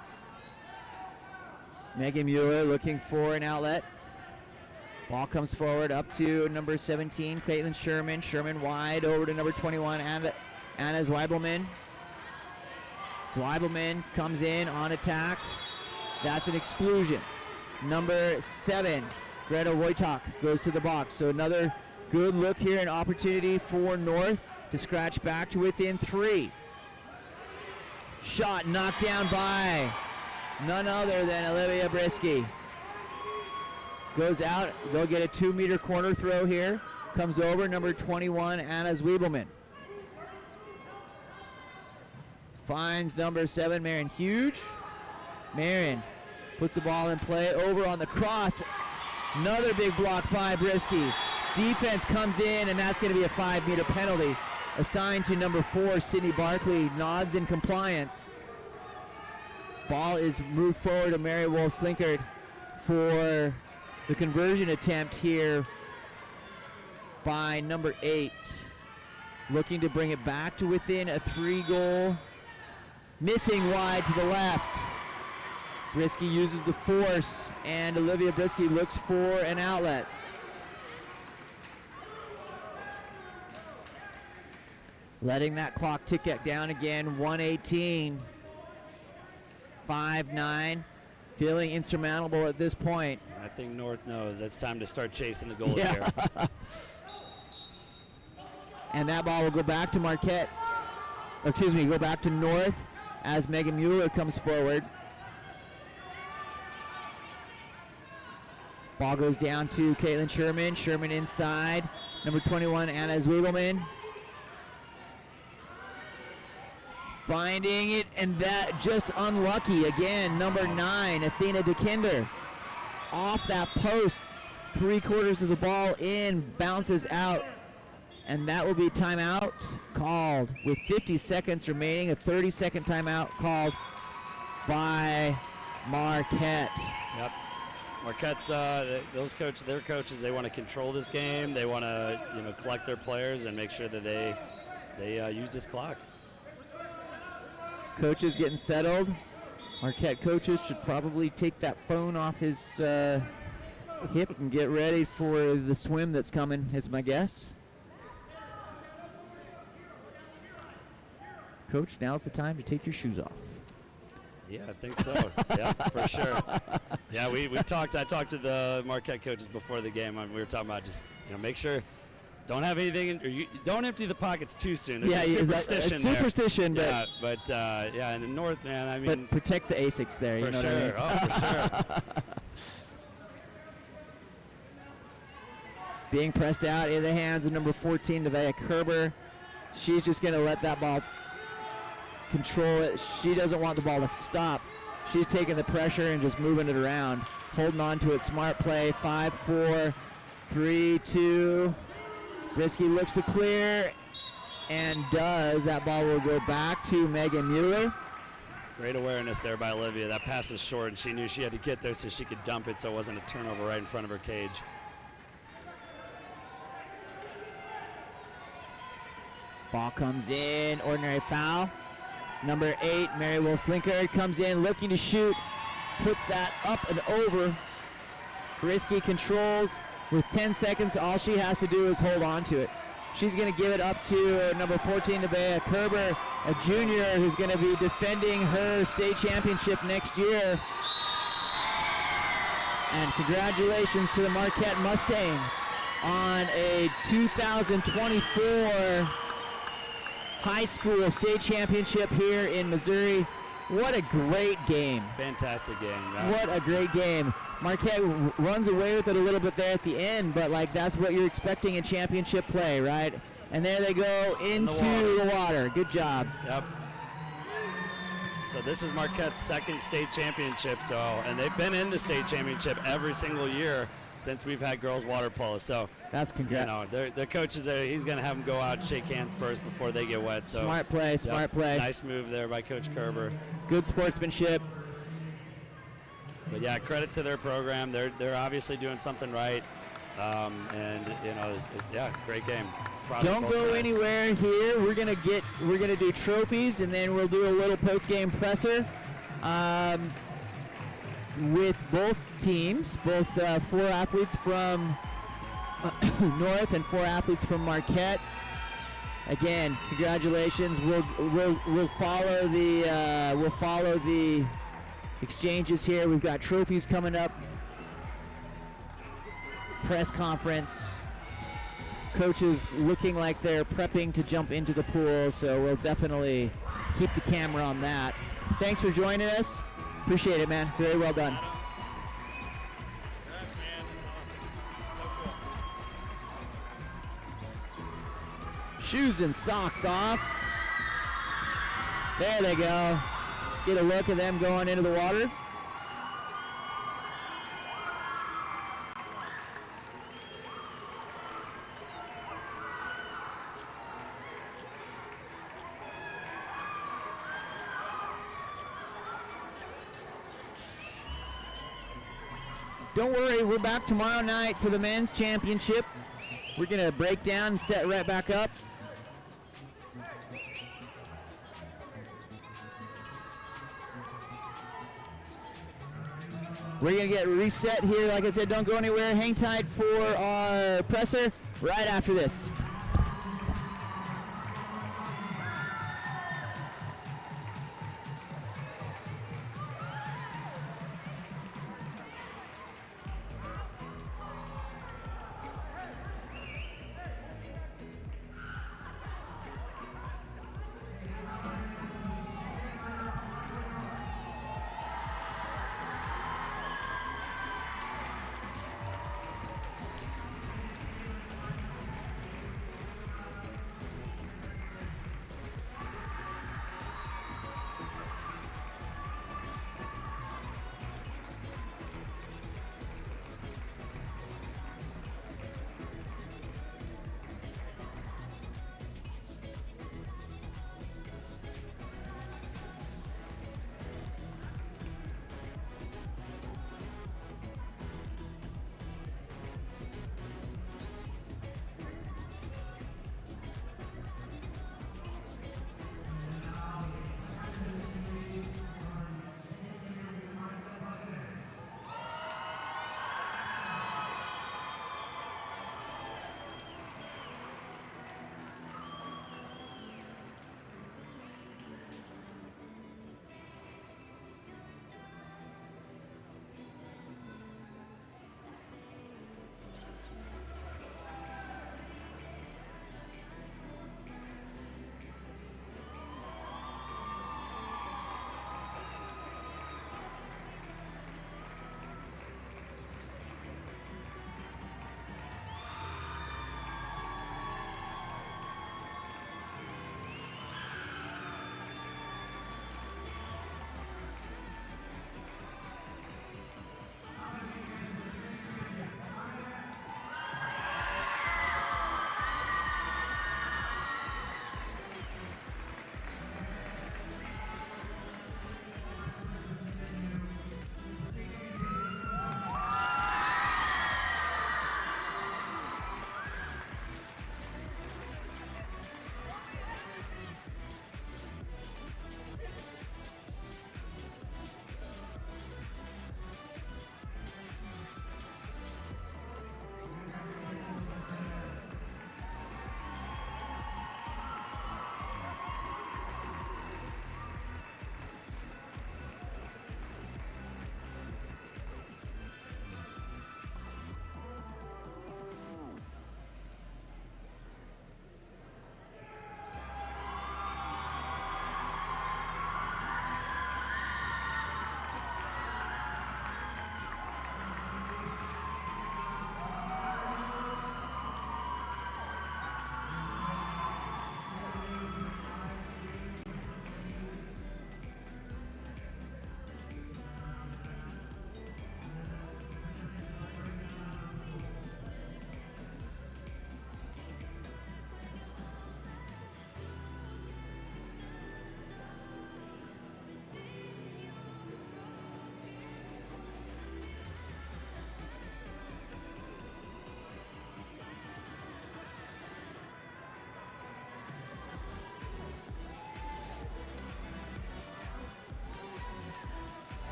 Megan Mueller looking for an outlet. Ball comes forward up to number 17, Caitlin Sherman. Sherman wide over to number 21, Anna Zweibelman. Zweibelman comes in on attack. That's an exclusion. Number 7, Greta Wojtak goes to the box. So another good look here, an opportunity for North to scratch back to within 3. Shot knocked down by none other than Olivia Brisky. Goes out, they'll get a 2-meter corner throw here. Comes over, number 21, Anna Zweibelman. Finds number 7, Marion Huge. Marion puts the ball in play, over on the cross. Another big block by Brisky. Defense comes in, and that's going to be a 5-meter penalty assigned to number 4, Sydney Barkley. Nods in compliance. Ball is moved forward to Mary Wolf-Slinkard for the conversion attempt here by number 8. Looking to bring it back to within a 3-goal. Missing wide to the left. Brisky uses the force, and Olivia Brisky looks for an outlet. Letting that clock tick down again, 1:18. 5-9. Feeling insurmountable at this point. I think North knows it's time to start chasing the goal here. And that ball will go back to Marquette. Go back to North as Megan Mueller comes forward. Ball goes down to Caitlin Sherman. Sherman inside. Number 21, Anna Zweibelman. Finding it, and that just unlucky again. Number 9, Athena DeKinder. Off that post. 3/4 of the ball in, bounces out. And that will be timeout called with 50 seconds remaining. A 30-second timeout called by Marquette. Yep. Marquette's their coaches, they want to control this game. They want to collect their players and make sure that they use this clock. Coaches getting settled. Marquette coaches should probably take that phone off his hip and get ready for the swim that's coming, is my guess. Coach, now's the time to take your shoes off. Yeah, I think so. Yeah, for sure. Yeah, I talked to the Marquette coaches before the game, and we were talking about just, make sure, don't have anything, don't empty the pockets too soon. There's a superstition there. But in the North, man, I mean. But protect the ASICs there, you know sure. what I mean? Oh, for sure. Being pressed out in the hands of number 14, Nevaeh Kerber. She's just going to let that ball control it. She doesn't want the ball to stop. She's taking the pressure and just moving it around. Holding on to it. Smart play. 5-4, 3-2. Brisky looks to clear. and does. That ball will go back to Megan Mueller. Great awareness there by Olivia. That pass was short, and she knew she had to get there so she could dump it so it wasn't a turnover right in front of her cage. Ball comes in, ordinary foul. Number 8, Mary Wolf-Slinker comes in looking to shoot, puts that up and over. Risky controls. With 10 seconds, all she has to do is hold on to it. She's going to give it up to number 14, Nevaeh Kerber, a junior who's going to be defending her state championship next year. And congratulations to the Marquette Mustangs on a 2024 high school state championship here in Missouri. What a great game. Fantastic game. Yeah. What a great game. Marquette runs away with it a little bit there at the end, but like that's what you're expecting in championship play, right? And there they go into the water. Good job. Yep. So this is Marquette's second state championship. And they've been in the state championship every single year since we've had girls water polo. So that's congrats. You know, their coach is there. He's going to have them go out and shake hands first before they get wet. So smart play, smart play. Nice move there by Coach Kerber. Good sportsmanship. But yeah, credit to their program. They're obviously doing something right. And you know, it's a great game. Don't go anywhere here. We're gonna do trophies, and then we'll do a little post-game presser with both teams, both 4 athletes from North and 4 athletes from Marquette. Again, congratulations. We'll follow the exchanges here. We've got trophies coming up. Press conference. Coaches looking like they're prepping to jump into the pool, so we'll definitely keep the camera on that. Thanks for joining us. Appreciate it, man. Very well done. Congrats, man. That's awesome. So cool. Shoes and socks off. There they go. Get a look at them going into the water. Don't worry, we're back tomorrow night for the men's championship. We're going to break down and set right back up. We're going to get reset here. Like I said, don't go anywhere. Hang tight for our presser right after this.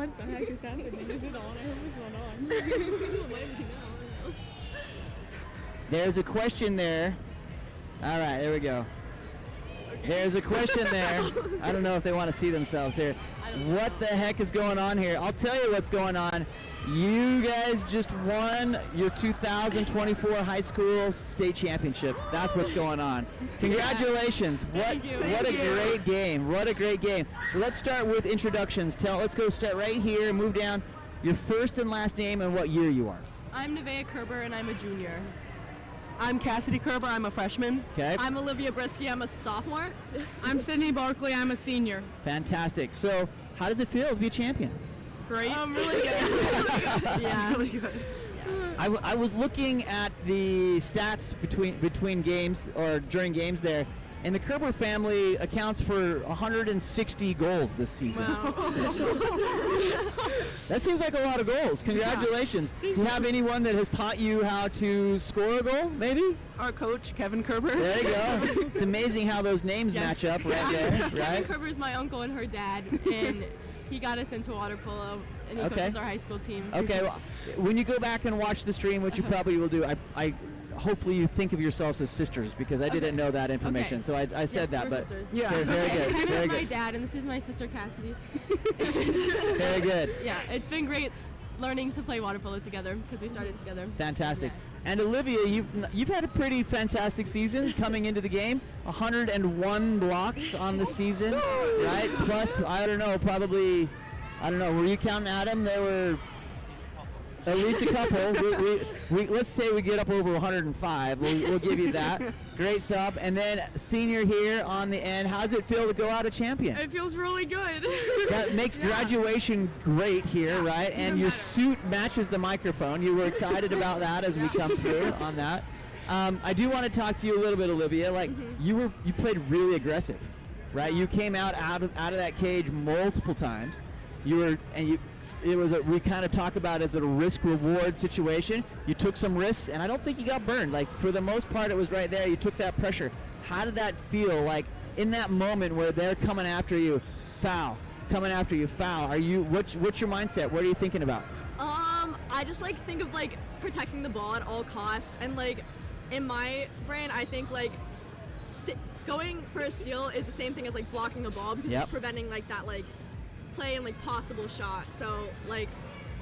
what the heck is happening? Is it on? I hope it's not on. There's a question there. All right, there we go. There's a question there. I don't know if they want to see themselves here. What the heck is going on here? I'll tell you what's going on. You guys just won your 2024 high school state championship. That's what's going on. Congratulations. What a great game. What a great game. Let's start with introductions. Let's go start right here, move down. Your first and last name and what year you are. I'm Nevaeh Kerber and I'm a junior. I'm Cassidy Kerber, I'm a freshman. Okay. I'm Olivia Brisky, I'm a sophomore. I'm Sydney Barkley, I'm a senior. Fantastic. So, how does it feel to be a champion? Great. Really good. Yeah, really good. I was looking at the stats between games or during games there, and the Kerber family accounts for 160 goals this season. Wow. That seems like a lot of goals. Congratulations. Do you have anyone that has taught you how to score a goal, maybe? Our coach, Kevin Kerber. There you go. It's amazing how those names match up right there, Kevin right? Kerber is my uncle and her dad, and he got us into water polo, and he coaches our high school team. Okay, well, when you go back and watch the stream, which you probably will do, I hopefully you think of yourselves as sisters, because I didn't know that information. So I said that, but sisters. Yeah. very good. Kevin Very is my good. dad, and this is my sister Cassidy. Very good. Yeah, it's been great learning to play water polo together because we started together. Fantastic. And Olivia, you've had a pretty fantastic season coming into the game. 101 blocks on the season, right? Plus, I don't know, were you counting Adam? There were at least a couple. we let's say we get up over 105. We'll give you that. Great stuff. And then senior here on the end. How does it feel to go out a champion? It feels really good. That makes graduation great here, right? And your suit matches the microphone. You were excited about that as we come through on that. I do want to talk to you a little bit, Olivia. Like you played really aggressive, right? You came out of that cage multiple times. We kind of talk about it as a risk-reward situation. You took some risks, and I don't think you got burned. Like, for the most part, it was right there. You took that pressure. How did that feel? Like, in that moment where they're coming after you, foul, foul. What's your mindset? What are you thinking about? I just think of protecting the ball at all costs, and in my brain I think going for a steal is the same thing as blocking the ball, because it's preventing that play and possible shot. So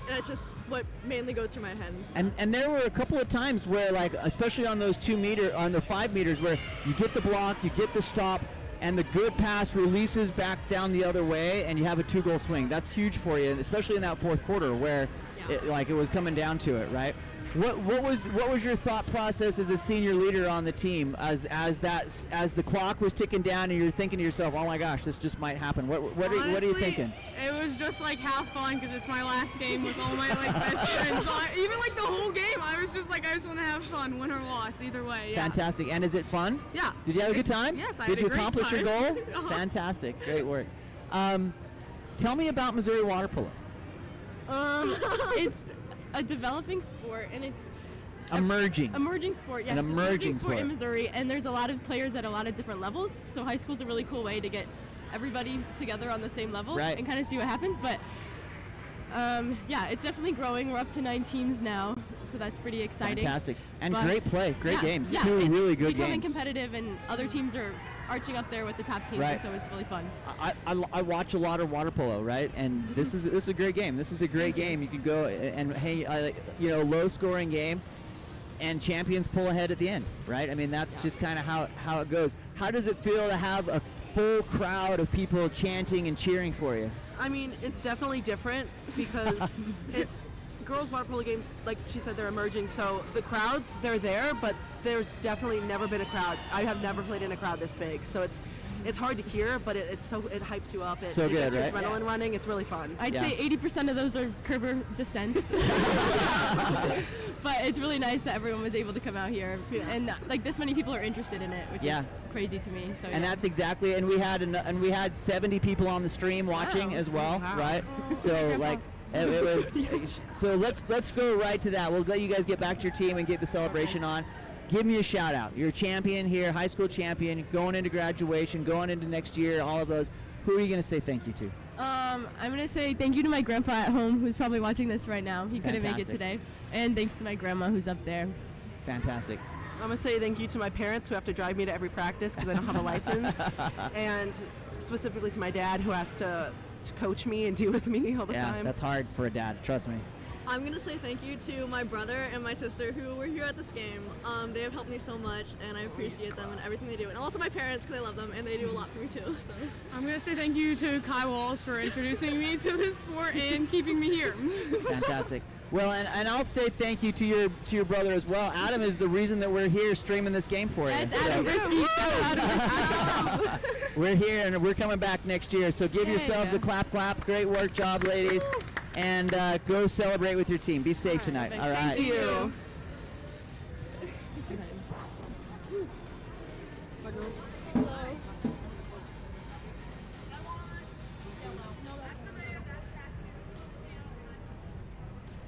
that's just what mainly goes through my head. And there were a couple of times where especially on those 2 meter, on the 5 meters, where you get the block, you get the stop, and the good pass releases back down the other way, and you have a 2-goal swing. That's huge for you, especially in that fourth quarter where it was coming down to it, right? What was your thought process as a senior leader on the team as the clock was ticking down and you're thinking to yourself, oh my gosh, this just might happen? What are you thinking? It was just have fun, because it's my last game with all my best friends. So even the whole game, I was just I just want to have fun, win or loss, either way. Yeah. Fantastic. And is it fun? Yeah. Did you have a good time? Yes, I Did had a you great accomplish time. your goal? Uh-huh. Fantastic. Great work. Tell me about Missouri water polo. It's a developing sport, and it's Emerging sport. Yes, An emerging sport sport in Missouri, and there's a lot of players at a lot of different levels. So high school's a really cool way to get everybody together on the same level and kind of see what happens. But it's definitely growing. We're up to 9 teams now, so that's pretty exciting. Fantastic. And But great play, great games. Yeah, 2 it's really good becoming games. competitive, and other teams are arching up there with the top teams, Right. and so it's really fun. I watch a lot of water polo, right? And this is a great game. This is a great game. You can go and low scoring game, and champions pull ahead at the end, right? I mean, that's just kind of how it goes. How does it feel to have a full crowd of people chanting and cheering for you? I mean, it's definitely different because it's girls water polo games, like she said, they're emerging, so the crowds, they're there, but there's definitely never been a crowd. I have never played in a crowd this big, so it's hard to hear, but it hypes you up. It So good, gets your right? adrenaline running. It's really fun. I'd say 80% of those are Kerber descents. But it's really nice that everyone was able to come out here, and this many people are interested in it, which is crazy to me. So And that's exactly, and we had 70 people on the stream watching as well, right? So it was. So let's go right to that. We'll let you guys get back to your team and get the celebration on. Give me a shout out. You're a champion here, high school champion, going into graduation, going into next year, all of those. Who are you going to say thank you to? I'm going to say thank you to my grandpa at home who's probably watching this right now. He couldn't make it Fantastic. today. And thanks to my grandma who's up there. Fantastic. I'm going to say thank you to my parents who have to drive me to every practice because I don't have a license. And specifically to my dad who has to coach me and deal with me all the Yeah, time. that's hard for a dad. Trust me. I'm gonna say thank you to my brother and my sister who were here at this game. They have helped me so much, and I appreciate them and everything they do. And also my parents, because I love them, and they do a lot for me too. So I'm going to say thank you to Kai Walls for introducing me to this sport and keeping me here. Fantastic. Well, and I'll say thank you to your brother as well. Adam is the reason that we're here streaming this game for you. That's Adam Brisky. We're here and we're coming back next year. So give yourselves a clap. Great work job, ladies. And go celebrate with your team. Be safe tonight. All right. Thank you.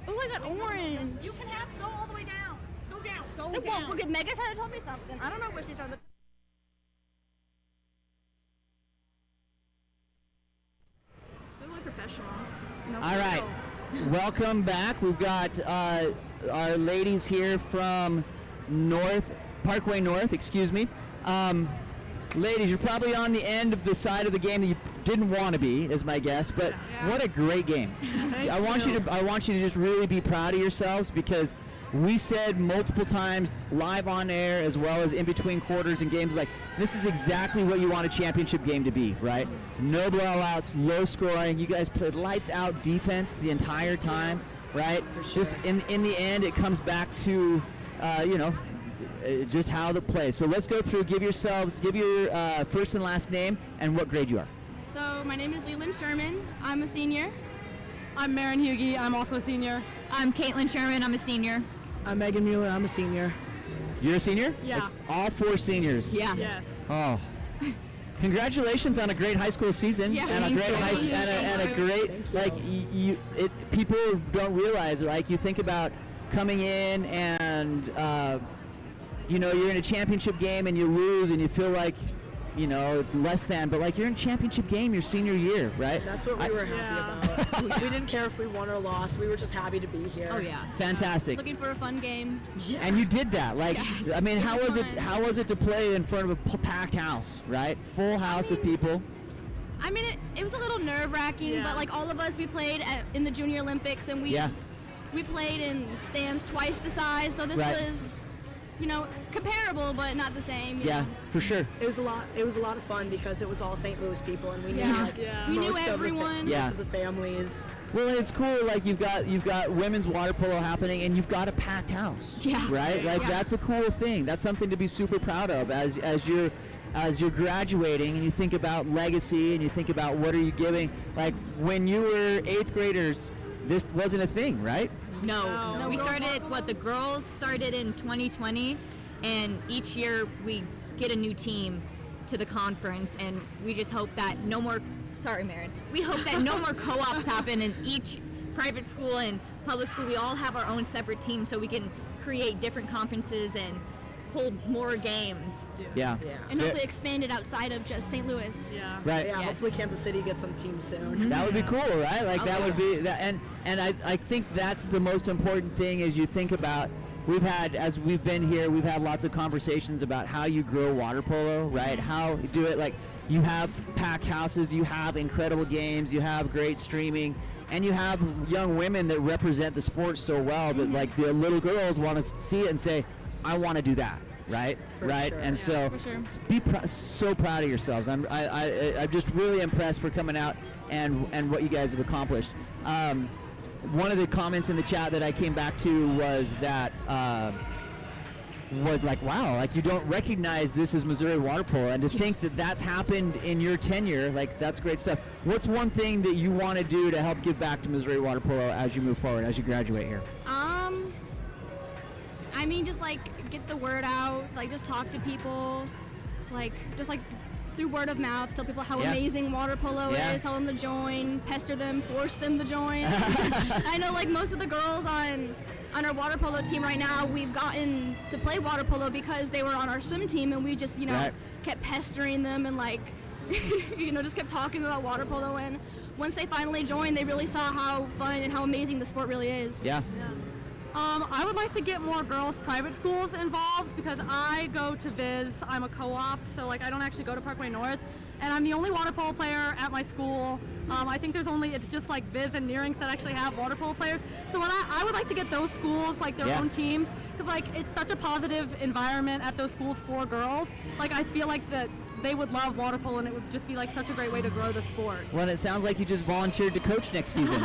Oh, I got orange. You can have to go all the way down. Go down. Go Well, down. okay, Megan's trying to tell me something. I don't know where she's trying to. I'm really professional. All right. Welcome back. We've got our ladies here from Parkway North, excuse me. Ladies, you're probably on the end of the side of the game that you didn't want to be, is my guess, but what a great game. I want you to just really be proud of yourselves, because we said multiple times live on air as well as in between quarters and games, like, this is exactly what you want a championship game to be, right? No blowouts, low scoring. You guys played lights out defense the entire time, right? Just in the end, it comes back to, just how the play. So let's go through, give your first and last name and what grade you are. So my name is Leland Sherman. I'm a senior. I'm Marin Hugie. I'm also a senior. I'm Caitlin Sherman. I'm a senior. I'm Megan Mueller. I'm a senior. You're a senior? Yeah. Like, all 4 seniors. Yeah. Yes. Oh. Congratulations on a great high school season. Yeah, and a thanks great so much. and a great, like, people don't realize, like, you think about coming in and you're in a championship game and you lose and you feel like it's less than, but like, you're in a championship game your senior year, right? That's what we were happy about. We didn't care if we won or lost. We were just happy to be here. Oh yeah. Fantastic. Looking for a fun game. Yeah. And you did that. Like, Yes, I mean, it how was was it? fun. How was it to play in front of a packed house, right? Full house of people. I mean, it was a little nerve-wracking, Yeah. but like all of us, we played in the Junior Olympics, and we played in stands twice the size, so this Right. was, comparable, but not the same. you Yeah, know. for sure. It was a lot of fun because it was all St. Louis people, and we knew Yeah. like Yeah. We knew most of the everyone. Yeah. most of the families. Well, it's cool. Like, you've got women's water polo happening, and you've got a packed house. Yeah. Right. Like, Yeah. that's a cool thing. That's something to be super proud of as you're graduating, and you think about legacy, and you think about what are you giving. Like, when you were 8th graders, this wasn't a thing, right? No. We started, the girls started in 2020, and each year we get a new team to the conference, and we just hope that no more, we hope that no more co-ops happen in each private school and public school. We all have our own separate teams so we can create different conferences and hold more games. Yeah. And hopefully expand it outside of just St. Louis. Yeah. Right. Yeah, Yes. hopefully Kansas City gets some teams soon. That would be cool, right? Like, Oh, that yeah. would be that, and I think that's the most important thing as you think about. As we've been here, we've had lots of conversations about how you grow water polo, right? How you do it. Like, you have packed houses, you have incredible games, you have great streaming, and you have young women that represent the sport so well that, like, the little girls want to see it and say, I want to do that. Right, right, sure. and so for sure. be so proud of yourselves. I'm just really impressed for coming out and what you guys have accomplished. One of the comments in the chat that I came back to was that was like, wow, like, you don't recognize this as Missouri water polo, and to think that that's happened in your tenure, like, that's great stuff. What's one thing that you want to do to help give back to Missouri water polo as you move forward, as you graduate here? I mean, just like get the word out, like just talk to people, like just like through word of mouth, tell people how amazing water polo is, tell them to join, pester them, force them to join. I know, like, most of the girls on our water polo team right now, we've gotten to play water polo because they were on our swim team, and we just, kept pestering them and like just kept talking about water polo, and once they finally joined, they really saw how fun and how amazing the sport really is. Yeah. I would like to get more girls' private schools involved because I go to Viz. I'm a co-op, so I don't actually go to Parkway North, and I'm the only water polo player at my school. I think it's just Viz and Nearings that actually have water polo players. So I would like to get those schools their own teams because it's such a positive environment at those schools for girls. I feel that they would love water polo, and it would just be such a great way to grow the sport. Well, it sounds like you just volunteered to coach next season.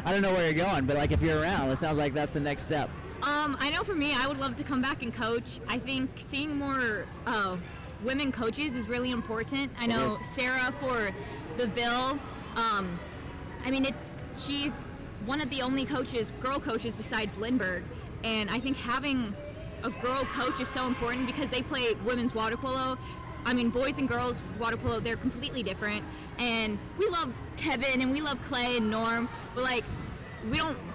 I don't know where you're going, but if you're around, it sounds like that's the next step. I know for me, I would love to come back and coach. I think seeing more women coaches is really important. I know Sarah for the Ville. She's one of the only girl coaches besides Lindbergh, and I think having a girl coach is so important because they play women's water polo. Boys and girls water polo, they're completely different. And we love Kevin and we love Clay and Norm, but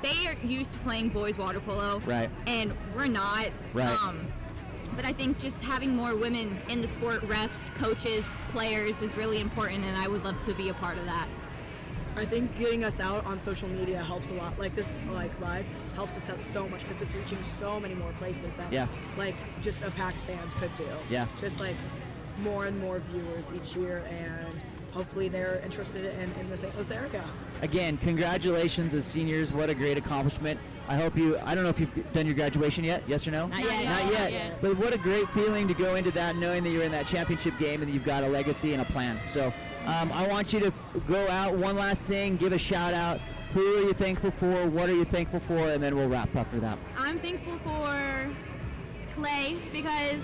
they are used to playing boys water polo. Right. And we're not. Right. But I think just having more women in the sport, refs, coaches, players, is really important, and I would love to be a part of that. I think getting us out on social media helps a lot. This live helps us out so much because it's reaching so many more places that just a PAX fans could do. Yeah. Just more and more viewers each year, and hopefully they're interested in the St. Louis area. Again, congratulations as seniors. What a great accomplishment. I don't know if you've done your graduation yet, yes or no? Not yet. Not yet. But what a great feeling to go into that knowing that you're in that championship game and that you've got a legacy and a plan. So I want you to go out. One last thing, give a shout out. Who are you thankful for? What are you thankful for? And then we'll wrap up for that. I'm thankful for Clay because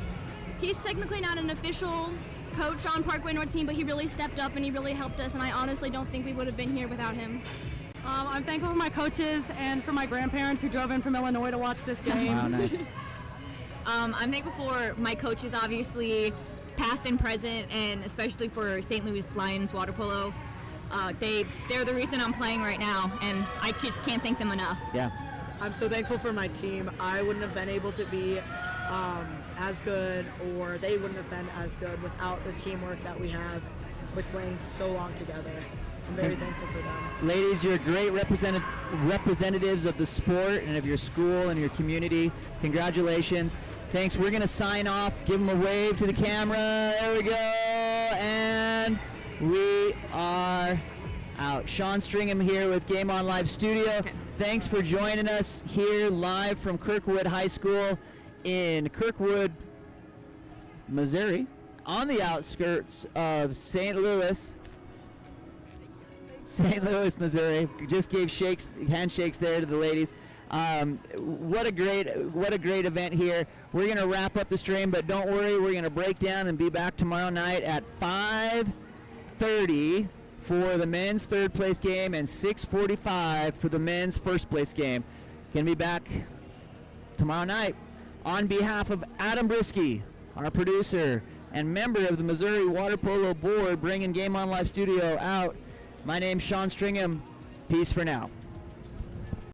he's technically not an official coach on Parkway North team, but he really stepped up and he really helped us, and I honestly don't think we would have been here without him. I'm thankful for my coaches and for my grandparents who drove in from Illinois to watch this game. Wow, nice. I'm thankful for my coaches, obviously, past and present, and especially for St. Louis Lions water polo. They're the reason I'm playing right now, and I just can't thank them enough. Yeah. I'm so thankful for my team. I wouldn't have been able to be as good, or they wouldn't have been as good without the teamwork that we have with playing so long together. I'm very thankful for them. Ladies, you're great representatives of the sport and of your school and your community. Congratulations. Thanks. We're going to sign off. Give them a wave to the camera. There we go. And we are out. Sean Stringham here with Game On Live Studio. Okay. Thanks for joining us here live from Kirkwood High School in Kirkwood, Missouri, on the outskirts of St. Louis, Missouri. Just gave handshakes there to the ladies. What a great event here. We're going to wrap up the stream, but don't worry, we're going to break down and be back tomorrow night at 5:30 for the men's third place game and 6:45 for the men's first place game. Going to be back tomorrow night. On behalf of Adam Brisky, our producer and member of the Missouri Water Polo Board, bringing Game On Live Studio out, my name's Sean Stringham. Peace for now.